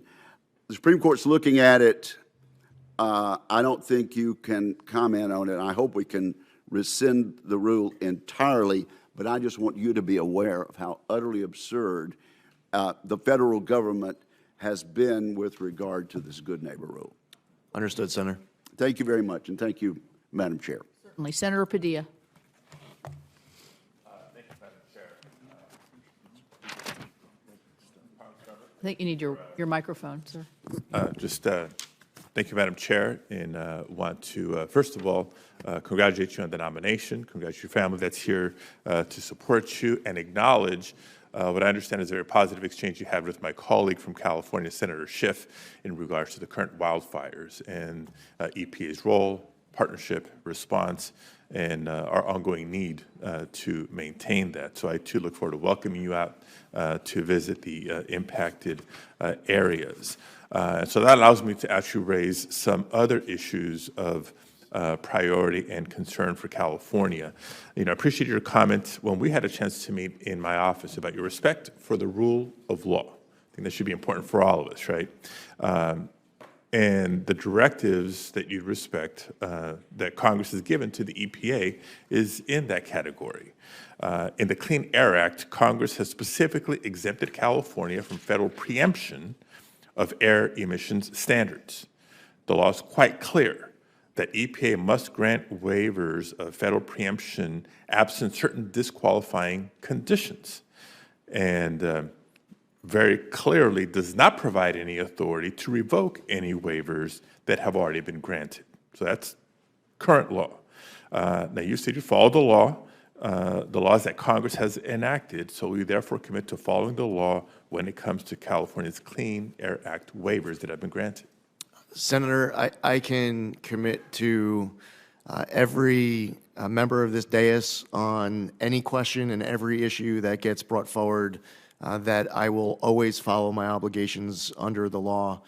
The Supreme Court's looking at it. I don't think you can comment on it. I hope we can rescind the rule entirely, but I just want you to be aware of how utterly absurd the federal government has been with regard to this good neighbor rule. Understood, Senator. Thank you very much, and thank you, Madam Chair. Certainly. Senator Padilla. I think you need your microphone, sir. Thank you, Madam Chair, and want to, first of all, congratulate you on the nomination, congratulate your family that's here to support you, and acknowledge what I understand is a very positive exchange you had with my colleague from California, Senator Schiff, in regards to the current wildfires and EPA's role, partnership, response, and our ongoing need to maintain that. So I, too, look forward to welcoming you out to visit the impacted areas. So that allows me to actually raise some other issues of priority and concern for California. I appreciate your comment when we had a chance to meet in my office about your respect for the rule of law. I think that should be important for all of us, right? And the directives that you respect that Congress has given to the EPA is in that category. In the Clean Air Act, Congress has specifically exempted California from federal preemption of air emissions standards. The law is quite clear that EPA must grant waivers of federal preemption absent certain disqualifying conditions, and very clearly does not provide any authority to revoke any waivers that have already been granted. So that's current law. Now, you said you follow the laws that Congress has enacted, so we therefore commit to following the law when it comes to California's Clean Air Act waivers that have been granted. Senator, I can commit to every member of this dais on any question and every issue that gets brought forward that I will always follow my obligations under the law.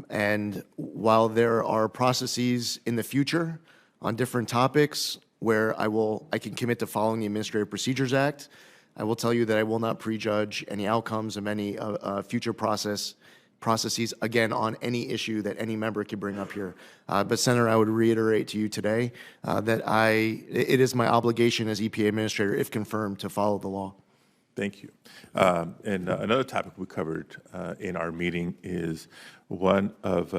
And while there are processes in the future on different topics where I can commit to following the Administrative Procedures Act, I will tell you that I will not prejudge any outcomes of any future processes, again, on any issue that any member could bring up here. But Senator, I would reiterate to you today that it is my obligation as EPA Administrator, if confirmed, to follow the law. Thank you. And another topic we covered in our meeting is one of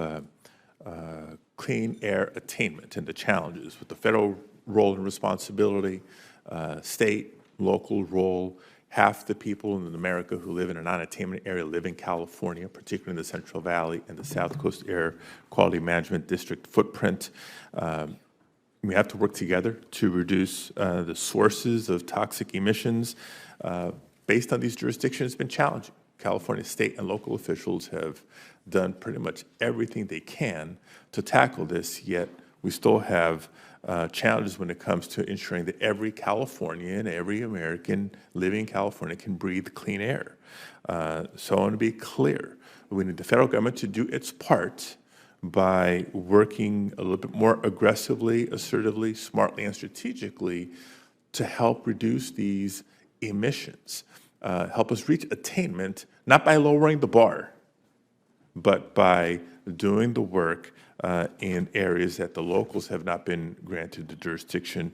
clean air attainment and the challenges with the federal role and responsibility, state, local role. Half the people in America who live in a non-attainment area live in California, particularly in the Central Valley and the South Coast Air Quality Management District footprint. We have to work together to reduce the sources of toxic emissions. Based on these jurisdictions, it's been challenging. California state and local officials have done pretty much everything they can to tackle this, yet we still have challenges when it comes to ensuring that every Californian, every American living in California can breathe clean air. So I want to be clear. We need the federal government to do its part by working a little bit more aggressively, assertively, smartly, and strategically to help reduce these emissions. Help us reach attainment, not by lowering the bar, but by doing the work in areas that the locals have not been granted the jurisdiction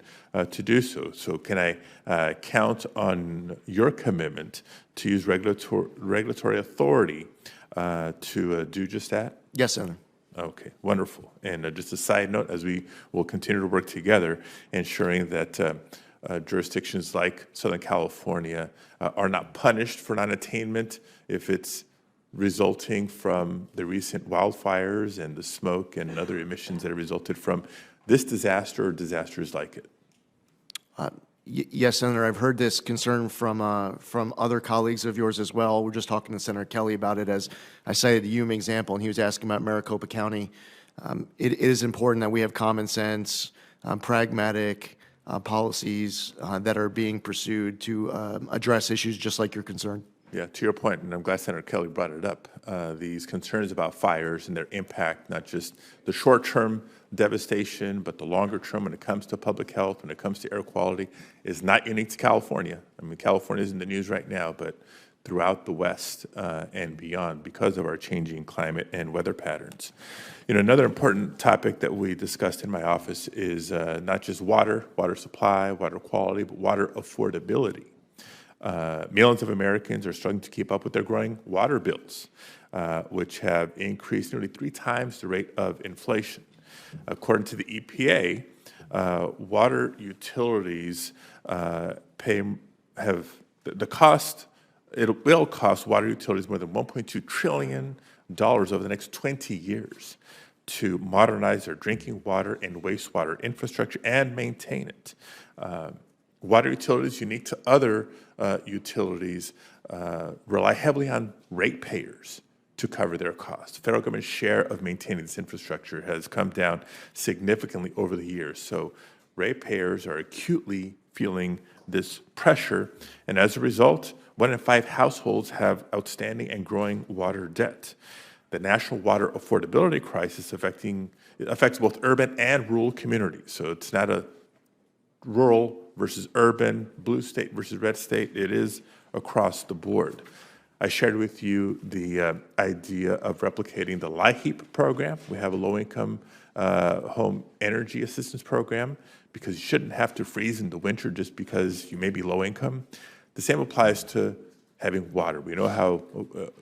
to do so. So can I count on your commitment to use regulatory authority to do just that? Yes, Senator. Okay, wonderful. And just a side note, as we will continue to work together, ensuring that jurisdictions like Southern California are not punished for non-attainment if it's resulting from the recent wildfires and the smoke and other emissions that have resulted from this disaster or disasters like it. Yes, Senator, I've heard this concern from other colleagues of yours as well. We're just talking to Senator Kelly about it, as I cited the Hume example, and he was asking about Maricopa County. It is important that we have common sense, pragmatic policies that are being pursued to address issues just like your concern. Yeah, to your point, and I'm glad Senator Kelly brought it up, these concerns about fires and their impact, not just the short-term devastation, but the longer term when it comes to public health, when it comes to air quality, is not unique to California. I mean, California is in the news right now, but throughout the West and beyond because of our changing climate and weather patterns. You know, another important topic that we discussed in my office is not just water supply, water quality, but water affordability. Millions of Americans are struggling to keep up with their growing water bills, which have increased nearly 3 times the rate of inflation. According to the EPA, water utilities it will cost water utilities more than $1.2 trillion over the next 20 years to modernize their drinking water and wastewater infrastructure and maintain it. Water utilities, unique to other utilities, rely heavily on ratepayers to cover their costs. The federal government's share of maintaining this infrastructure has come down significantly over the years. So ratepayers are acutely feeling this pressure, and as a result, 1 in 5 households have outstanding and growing water debt. The national water affordability crisis affects both urban and rural communities. So it's not a rural versus urban, blue state versus red state. It is across the board. I shared with you the idea of replicating the LIHEAP program. We have a low-income home energy assistance program because you shouldn't have to freeze in the winter just because you may be low income. The same applies to having water. We know how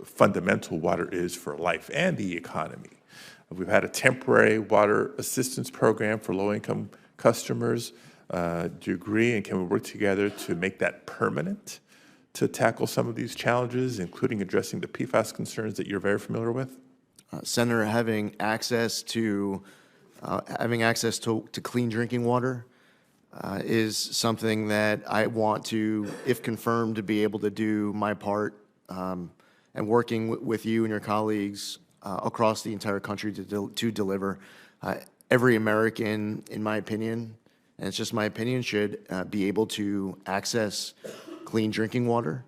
fundamental water is for life and the economy. We've had a temporary water assistance program for low-income customers. Do you agree, and can we work together to make that permanent to tackle some of these challenges, including addressing the PFAS concerns that you're very familiar with? Senator, having access to clean drinking water is something that I want to, if confirmed, to be able to do my part, and working with you and your colleagues across the entire country to deliver. Every American, in my opinion, and it's just my opinion, should be able to access clean drinking water.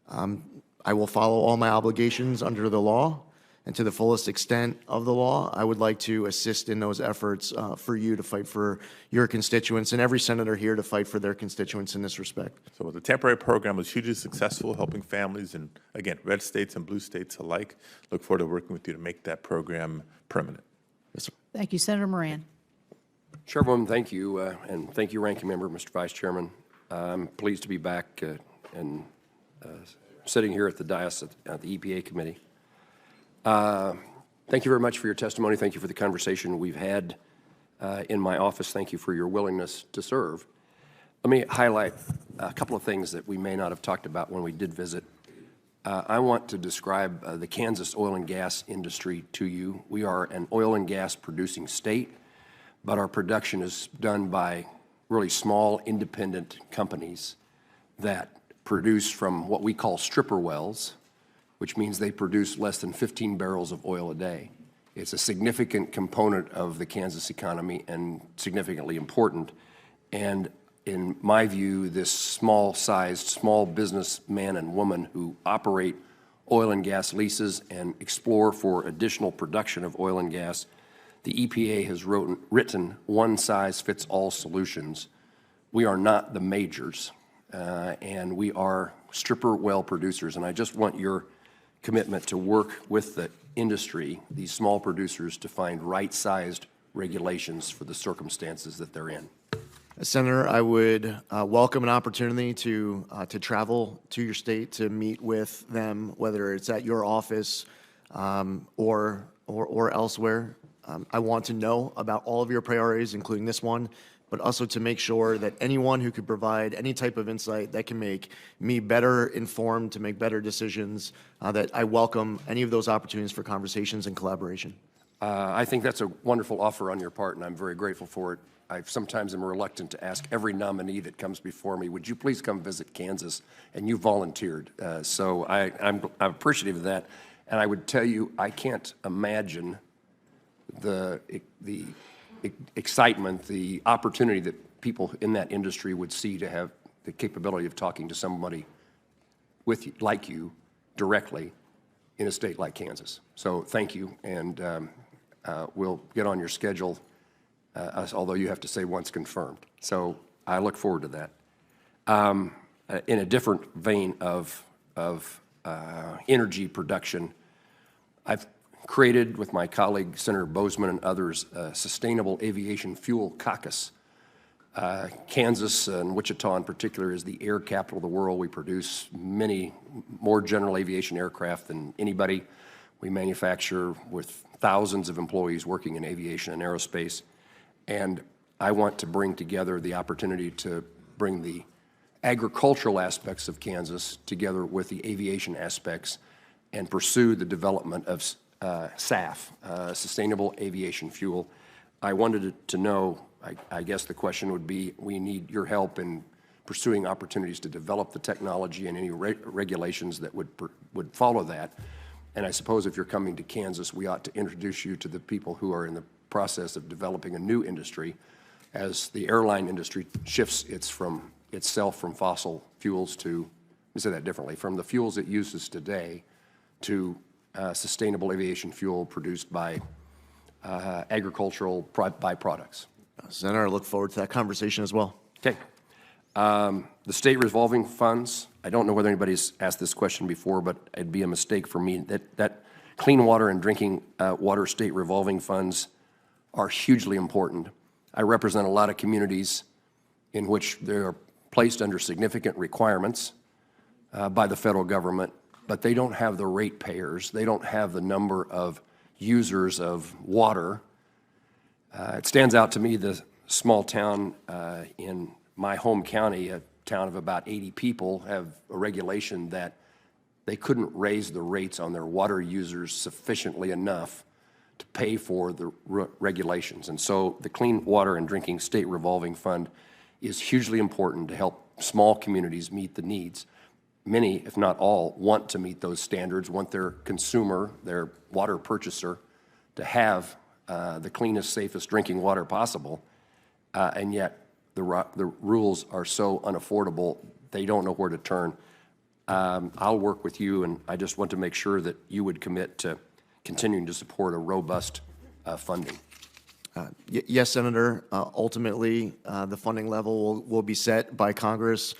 I will follow all my obligations under the law, and to the fullest extent of the law, I would like to assist in those efforts for you to fight for your constituents, and every senator here to fight for their constituents in this respect. So the temporary program was hugely successful, helping families in, again, red states and blue states alike. Look forward to working with you to make that program permanent. Yes, sir. Thank you, Senator Moran. Chairwoman, thank you, and thank you, Ranking Member, Mr. Vice Chairman. I'm pleased to be back and sitting here at the dais at the EPA Committee. Thank you very much for your testimony. Thank you for the conversation we've had in my office. Thank you for your willingness to serve. Let me highlight a couple of things that we may not have talked about when we did visit. I want to describe the Kansas oil and gas industry to you. We are an oil and gas producing state, but our production is done by really small independent companies that produce from what we call stripper wells, which means they produce less than 15 barrels of oil a day. It's a significant component of the Kansas economy and significantly important. And in my view, this small-sized, small businessman and woman who operate oil and gas leases and explore for additional production of oil and gas, the EPA has written one-size-fits-all solutions. We are not the majors, and we are stripper well producers. And I just want your commitment to work with the industry, these small producers, to find right-sized regulations for the circumstances that they're in. Senator, I would welcome an opportunity to travel to your state to meet with them, whether it's at your office or elsewhere. I want to know about all of your priorities, including this one, but also to make sure that anyone who could provide any type of insight that can make me better informed to make better decisions, that I welcome any of those opportunities for conversations and collaboration. I think that's a wonderful offer on your part, and I'm very grateful for it. I sometimes am reluctant to ask every nominee that comes before me, would you please come visit Kansas? And you volunteered. So I'm appreciative of that. And I would tell you, I can't imagine the excitement, the opportunity that people in that industry would see to have the capability of talking to somebody with you, like you directly in a state like Kansas. So thank you, and we'll get on your schedule, although you have to say once confirmed. So I look forward to that. In a different vein of energy production. I've created, with my colleague Senator Bozeman and others, a Sustainable Aviation Fuel Caucus. Kansas and Wichita in particular is the air capital of the world. We produce many more general aviation aircraft than anybody. We manufacture with thousands of employees working in aviation and aerospace. And I want to bring together the opportunity to bring the agricultural aspects of Kansas together with the aviation aspects and pursue the development of SAF, Sustainable Aviation Fuel. I wanted to know, I guess the question would be, we need your help in pursuing opportunities to develop the technology and any regulations that would follow that. And I suppose if you're coming to Kansas, we ought to introduce you to the people who are in the process of developing a new industry as the airline industry shifts itself from fossil fuels to, let me say that differently, from the fuels it uses today to sustainable aviation fuel produced by agricultural byproducts. Senator, I look forward to that conversation as well. Okay. The state revolving funds, I don't know whether anybody's asked this question before, but it'd be a mistake for me. That clean water and drinking water state revolving funds are hugely important. I represent a lot of communities in which they are placed under significant requirements by the federal government, but they don't have the ratepayers. They don't have the number of users of water. It stands out to me, the small town in my home county, a town of about 80 people, have a regulation that they couldn't raise the rates on their water users sufficiently enough to pay for the regulations. And so the Clean Water and Drinking State Revolving Fund is hugely important to help small communities meet the needs. Many, if not all, want to meet those standards, want their consumer, their water purchaser, to have the cleanest, safest drinking water possible, and yet the rules are so unaffordable, they don't know where to turn. I'll work with you, and I just want to make sure that you would commit to continuing to support a robust funding. Yes, Senator. Ultimately, the funding level will be set by Congress.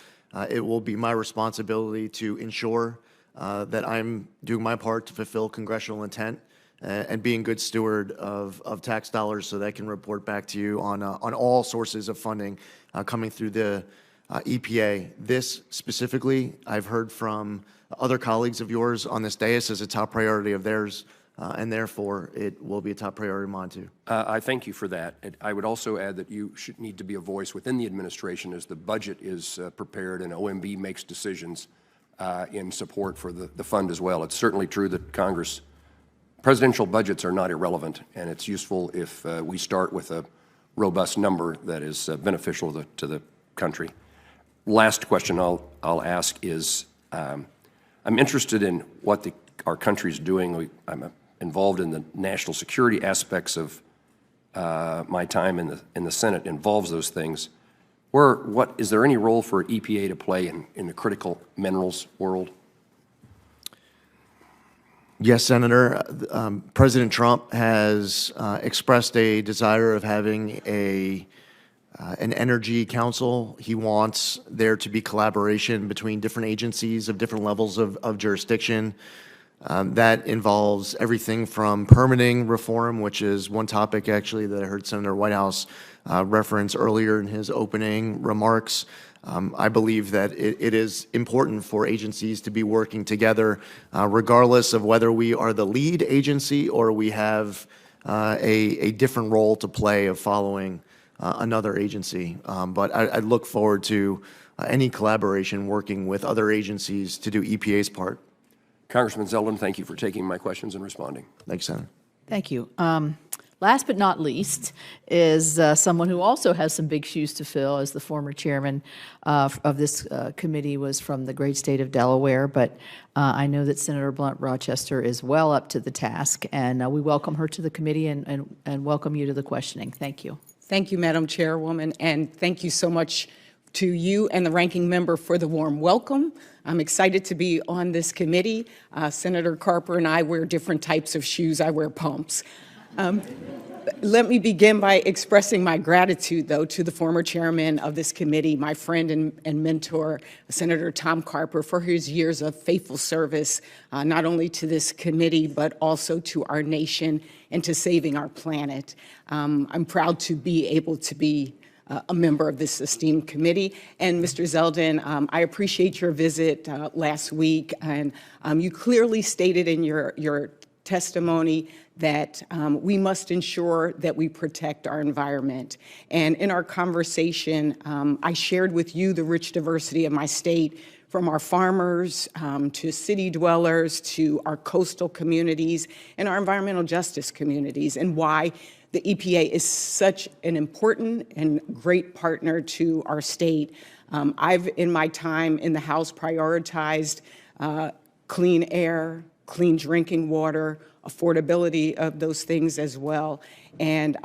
It will be my responsibility to ensure that I'm doing my part to fulfill congressional intent and being good steward of tax dollars so that I can report back to you on all sources of funding coming through the EPA. This specifically, I've heard from other colleagues of yours on this dais as a top priority of theirs, and therefore it will be a top priority of mine too. I thank you for that. I would also add that you should need to be a voice within the administration as the budget is prepared and OMB makes decisions in support for the fund as well. It's certainly true that presidential budgets are not irrelevant, and it's useful if we start with a robust number that is beneficial to the country. Last question I'll ask is, I'm interested in what our country's doing. I'm involved in the national security aspects of my time in the Senate involves those things. Is there any role for EPA to play in the critical minerals world? Yes, Senator. President Trump has expressed a desire of having an energy council. He wants there to be collaboration between different agencies of different levels of jurisdiction. That involves everything from permitting reform, which is one topic actually that I heard Senator Whitehouse reference earlier in his opening remarks. I believe that it is important for agencies to be working together, regardless of whether we are the lead agency or we have a different role to play of following another agency. But I look forward to any collaboration working with other agencies to do EPA's part. Congressman Zeldin, thank you for taking my questions and responding. Thanks, Senator. Thank you. Last but not least is someone who also has some big shoes to fill, as the former chairman of this committee was from the great state of Delaware. But I know that Senator Blunt Rochester is well up to the task, and we welcome her to the committee and welcome you to the questioning. Thank you. Thank you, Madam Chairwoman, and thank you so much to you and the ranking member for the warm welcome. I'm excited to be on this committee. Senator Carper and I wear different types of shoes. I wear pumps. Let me begin by expressing my gratitude, though, to the former chairman of this committee, my friend and mentor, Senator Tom Carper, for his years of faithful service, not only to this committee, but also to our nation and to saving our planet. I'm proud to be able to be a member of this esteemed committee. And Mr. Zeldin, I appreciate your visit last week, and you clearly stated in your testimony that we must ensure that we protect our environment. And in our conversation, I shared with you the rich diversity of my state, from our farmers to city dwellers to our coastal communities and our environmental justice communities, and why the EPA is such an important and great partner to our state. I've, in my time in the House, prioritized clean air, clean drinking water, affordability of those things as well. And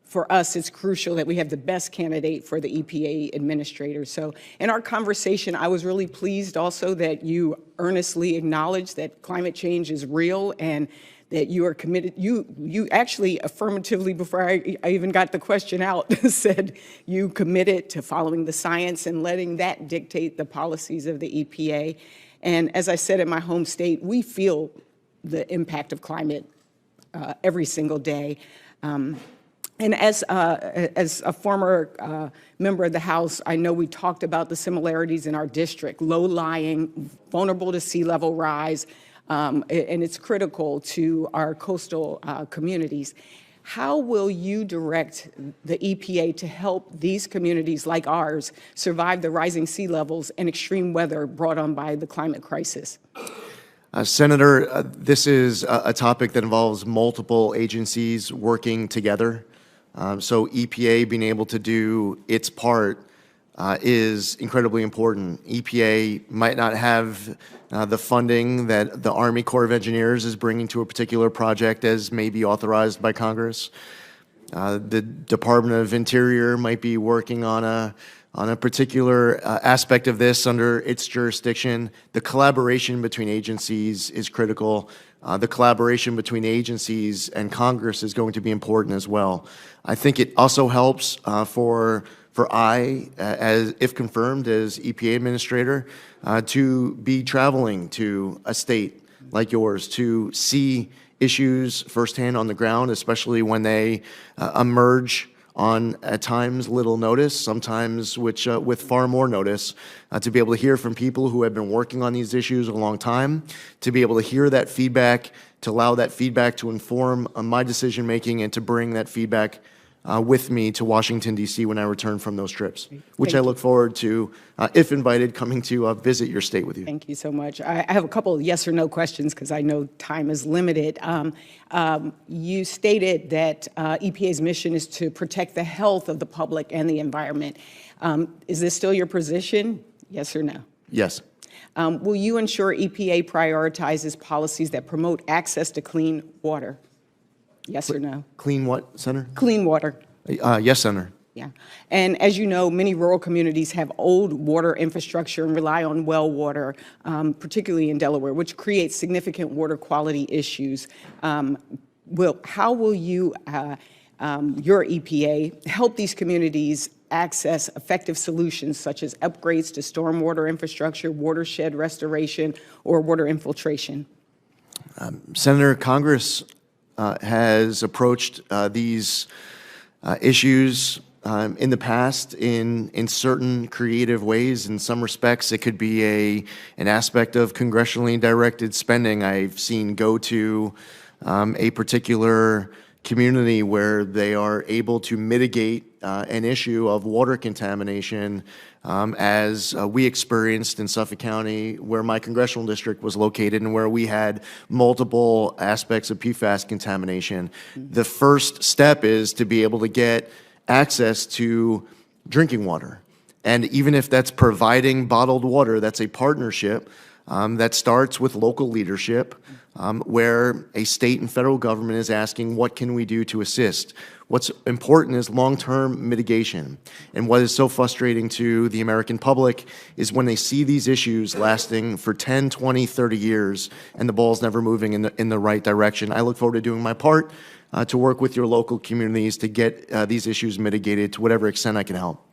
for us, it's crucial that we have the best candidate for the EPA administrator. So in our conversation, I was really pleased also that you earnestly acknowledged that climate change is real and that you are committed. You actually affirmatively, before I even got the question out, said you committed to following the science and letting that dictate the policies of the EPA. And as I said in my home state, we feel the impact of climate every single day. And as a former member of the House, I know we talked about the similarities in our district: low-lying, vulnerable to sea level rise, and it's critical to our coastal communities. How will you direct the EPA to help these communities like ours survive the rising sea levels and extreme weather brought on by the climate crisis? Senator, this is a topic that involves multiple agencies working together. So EPA being able to do its part is incredibly important. EPA might not have the funding that the Army Corps of Engineers is bringing to a particular project as may be authorized by Congress. The Department of Interior might be working on a particular aspect of this under its jurisdiction. The collaboration between agencies is critical. The collaboration between agencies and Congress is going to be important as well. I think it also helps for I, as if confirmed as EPA administrator, to be traveling to a state like yours to see issues firsthand on the ground, especially when they emerge on, at times, little notice, sometimes with far more notice, to be able to hear from people who have been working on these issues a long time, to be able to hear that feedback, to allow that feedback to inform my decision-making, and to bring that feedback with me to Washington, D.C. when I return from those trips, which I look forward to, if invited, coming to visit your state with you. Thank you so much. I have a couple of yes or no questions because I know time is limited. You stated that EPA's mission is to protect the health of the public and the environment. Is this still your position? Yes or no? Yes. Will you ensure EPA prioritizes policies that promote access to clean water? Yes or no? Clean what, Senator? Clean water. Yes, Senator. Yeah. And as you know, many rural communities have old water infrastructure and rely on well water, particularly in Delaware, which creates significant water quality issues. How will you, your EPA, help these communities access effective solutions such as upgrades to stormwater infrastructure, watershed restoration, or water infiltration? Senator, Congress has approached these issues in the past in certain creative ways. In some respects, it could be an aspect of congressionally directed spending. I've seen go to a particular community where they are able to mitigate an issue of water contamination, as we experienced in Suffolk County, where my congressional district was located and where we had multiple aspects of PFAS contamination. The first step is to be able to get access to drinking water. And even if that's providing bottled water, that's a partnership that starts with local leadership, where a state and federal government is asking, what can we do to assist? What's important is long-term mitigation. And what is so frustrating to the American public is when they see these issues lasting for 10, 20, 30 years and the ball's never moving in the right direction. I look forward to doing my part to work with your local communities to get these issues mitigated to whatever extent I can help.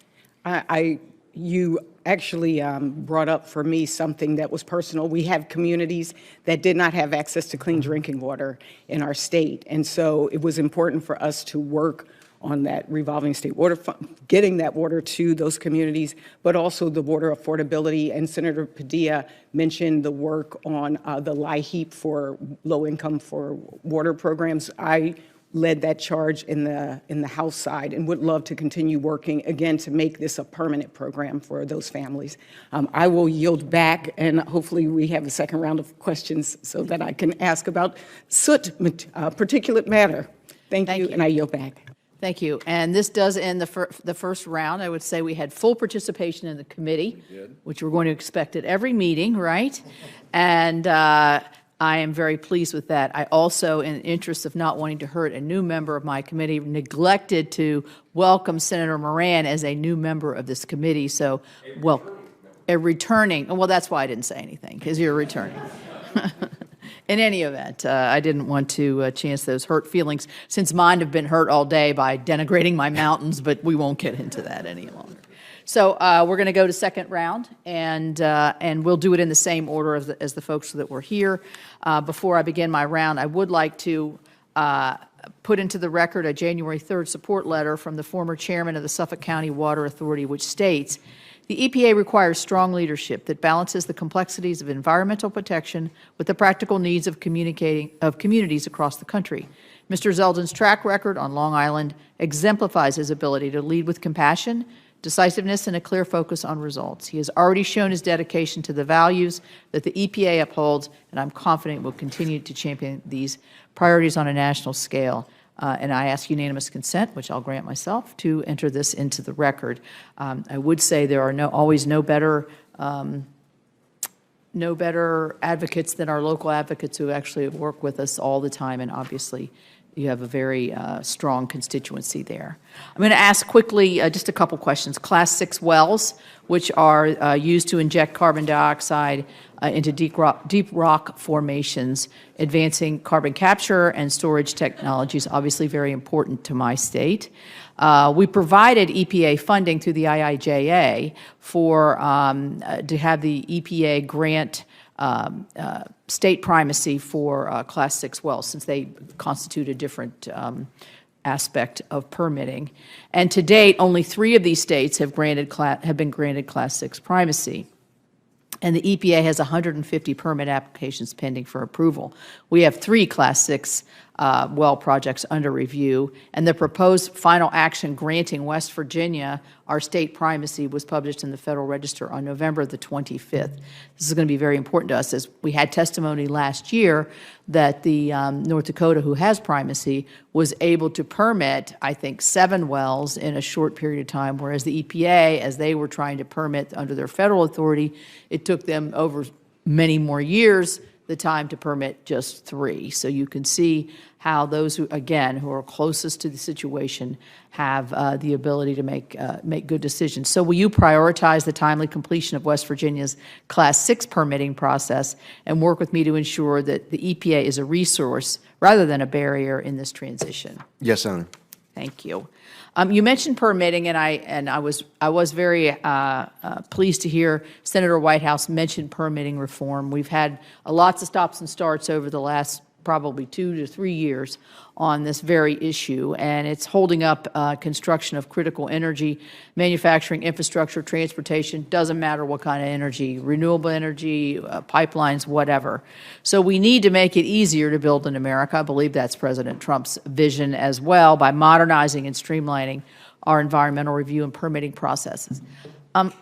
You actually brought up for me something that was personal. We have communities that did not have access to clean drinking water in our state, and so it was important for us to work on that revolving state water fund, getting that water to those communities, but also the water affordability. And Senator Padilla mentioned the work on the LIHEAP for low income for water programs. I led that charge in the House side and would love to continue working, again, to make this a permanent program for those families. I will yield back, and hopefully we have a second round of questions so that I can ask about soot, particulate matter. Thank you, and I yield back. Thank you. And this does end the first round. I would say we had full participation in the committee, which we're going to expect at every meeting, right? And I am very pleased with that. I also, in the interest of not wanting to hurt a new member of my committee, neglected to welcome Senator Moran as a new member of this committee. So, well, a returning, well, that's why I didn't say anything, because you're returning. In any event, I didn't want to chance those hurt feelings, since mine have been hurt all day by denigrating my mountains, but we won't get into that any longer. So we're going to go to second round, and we'll do it in the same order as the folks that were here. Before I begin my round, I would like to put into the record a January 3rd support letter from the former chairman of the Suffolk County Water Authority, which states, "The EPA requires strong leadership that balances the complexities of environmental protection with the practical needs of communities across the country. Mr. Zeldin's track record on Long Island exemplifies his ability to lead with compassion, decisiveness, and a clear focus on results. He has already shown his dedication to the values that the EPA upholds, and I'm confident will continue to champion these priorities on a national scale." And I ask unanimous consent, which I'll grant myself, to enter this into the record. I would say there are always no better advocates than our local advocates who actually work with us all the time, and obviously you have a very strong constituency there. I'm going to ask quickly just a couple questions. Class 6 wells, which are used to inject carbon dioxide into deep rock formations, advancing carbon capture and storage technologies, obviously very important to my state. We provided EPA funding through the IIJA for to have the EPA grant state primacy for Class 6 wells, since they constitute a different aspect of permitting. And to date, only 3 of these states have been granted Class 6 primacy. And the EPA has 150 permit applications pending for approval. We have 3 Class 6 well projects under review, and the proposed final action granting West Virginia our state primacy was published in the Federal Register on November the 25th. This is going to be very important to us, as we had testimony last year that the North Dakota, who has primacy, was able to permit, I think, 7 wells in a short period of time, whereas the EPA, as they were trying to permit under their federal authority, it took them over many more years the time to permit just 3. So you can see how those who, again, who are closest to the situation have the ability to make good decisions. So will you prioritize the timely completion of West Virginia's Class 6 permitting process and work with me to ensure that the EPA is a resource rather than a barrier in this transition? Yes, Senator. Thank you. You mentioned permitting, and I was very pleased to hear Senator Whitehouse mention permitting reform. We've had lots of stops and starts over the last probably 2 to 3 years on this very issue, and it's holding up construction of critical energy, manufacturing, infrastructure, transportation, doesn't matter what kind of energy, renewable energy, pipelines, whatever. So we need to make it easier to build in America. I believe that's President Trump's vision as well, by modernizing and streamlining our environmental review and permitting processes.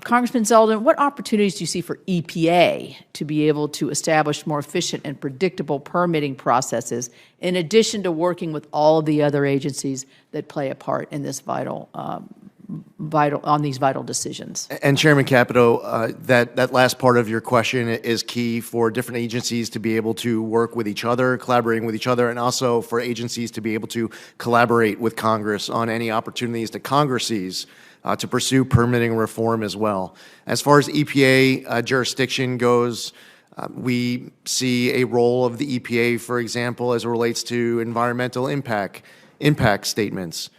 Congressman Zeldin, what opportunities do you see for EPA to be able to establish more efficient and predictable permitting processes, in addition to working with all of the other agencies that play a part in this vital decisions? And Chairman Capito, that last part of your question is key for different agencies to be able to work with each other, collaborating with each other, and also for agencies to be able to collaborate with Congress on any opportunities that Congress sees to pursue permitting reform as well. As far as EPA jurisdiction goes, We see a role of the EPA, for example, as it relates to environmental impact statements.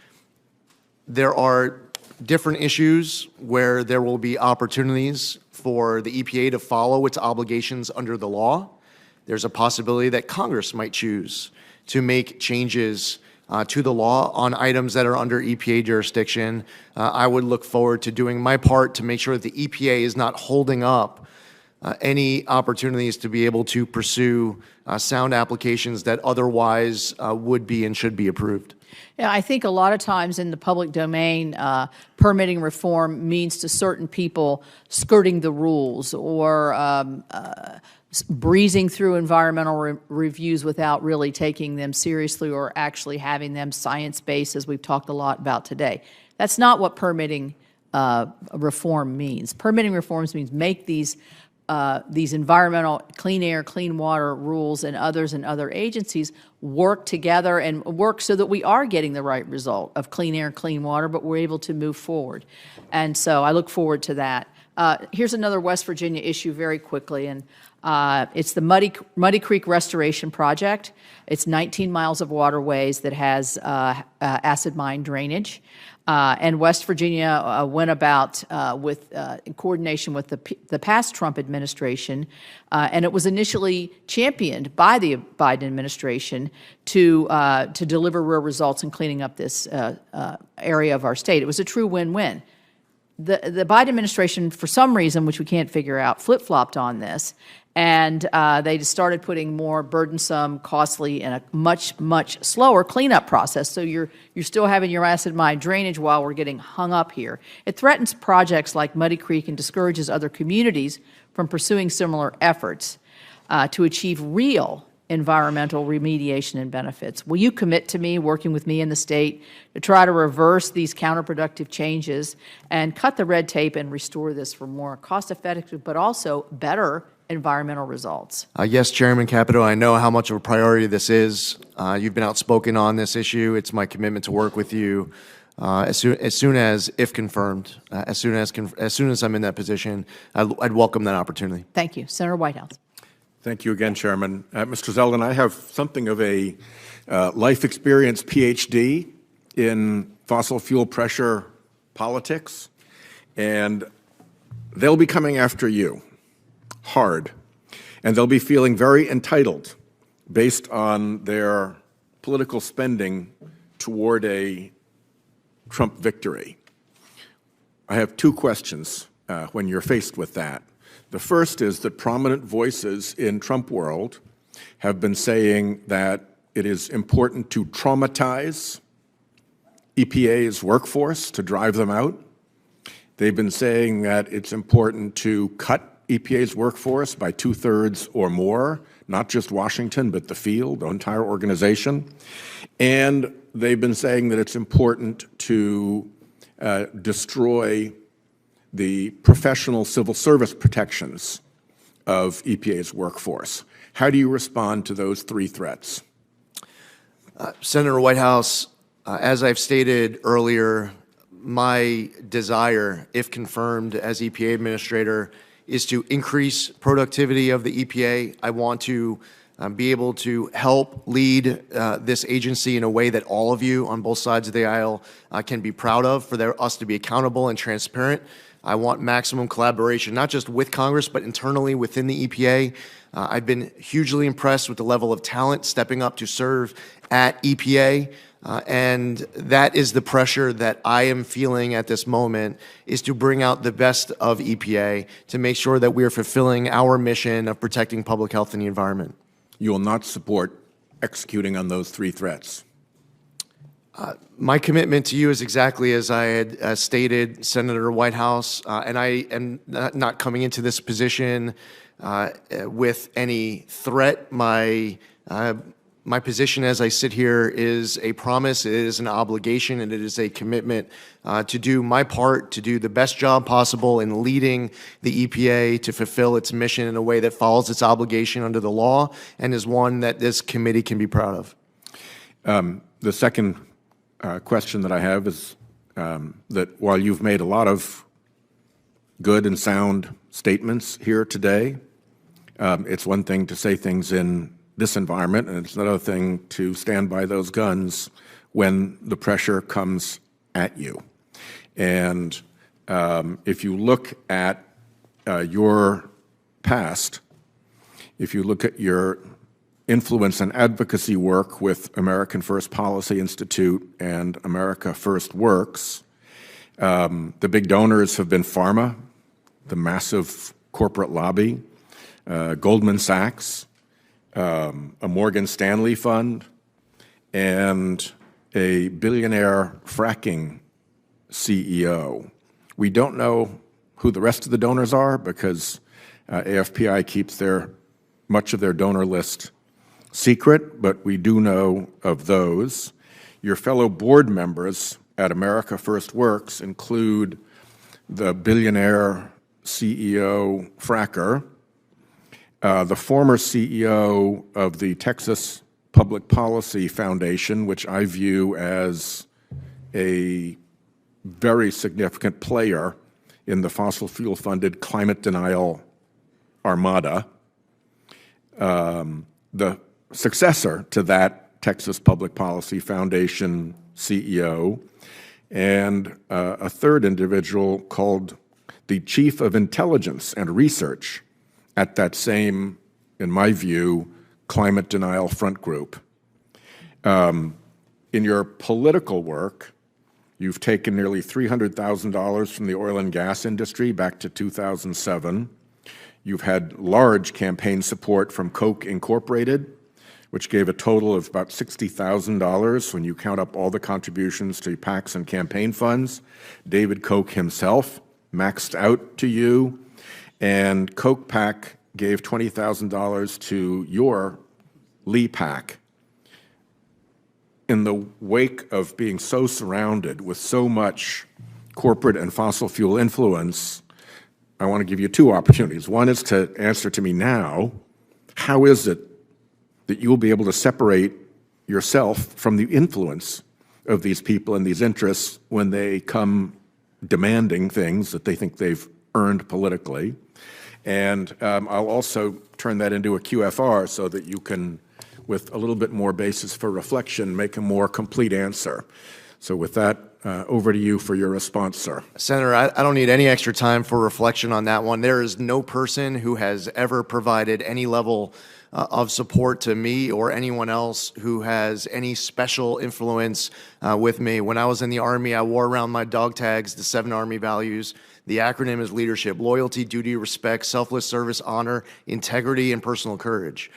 There are different issues where there will be opportunities for the EPA to follow its obligations under the law. There's a possibility that Congress might choose to make changes to the law on items that are under EPA jurisdiction. I would look forward to doing my part to make sure that the EPA is not holding up any opportunities to be able to pursue sound applications that otherwise would be and should be approved. Yeah, I think a lot of times in the public domain, permitting reform means to certain people skirting the rules or breezing through environmental reviews without really taking them seriously or actually having them science-based, as we've talked a lot about today. That's not what permitting reform means. Permitting reforms means make these environmental clean air, clean water rules and others and other agencies work together and work so that we are getting the right result of clean air, clean water, but we're able to move forward. And so I look forward to that. Here's another West Virginia issue very quickly, and it's the Muddy Creek Restoration Project. It's 19 miles of waterways that has acid mine drainage. And West Virginia went about in coordination with the past Trump administration, and it was initially championed by the Biden administration to deliver real results in cleaning up this area of our state. It was a true win-win. The Biden administration, for some reason, which we can't figure out, flip-flopped on this, and they just started putting more burdensome, costly, and a much, much slower cleanup process. So you're still having your acid mine drainage while we're getting hung up here. It threatens projects like Muddy Creek and discourages other communities from pursuing similar efforts to achieve real environmental remediation and benefits. Will you commit to me, working with me in the state, to try to reverse these counterproductive changes and cut the red tape and restore this for more cost-effective but also better environmental results? Yes, Chairman Capito, I know how much of a priority this is. You've been outspoken on this issue. It's my commitment to work with you as soon as, if confirmed, as soon as I'm in that position, I'd welcome that opportunity. Thank you. Senator Whitehouse. Thank you again, Chairman. Mr. Zeldin, I have something of a life experience PhD in fossil fuel pressure politics, and they'll be coming after you hard, and they'll be feeling very entitled based on their political spending toward a Trump victory. I have two questions when you're faced with that. The first is that prominent voices in Trump world have been saying that it is important to traumatize EPA's workforce to drive them out. They've been saying that it's important to cut EPA's workforce by 2/3 or more, not just Washington, but the field, the entire organization. And they've been saying that it's important to destroy the professional civil service protections of EPA's workforce. How do you respond to those three threats? Senator Whitehouse, as I've stated earlier, my desire, if confirmed as EPA administrator, is to increase productivity of the EPA. I want to be able to help lead this agency in a way that all of you on both sides of the aisle can be proud of, for us to be accountable and transparent. I want maximum collaboration, not just with Congress, but internally within the EPA. I've been hugely impressed with the level of talent stepping up to serve at EPA. And that is the pressure that I am feeling at this moment, is to bring out the best of EPA to make sure that we are fulfilling our mission of protecting public health and the environment. You will not support executing on those three threats? My commitment to you is exactly as I had stated, Senator Whitehouse, and I am not coming into this position with any threat. My position as I sit here is a promise, it is an obligation, and it is a commitment to do my part, to do the best job possible in leading the EPA to fulfill its mission in a way that follows its obligation under the law and is one that this committee can be proud of. The second question that I have is that while you've made a lot of good and sound statements here today, It's one thing to say things in this environment, and it's another thing to stand by those guns when the pressure comes at you. And if you look at your past, if you look at your influence and advocacy work with American First Policy Institute and America First Works, the big donors have been pharma, the massive corporate lobby, Goldman Sachs, a Morgan Stanley fund, and a billionaire fracking CEO. We don't know who the rest of the donors are because AFPI keeps much of their donor list secret, but we do know of those. Your fellow board members at America First Works include the billionaire CEO fracker, the former CEO of the Texas Public Policy Foundation, which I view as a very significant player in the fossil fuel-funded climate denial armada, the successor to that Texas Public Policy Foundation CEO, and a third individual called the Chief of Intelligence and Research at that same, in my view, climate denial front group. In your political work, you've taken nearly $300,000 from the oil and gas industry back to 2007. You've had large campaign support from Koch Incorporated, which gave a total of about $60,000 when you count up all the contributions to PACs and campaign funds. David Koch himself maxed out to you, and Koch PAC gave $20,000 to your Lee PAC. In the wake of being so surrounded with so much corporate and fossil fuel influence, I want to give you two opportunities. One is to answer to me now, how is it that you will be able to separate yourself from the influence of these people and these interests when they come demanding things that they think they've earned politically? And I'll also turn that into a QFR so that you can, with a little bit more basis for reflection, make a more complete answer. So with that, over to you for your response, sir. Senator, I don't need any extra time for reflection on that one. There is no person who has ever provided any level of support to me or anyone else who has any special influence with me. When I was in the Army, I wore around my dog tags the 7 Army values. The acronym is leadership: loyalty, duty, respect, selfless service, honor, integrity, and personal courage.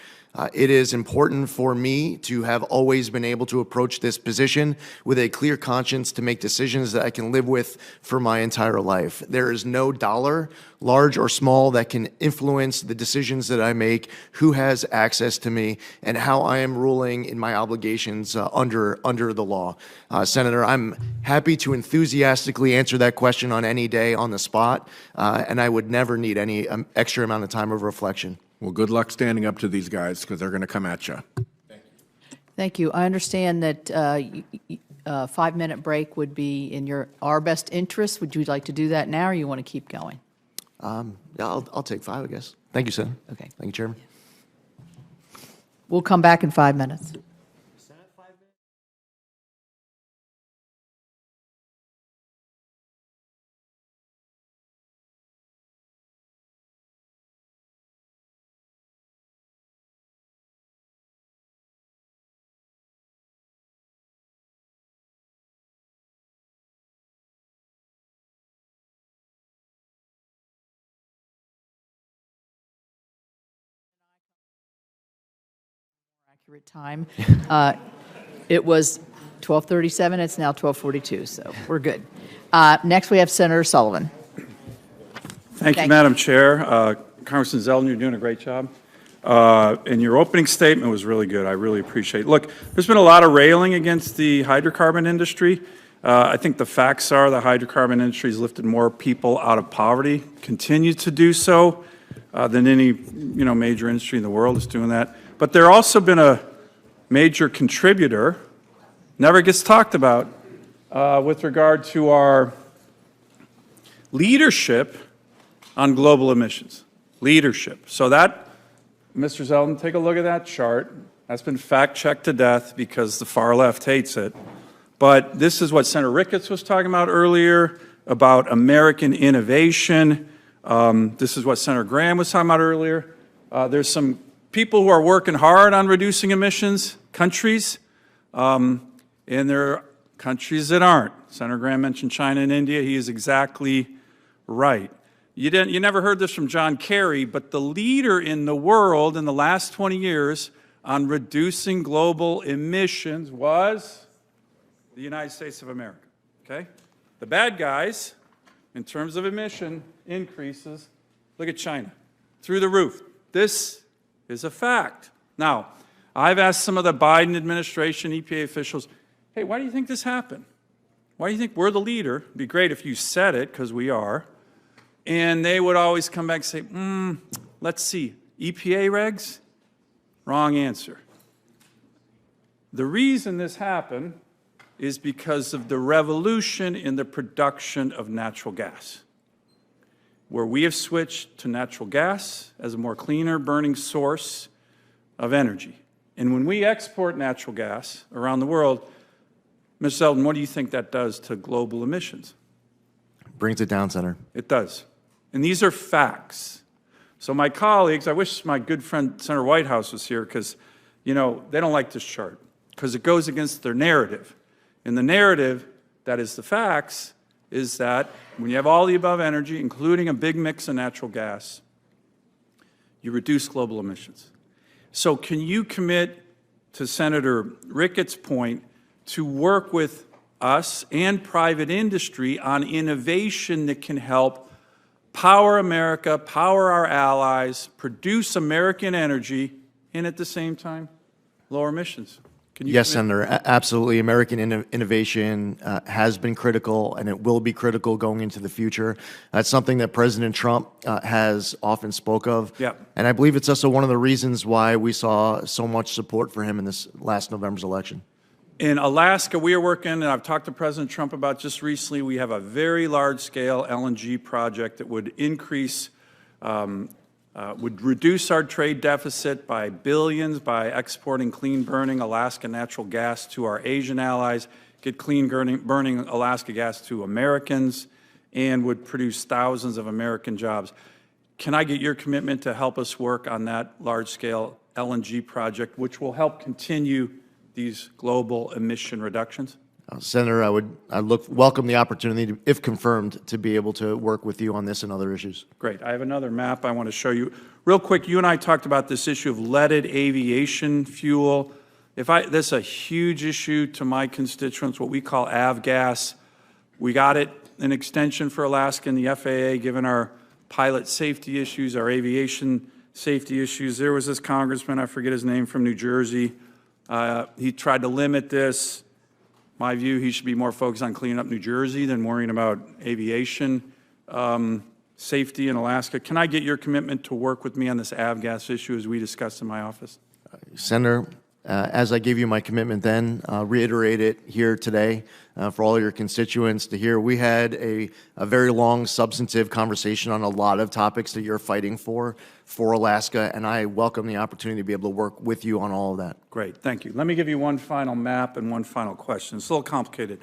It is important for me to have always been able to approach this position with a clear conscience to make decisions that I can live with for my entire life. There is no dollar, large or small, that can influence the decisions that I make, who has access to me, and how I am ruling in my obligations under the law. Senator, I'm happy to enthusiastically answer that question on any day on the spot, and I would never need any extra amount of time of reflection. Well, good luck standing up to these guys because they're going to come at you. Thank you. I understand that a 5-minute break would be in our best interest. Would you like to do that now, or you want to keep going? Yeah, I'll take 5, I guess. Thank you, Senator. Okay. Thank you, Chairman. We'll come back in 5 minutes. Accurate time. It was 12:37. It's now 12:42, so we're good. Next, we have Senator Sullivan. Thank you, Madam Chair. Congressman Zeldin, you're doing a great job. And your opening statement was really good. I really appreciate it. Look, there's been a lot of railing against the hydrocarbon industry. I think the facts are the hydrocarbon industry has lifted more people out of poverty, continues to do so, than any major industry in the world is doing that. But they're also been a major contributor, never gets talked about, with regard to our leadership on global emissions. Leadership. So that Mr. Zeldin, take a look at that chart. That's been fact-checked to death because the far left hates it. But this is what Senator Ricketts was talking about earlier, about American innovation. This is what Senator Graham was talking about earlier. There's some people who are working hard on reducing emissions, countries, and there are countries that aren't. Senator Graham mentioned China and India. He is exactly right. You never heard this from John Kerry, but the leader in the world in the last 20 years on reducing global emissions was the United States of America, okay? The bad guys, in terms of emission increases, look at China, through the roof. This is a fact. Now, I've asked some of the Biden administration EPA officials, hey, why do you think this happened? Why do you think we're the leader? It'd be great if you said it, because we are. And they would always come back and say, let's see, EPA regs? Wrong answer. The reason this happened is because of the revolution in the production of natural gas, where we have switched to natural gas as a more cleaner burning source of energy. And when we export natural gas around the world, Ms. Zeldin, what do you think that does to global emissions? Brings it down, Senator. It does. And these are facts. So my colleagues, I wish my good friend Senator Whitehouse was here because, you know, they don't like this chart because it goes against their narrative. And the narrative, that is the facts, is that when you have all the above energy, including a big mix of natural gas, you reduce global emissions. So can you commit, to Senator Ricketts' point, to work with us and private industry on innovation that can help power America, power our allies, produce American energy, and at the same time, lower emissions? Can you Yes, commit? Senator, absolutely. American innovation has been critical, and it will be critical going into the future. That's something that President Trump has often spoke of. Yep. And I believe it's also one of the reasons why we saw so much support for him in this last November's election. In Alaska, we are working, and I've talked to President Trump about just recently, we have a very large-scale LNG project that would increase, would reduce our trade deficit by billions by exporting clean-burning Alaska natural gas to our Asian allies, get clean-burning Alaska gas to Americans, and would produce thousands of American jobs. Can I get your commitment to help us work on that large-scale LNG project, which will help continue these global emission reductions? Senator, I'd welcome the opportunity, if confirmed, to be able to work with you on this and other issues. Great. I have another map I want to show you. Real quick, you and I talked about this issue of leaded aviation fuel. This is a huge issue to my constituents, what we call avgas. We got it, an extension for Alaska and the FAA, given our pilot safety issues, our aviation safety issues. There was this congressman, I forget his name, from New Jersey. He tried to limit this. My view, he should be more focused on cleaning up New Jersey than worrying about aviation safety in Alaska. Can I get your commitment to work with me on this avgas issue as we discussed in my office? Senator, as I gave you my commitment then, reiterate it here today for all your constituents to hear. We had a very long, substantive conversation on a lot of topics that you're fighting for Alaska, and I welcome the opportunity to be able to work with you on all of that. Great, thank you. Let me give you one final map and one final question. It's a little complicated.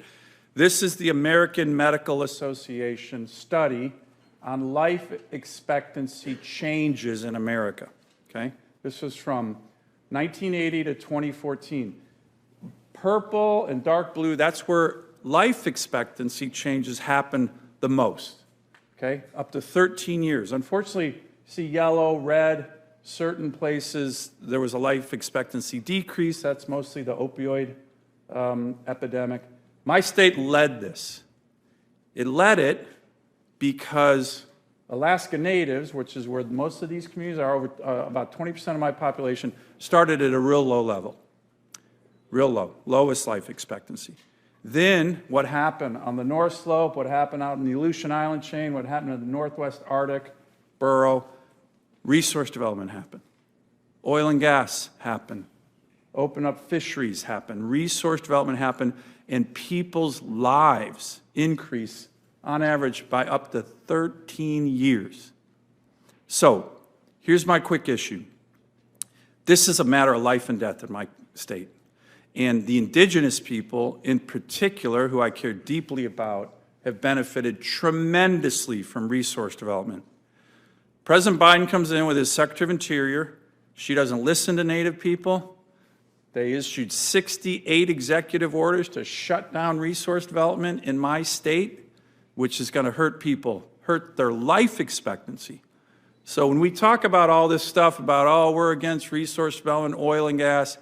This is the American Medical Association study on life expectancy changes in America, okay? This was from 1980 to 2014. Purple and dark blue, that's where life expectancy changes happen the most, okay? Up to 13 years. Unfortunately, see yellow, red, certain places there was a life expectancy decrease. That's mostly the opioid epidemic. My state led this. It led it because Alaska Natives, which is where most of these communities are, over about 20% of my population, started at a real low level. Real low, lowest life expectancy. Then what happened on the North Slope, what happened out in the Aleutian Island chain, what happened in the Northwest Arctic, Burrow, resource development happened. Oil and gas happened. Open up fisheries happened. Resource development happened. And people's lives increased on average by up to 13 years. So here's my quick issue. This is a matter of life and death in my state. And the indigenous people, in particular, who I care deeply about, have benefited tremendously from resource development. President Biden comes in with his Secretary of Interior. She doesn't listen to Native people. They issued 68 executive orders to shut down resource development in my state, which is going to hurt people, hurt their life expectancy. So when we talk about all this stuff about, oh, we're against resource development, oil and gas,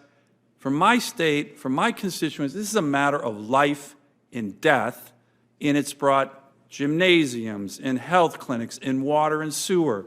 from my state, from my constituents, this is a matter of life and death, and it's brought gymnasiums and health clinics and water and sewer.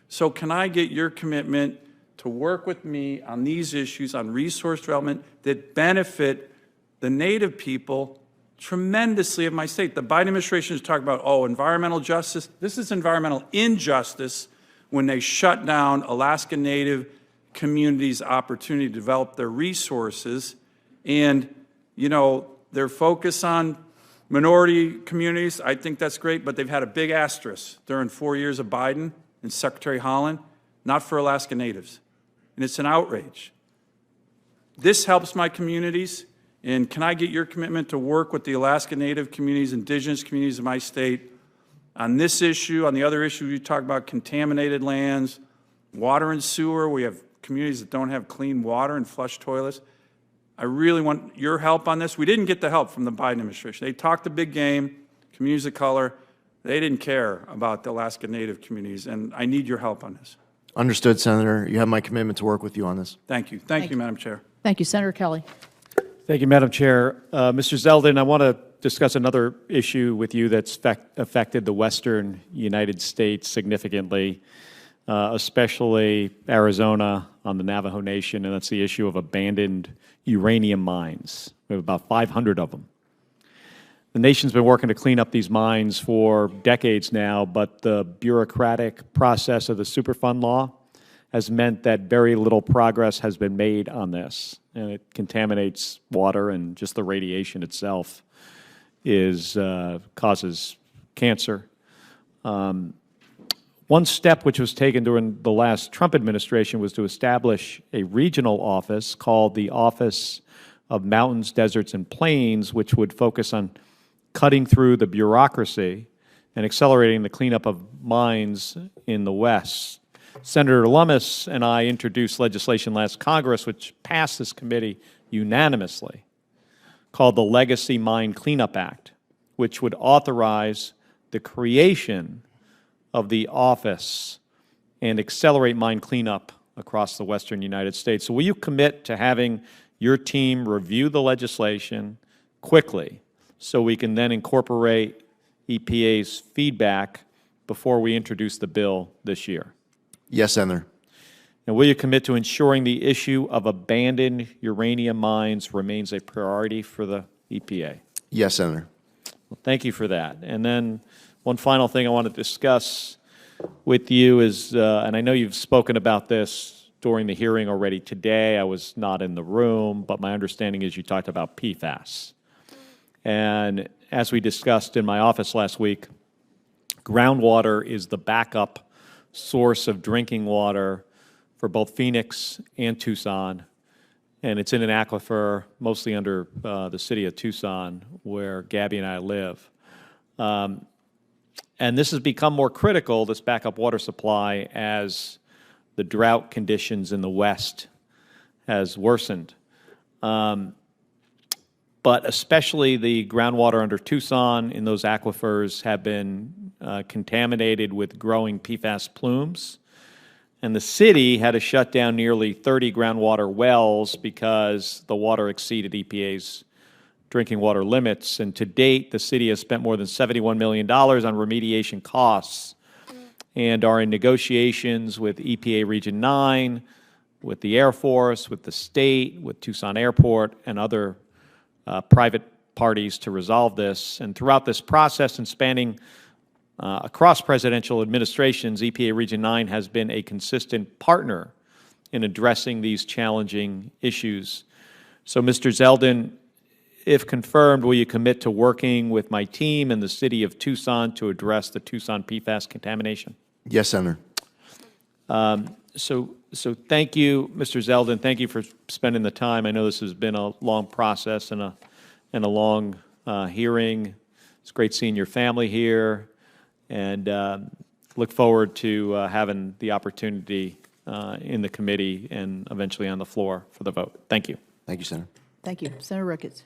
So can I get your commitment to work with me on these issues, on resource development that benefit the Native people tremendously of my state? The Biden administration is talking about, oh, environmental justice. This is environmental injustice when they shut down Alaska Native communities' opportunity to develop their resources. And, you know, their focus on minority communities, I think that's great, but they've had a big asterisk during 4 years of Biden and Secretary Haaland, not for Alaska Natives. And it's an outrage. This helps my communities, and can I get your commitment to work with the Alaska Native communities, indigenous communities of my state on this issue, on the other issue you talk about, contaminated lands, water and sewer? We have communities that don't have clean water and flush toilets. I really want your help on this. We didn't get the help from the Biden administration. They talked the big game, communities of color. They didn't care about the Alaska Native communities, and I need your help on this. Understood, Senator. You have my commitment to work with you on this. Thank you. Thank you, Madam Chair. Thank you, Senator Kelly. Thank you, Madam Chair. Mr. Zeldin, I want to discuss another issue with you that's affected the western United States significantly, especially Arizona on the Navajo Nation, and that's the issue of abandoned uranium mines. We have about 500 of them. The nation's been working to clean up these mines for decades now, but the bureaucratic process of the Superfund law has meant that very little progress has been made on this, and it contaminates water, and just the radiation itself causes cancer. One step which was taken during the last Trump administration was to establish a regional office called the Office of Mountains, Deserts, and Plains, which would focus on cutting through the bureaucracy and accelerating the cleanup of mines in the West. Senator Lummis and I introduced legislation last Congress, which passed this committee unanimously, called the Legacy Mine Cleanup Act, which would authorize the creation of the office and accelerate mine cleanup across the western United States. So will you commit to having your team review the legislation quickly so we can then incorporate EPA's feedback before we introduce the bill this year? Yes, Senator. And will you commit to ensuring the issue of abandoned uranium mines remains a priority for the EPA? Yes, Senator. Well, thank you for that. And then one final thing I want to discuss with you is, and I know you've spoken about this during the hearing already today. I was not in the room, but my understanding is you talked about PFAS. And as we discussed in my office last week, groundwater is the backup source of drinking water for both Phoenix and Tucson. And it's in an aquifer mostly under the city of Tucson, where Gabby and I live. And this has become more critical, this backup water supply, as the drought conditions in the West has worsened. But especially the groundwater under Tucson in those aquifers have been contaminated with growing PFAS plumes. And the city had to shut down nearly 30 groundwater wells because the water exceeded EPA's drinking water limits. And to date, the city has spent more than $71 million on remediation costs and are in negotiations with EPA Region 9, with the Air Force, with the state, with Tucson Airport, and other private parties to resolve this. And throughout this process and spanning across presidential administrations, EPA Region 9 has been a consistent partner in addressing these challenging issues. So, Mr. Zeldin, if confirmed, will you commit to working with my team and the city of Tucson to address the Tucson PFAS contamination? Yes, Senator. So So thank you, Mr. Zeldin. Thank you for spending the time. I know this has been a long process and a long hearing. It's great seeing your family here, and look forward to having the opportunity in the committee and eventually on the floor for the vote. Thank you. Thank you, Senator. Thank you. Senator Ricketts.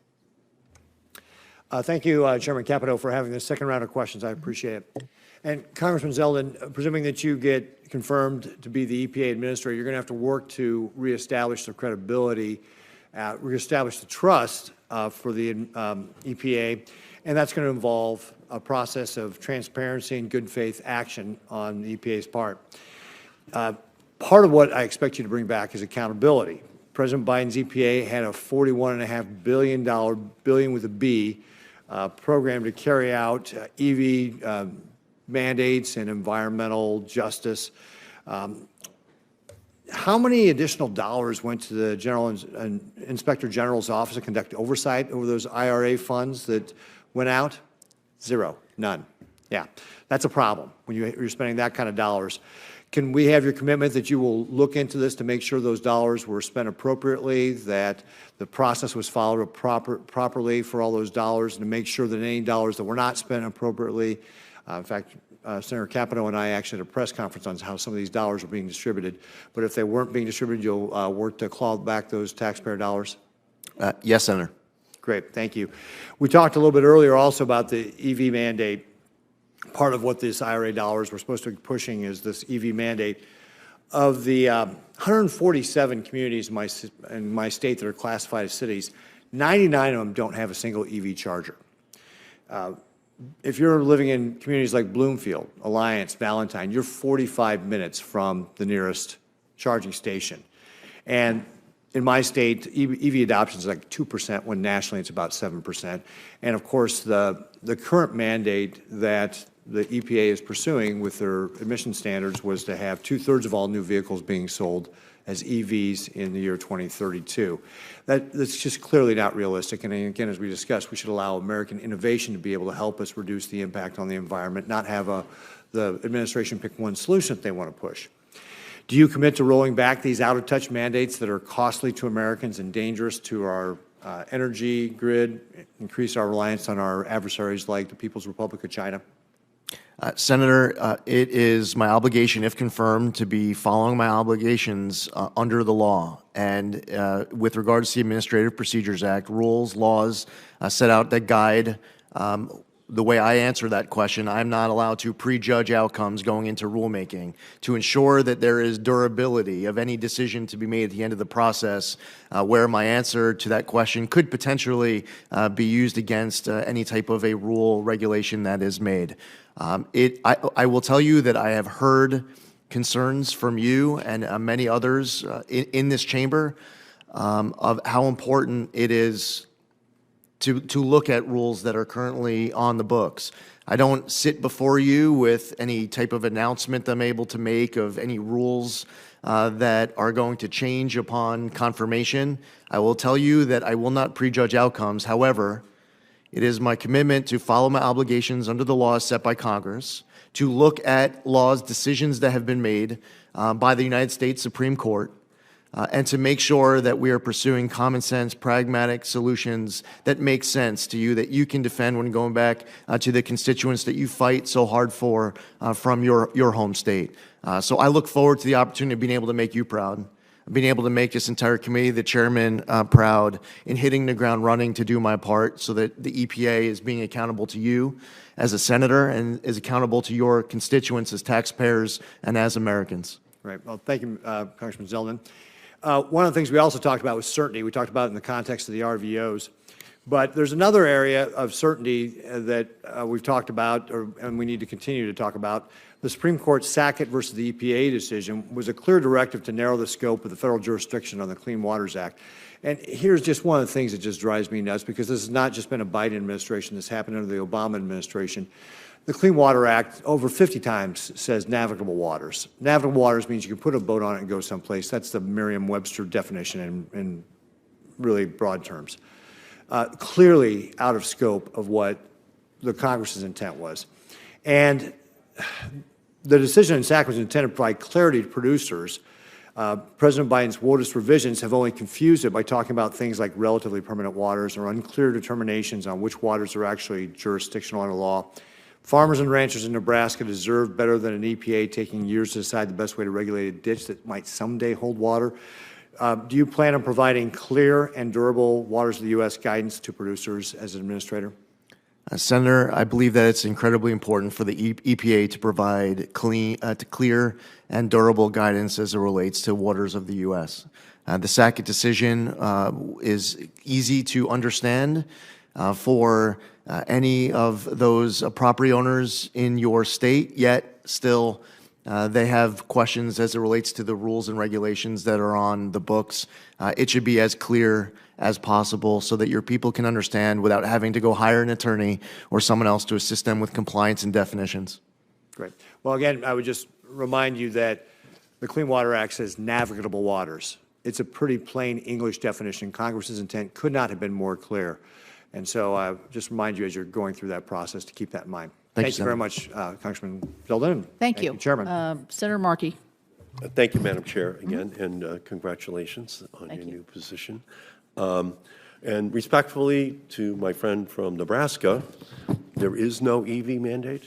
Thank you, Chairman Capito, for having this second round of questions. I appreciate it. And Congressman Zeldin, presuming that you get confirmed to be the EPA administrator, you're going to have to work to reestablish the credibility, reestablish the trust for the EPA, and that's going to involve a process of transparency and good faith action on the EPA's part. Part of what I expect you to bring back is accountability. President Biden's EPA had a $41.5 billion with a B, program to carry out EV mandates and environmental justice. How many additional dollars went to the Inspector General's office to conduct oversight over those IRA funds that went out? Zero, none. Yeah, that's a problem when you're spending that kind of dollars. Can we have your commitment that you will look into this to make sure those dollars were spent appropriately, that the process was followed properly for all those dollars, and to make sure that any dollars that were not spent appropriately, in fact, Senator Capito and I actually had a press conference on how some of these dollars were being distributed, but if they weren't being distributed, you'll work to claw back those taxpayer dollars? Yes, Senator. Great, thank you. We talked a little bit earlier also about the EV mandate. Part of what this IRA dollars we're supposed to be pushing is this EV mandate. Of the 147 communities in my state that are classified as cities, 99 of them don't have a single EV charger. If you're living in communities like Bloomfield, Alliance, Valentine, you're 45 minutes from the nearest charging station. And in my state, EV adoption is like 2%, when nationally it's about 7%. And of course, the current mandate that the EPA is pursuing with their emission standards was to have 2/3 of all new vehicles being sold as EVs in the year 2032. That's just clearly not realistic. And again, as we discussed, we should allow American innovation to be able to help us reduce the impact on the environment, not have the administration pick one solution that they want to push. Do you commit to rolling back these out-of-touch mandates that are costly to Americans and dangerous to our energy grid, increase our reliance on our adversaries like the People's Republic of China? Senator, it is my obligation, if confirmed, to be following my obligations under the law. And with regards to the Administrative Procedures Act, rules, laws set out that guide the way I answer that question. I'm not allowed to prejudge outcomes going into rulemaking. To ensure that there is durability of any decision to be made at the end of the process, where my answer to that question could potentially be used against any type of a rule regulation that is made. I will tell you that I have heard concerns from you and many others in this chamber of how important it is to look at rules that are currently on the books. I don't sit before you with any type of announcement I'm able to make of any rules that are going to change upon confirmation. I will tell you that I will not prejudge outcomes. However, it is my commitment to follow my obligations under the laws set by Congress, to look at laws, decisions that have been made by the United States Supreme Court, and to make sure that we are pursuing common sense, pragmatic solutions that make sense to you, that you can defend when going back to the constituents that you fight so hard for from your home state. So I look forward to the opportunity of being able to make you proud, being able to make this entire committee, the chairman, proud in hitting the ground running to do my part so that the EPA is being accountable to you as a senator and is accountable to your constituents as taxpayers and as Americans. Right. Well, thank you, Congressman Zeldin. One of the things we also talked about was certainty. We talked about it in the context of the RVOs. But there's another area of certainty that we've talked about, and we need to continue to talk about. The Supreme Court's Sackett versus the EPA decision was a clear directive to narrow the scope of the federal jurisdiction on the Clean Waters Act. And here's just one of the things that just drives me nuts, because this has not just been a Biden administration. This happened under the Obama administration. The Clean Water Act over 50 times says navigable waters. Navigable waters means you can put a boat on it and go someplace. That's the Merriam-Webster definition in really broad terms. Clearly out of scope of what the Congress's intent was. And the decision in SAC was intended to provide clarity to producers President Biden's WOTUS revisions have only confused it by talking about things like relatively permanent waters or unclear determinations on which waters are actually jurisdictional under law. Farmers and ranchers in Nebraska deserve better than an EPA taking years to decide the best way to regulate a ditch that might someday hold water. Do you plan on providing clear and durable waters of the U.S. guidance to producers as an administrator? Senator, I believe that it's incredibly important for the EPA to provide clear and durable guidance as it relates to waters of the U.S. The Sackett decision is easy to understand for any of those property owners in your state, yet still they have questions as it relates to the rules and regulations that are on the books. It should be as clear as possible so that your people can understand without having to go hire an attorney or someone else to assist them with compliance and definitions. Great. Well, again, I would just remind you that the Clean Water Act says navigable waters. It's a pretty plain English definition. Congress's intent could not have been more clear. And so just remind you as you're going through that process to keep that in mind. Thank you very much, Congressman Zeldin. Thank you. Chairman. Senator Markey. Thank you, Madam Chair, again, and congratulations on your new position. And respectfully to my friend from Nebraska, there is no EV mandate.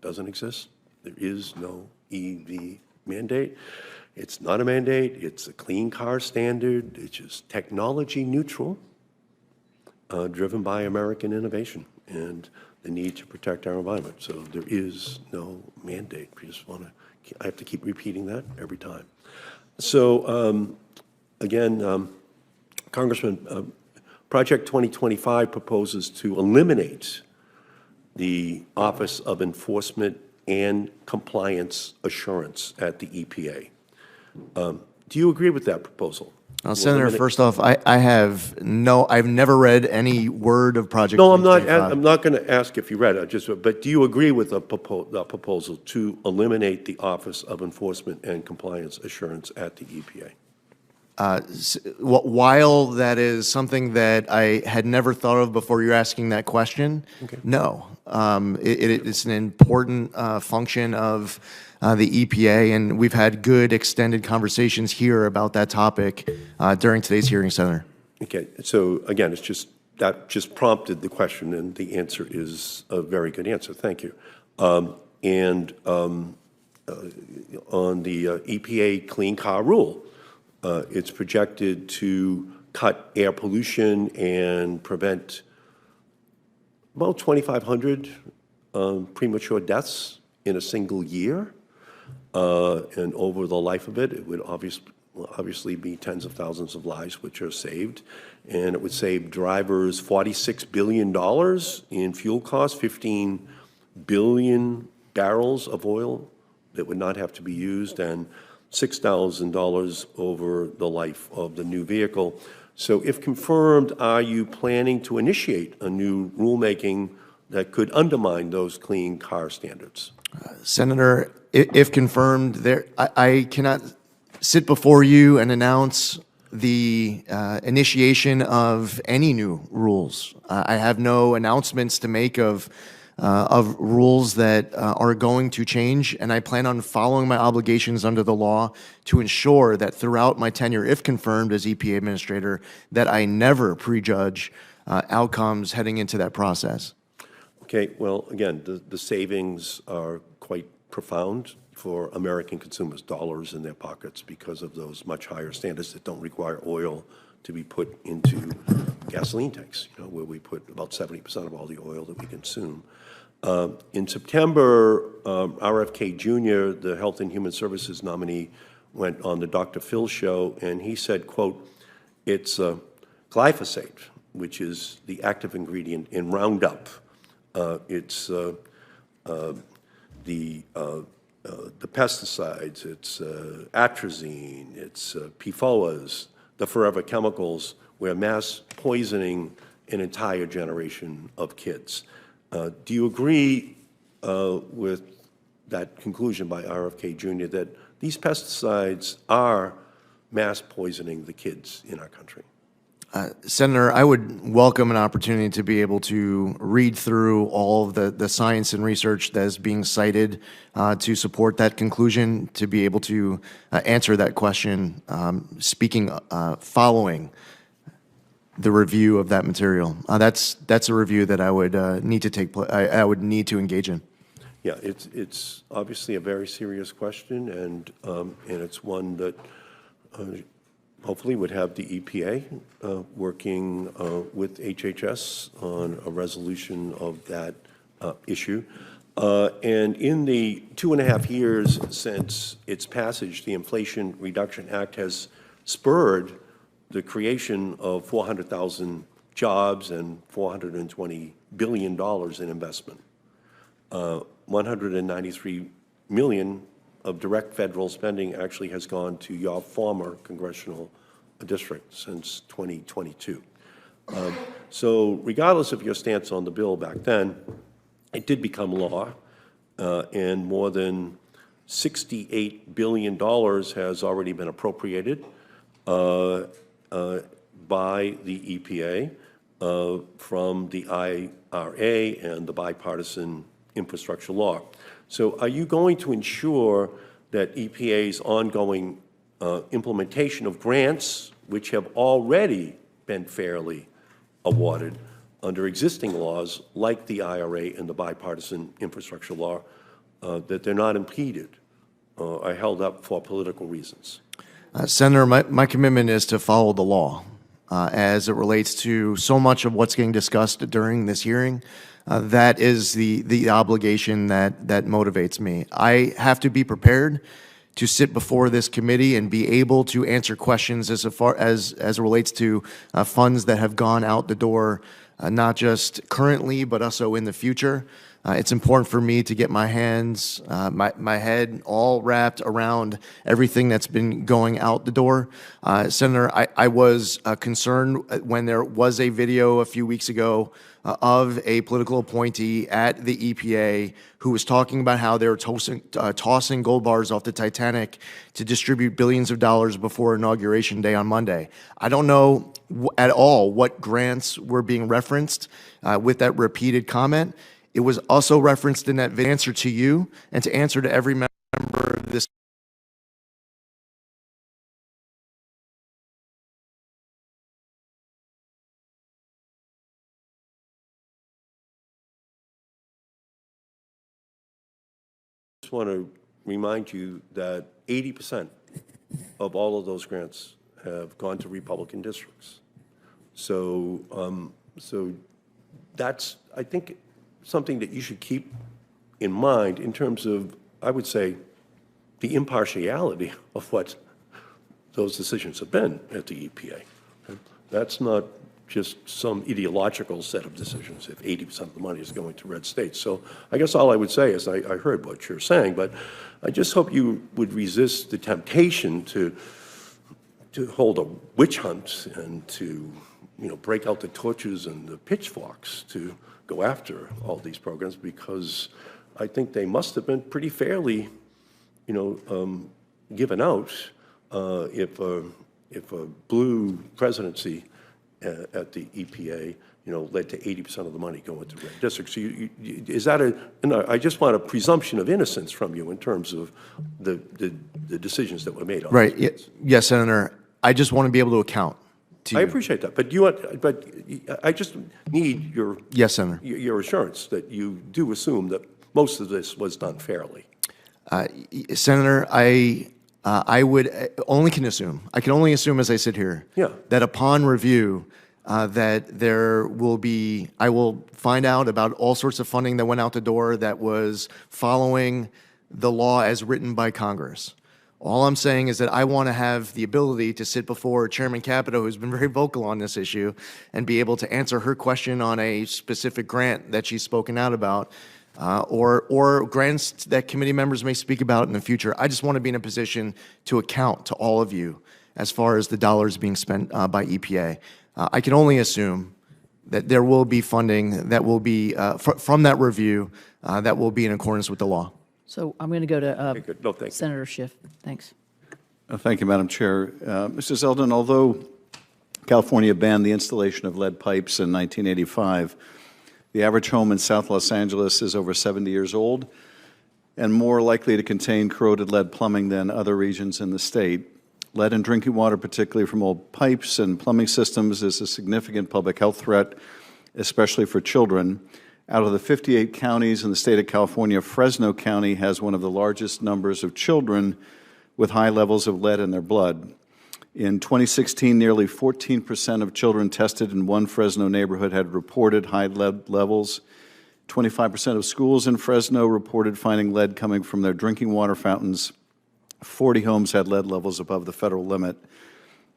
Doesn't exist. There is no EV mandate. It's not a mandate. It's a clean car standard. It's just technology neutral, driven by American innovation and the need to protect our environment. So there is no mandate. I have to keep repeating that every time. So again, Congressman, Project 2025 proposes to eliminate the Office of Enforcement and Compliance Assurance at the EPA. Do you agree with that proposal? Senator, first off, I've never read any word of Project 2025. No, I'm not going to ask if you read it. But do you agree with the proposal to eliminate the Office of Enforcement and Compliance Assurance at the EPA? While that is something that I had never thought of before you're asking that question, no. It's an important function of the EPA, and we've had good extended conversations here about that topic during today's hearing, Senator. Okay, so again, that just prompted the question, and the answer is a very good answer. Thank you. And on the EPA Clean Car Rule, it's projected to cut air pollution and prevent about 2,500 premature deaths in a single year. And over the life of it, it would obviously be tens of thousands of lives which are saved. And it would save drivers $46 billion in fuel costs, 15 billion barrels of oil that would not have to be used, and $6,000 over the life of the new vehicle. So if confirmed, are you planning to initiate a new rulemaking that could undermine those clean car standards? Senator, if confirmed, I cannot sit before you and announce the initiation of any new rules. I have no announcements to make of rules that are going to change, and I plan on following my obligations under the law to ensure that throughout my tenure, if confirmed as EPA Administrator, that I never prejudge outcomes heading into that process. Okay, well, again, the savings are quite profound for American consumers, dollars in their pockets, because of those much higher standards that don't require oil to be put into gasoline tanks, where we put about 70% of all the oil that we consume. In September, RFK Jr., the Health and Human Services nominee, went on the Dr. Phil show, and he said, quote, it's glyphosate, which is the active ingredient in Roundup. It's the pesticides, it's atrazine, it's PFOAs, the forever chemicals. We're mass poisoning an entire generation of kids. Do you agree with that conclusion by RFK Jr. that these pesticides are mass poisoning the kids in our country? Senator, I would welcome an opportunity to be able to read through all of the science and research that is being cited to support that conclusion, to be able to answer that question, following the review of that material. That's a review that I would need to I would need to engage in. Yeah, it's obviously a very serious question, and it's one that hopefully would have the EPA working with HHS on a resolution of that issue. And in the 2.5 years since its passage, the Inflation Reduction Act has spurred the creation of 400,000 jobs and $420 billion in investment. 193 million of direct federal spending actually has gone to your former congressional district since 2022. So regardless of your stance on the bill back then, it did become law, and more than $68 billion has already been appropriated by the EPA from the IRA and the bipartisan infrastructure law. So are you going to ensure that EPA's ongoing implementation of grants, which have already been fairly awarded under existing laws like the IRA and the bipartisan infrastructure law, that they're not impeded or are held up for political reasons? Senator, my commitment is to follow the law as it relates to so much of what's getting discussed during this hearing. That is the obligation that motivates me. I have to be prepared to sit before this committee and be able to answer questions as it relates to funds that have gone out the door, not just currently, but also in the future. It's important for me to get my hands, my head all wrapped around everything that's been going out the door. Senator, I was concerned when there was a video a few weeks ago of a political appointee at the EPA who was talking about how they were tossing gold bars off the Titanic to distribute billions of dollars before Inauguration Day on Monday. I don't know at all what grants were being referenced with that repeated comment. It was also referenced in that video. Answer to you and to answer to every member of this. I just want to remind you that 80% of all of those grants have gone to Republican districts. So, so that's, I think, something that you should keep in mind in terms of, I would say, the impartiality of what those decisions have been at the EPA. That's not just some ideological set of decisions if 80% of the money is going to red states. So I guess all I would say is I heard what you're saying, but I just hope you would resist the temptation to hold a witch hunt and to, break out the torches and the pitchforks to go after all these programs, because I think they must have been pretty fairly, given out if a blue presidency at the EPA, led to 80% of the money going to red districts. So is that I just want a presumption of innocence from you in terms of the decisions that were made. Right. Yes, Senator. I just want to be able to account to you. I appreciate that, but I just need your yes, Senator. Your assurance that you do assume that most of this was done fairly. Senator, I would only can assume. I can only assume as I sit here that upon review that there will be, I will find out about all sorts of funding that went out the door that was following the law as written by Congress. All I'm saying is that I want to have the ability to sit before Chairman Capito, who's been very vocal on this issue, and be able to answer her question on a specific grant that she's spoken out about, or grants that committee members may speak about in the future. I just want to be in a position to account to all of you as far as the dollars being spent by EPA. I can only assume that there will be funding that will be, from that review, that will be in accordance with the law. So I'm going to go to Senator Schiff. Thanks. Thank you, Madam Chair. Mr. Zeldin, although California banned the installation of lead pipes in 1985. The average home in South Los Angeles is over 70 years old and more likely to contain corroded lead plumbing than other regions in the state. Lead in drinking water, particularly from old pipes and plumbing systems, is a significant public health threat, especially for children. Out of the 58 counties in the state of California, Fresno County has one of the largest numbers of children with high levels of lead in their blood. In 2016, nearly 14% of children tested in one Fresno neighborhood had reported high lead levels. 25% of schools in Fresno reported finding lead coming from their drinking water fountains. 40 homes had lead levels above the federal limit.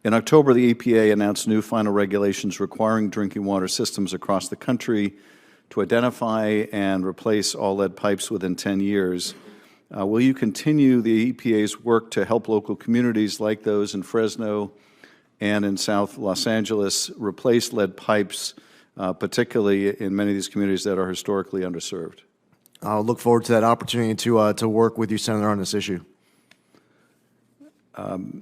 In October, the EPA announced new final regulations requiring drinking water systems across the country to identify and replace all lead pipes within 10 years. Will you continue the EPA's work to help local communities like those in Fresno and in South Los Angeles replace lead pipes, particularly in many of these communities that are historically underserved? I'll look forward to that opportunity to work with you, Senator, on this issue. The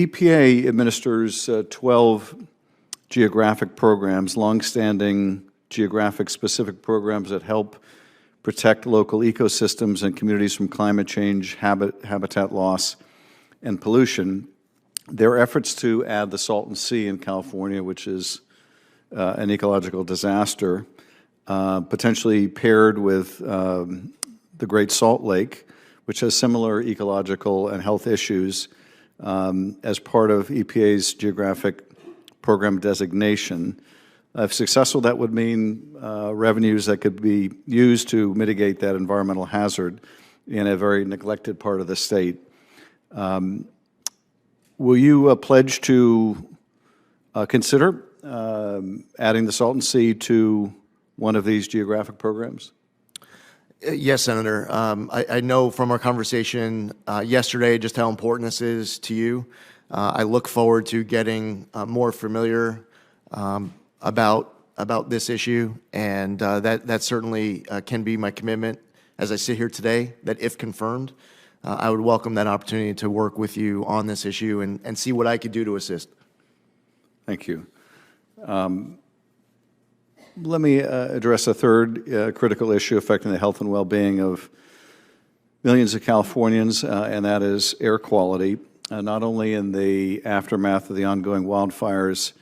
EPA administers 12 geographic programs, longstanding geographic-specific programs that help protect local ecosystems and communities from climate change, habitat loss, and pollution. Their efforts to add the Salton Sea in California, which is an ecological disaster, potentially paired with the Great Salt Lake, which has similar ecological and health issues, as part of EPA's geographic program designation. If successful, that would mean revenues that could be used to mitigate that environmental hazard in a very neglected part of the state. Will you pledge to consider adding the Salton Sea to one of these geographic programs? Yes, Senator. I know from our conversation yesterday just how important this is to you. I look forward to getting more familiar about this issue, and that certainly can be my commitment as I sit here today, that if confirmed, I would welcome that opportunity to work with you on this issue and see what I could do to assist. Thank you. Let me address a third critical issue affecting the health and well-being of millions of Californians, and that is air quality, not only in the aftermath of the ongoing wildfires,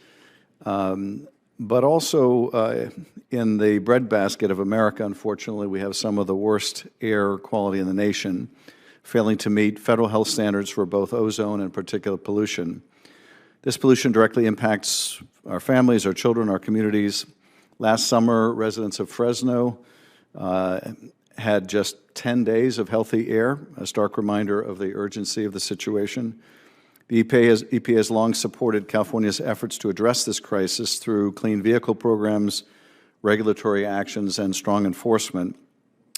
but also in the breadbasket of America. Unfortunately, we have some of the worst air quality in the nation, failing to meet federal health standards for both ozone and particulate pollution. This pollution directly impacts our families, our children, our communities. Last summer, residents of Fresno had just 10 days of healthy air, a stark reminder of the urgency of the situation. The EPA has long supported California's efforts to address this crisis through clean vehicle programs, regulatory actions, and strong enforcement.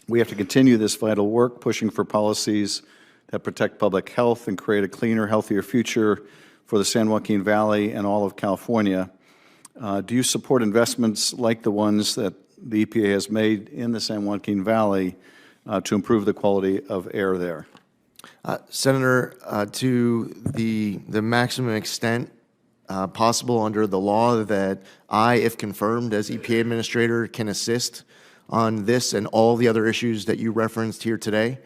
We have to continue this vital work, pushing for policies that protect public health and create a cleaner, healthier future for the San Joaquin Valley and all of California. Do you support investments like the ones that the EPA has made in the San Joaquin Valley to improve the quality of air there? Senator, to the maximum extent possible under the law that I, if confirmed as EPA Administrator, can assist on this and all the other issues that you referenced here today,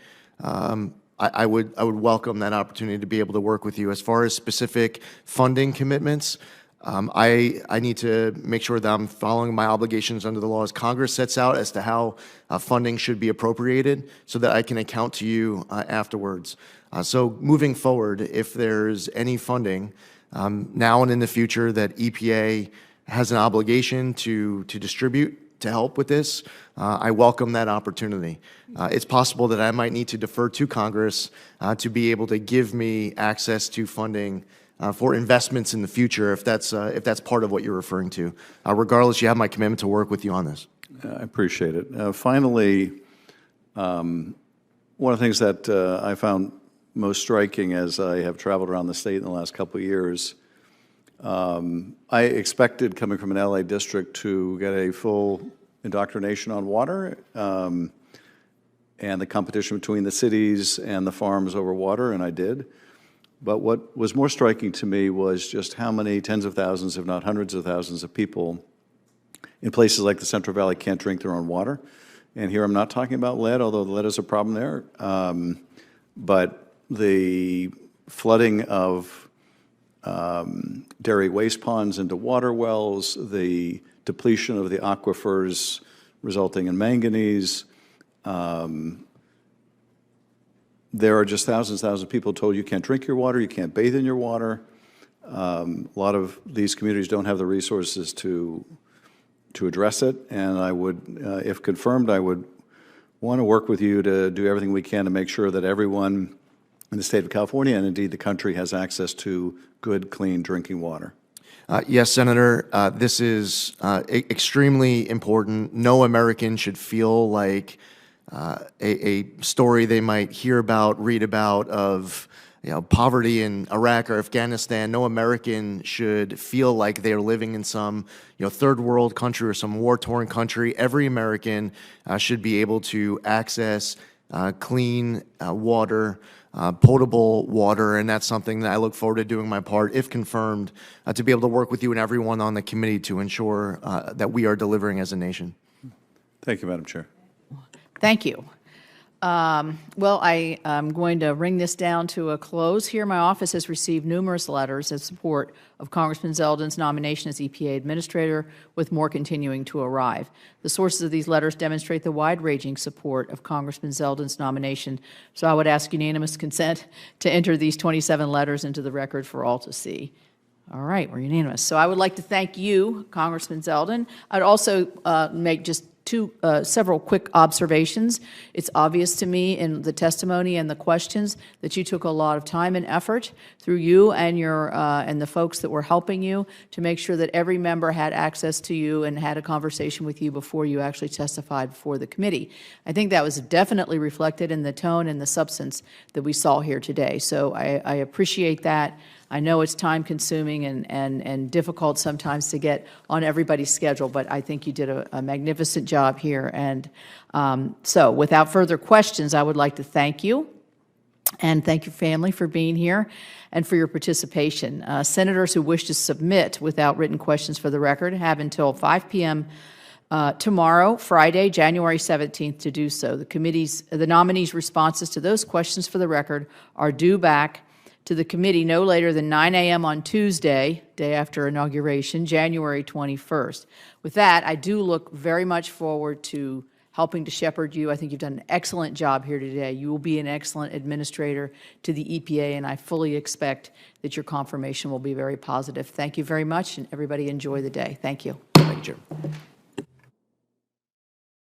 I would welcome that opportunity to be able to work with you. As far as specific funding commitments, I need to make sure that I'm following my obligations under the law as Congress sets out as to how funding should be appropriated so that I can account to you afterwards. So moving forward, if there's any funding now and in the future that EPA has an obligation to distribute to help with this, I welcome that opportunity. It's possible that I might need to defer to Congress to be able to give me access to funding for investments in the future, if that's part of what you're referring to. Regardless, you have my commitment to work with you on this. I appreciate it. Finally, one of the things that I found most striking as I have traveled around the state in the last couple of years, I expected, coming from an LA district, to get a full indoctrination on water and the competition between the cities and the farms over water, and I did. But what was more striking to me was just how many tens of thousands, if not hundreds of thousands of people in places like the Central Valley can't drink their own water. And here I'm not talking about lead, although lead is a problem there. But the flooding of dairy waste ponds into water wells, the depletion of the aquifers resulting in manganese. There are just thousands of people told you can't drink your water, you can't bathe in your water. A lot of these communities don't have the resources to address it, and I would, if confirmed, I would want to work with you to do everything we can to make sure that everyone in the state of California, and indeed the country, has access to good, clean drinking water. Yes, Senator, this is extremely important. No American should feel like a story they might hear about, read about of poverty in Iraq or Afghanistan. No American should feel like they're living in some third world country or some war-torn country. Every American should be able to access clean water, potable water, and that's something that I look forward to doing my part, if confirmed, to be able to work with you and everyone on the committee to ensure that we are delivering as a nation. Thank you, Madam Chair. Thank you. Well, I am going to bring this down to a close here. My office has received numerous letters in support of Congressman Zeldin's nomination as EPA Administrator, with more continuing to arrive. The sources of these letters demonstrate the wide-ranging support of Congressman Zeldin's nomination, so I would ask unanimous consent to enter these 27 letters into the record for all to see. All right, we're unanimous. So I would like to thank you, Congressman Zeldin. I'd also make just several quick observations. It's obvious to me in the testimony and the questions that you took a lot of time and effort through you and your and the folks that were helping you to make sure that every member had access to you and had a conversation with you before you actually testified before the committee. I think that was definitely reflected in the tone and the substance that we saw here today. So I appreciate that. I know it's time-consuming and difficult sometimes to get on everybody's schedule, but I think you did a magnificent job here. And so without further questions, I would like to thank you and thank your family for being here and for your participation. Senators who wish to submit without written questions for the record have until 5 p.m. Tomorrow, Friday, January 17th, to do so. The nominees' responses to those questions for the record are due back to the committee no later than 9 a.m. on Tuesday, day after inauguration, January 21st. With that, I do look very much forward to helping to shepherd you. I think you've done an excellent job here today. You will be an excellent administrator to the EPA, and I fully expect that your confirmation will be very positive. Thank you very much, and everybody enjoy the day. Thank you. Thank you, Chair.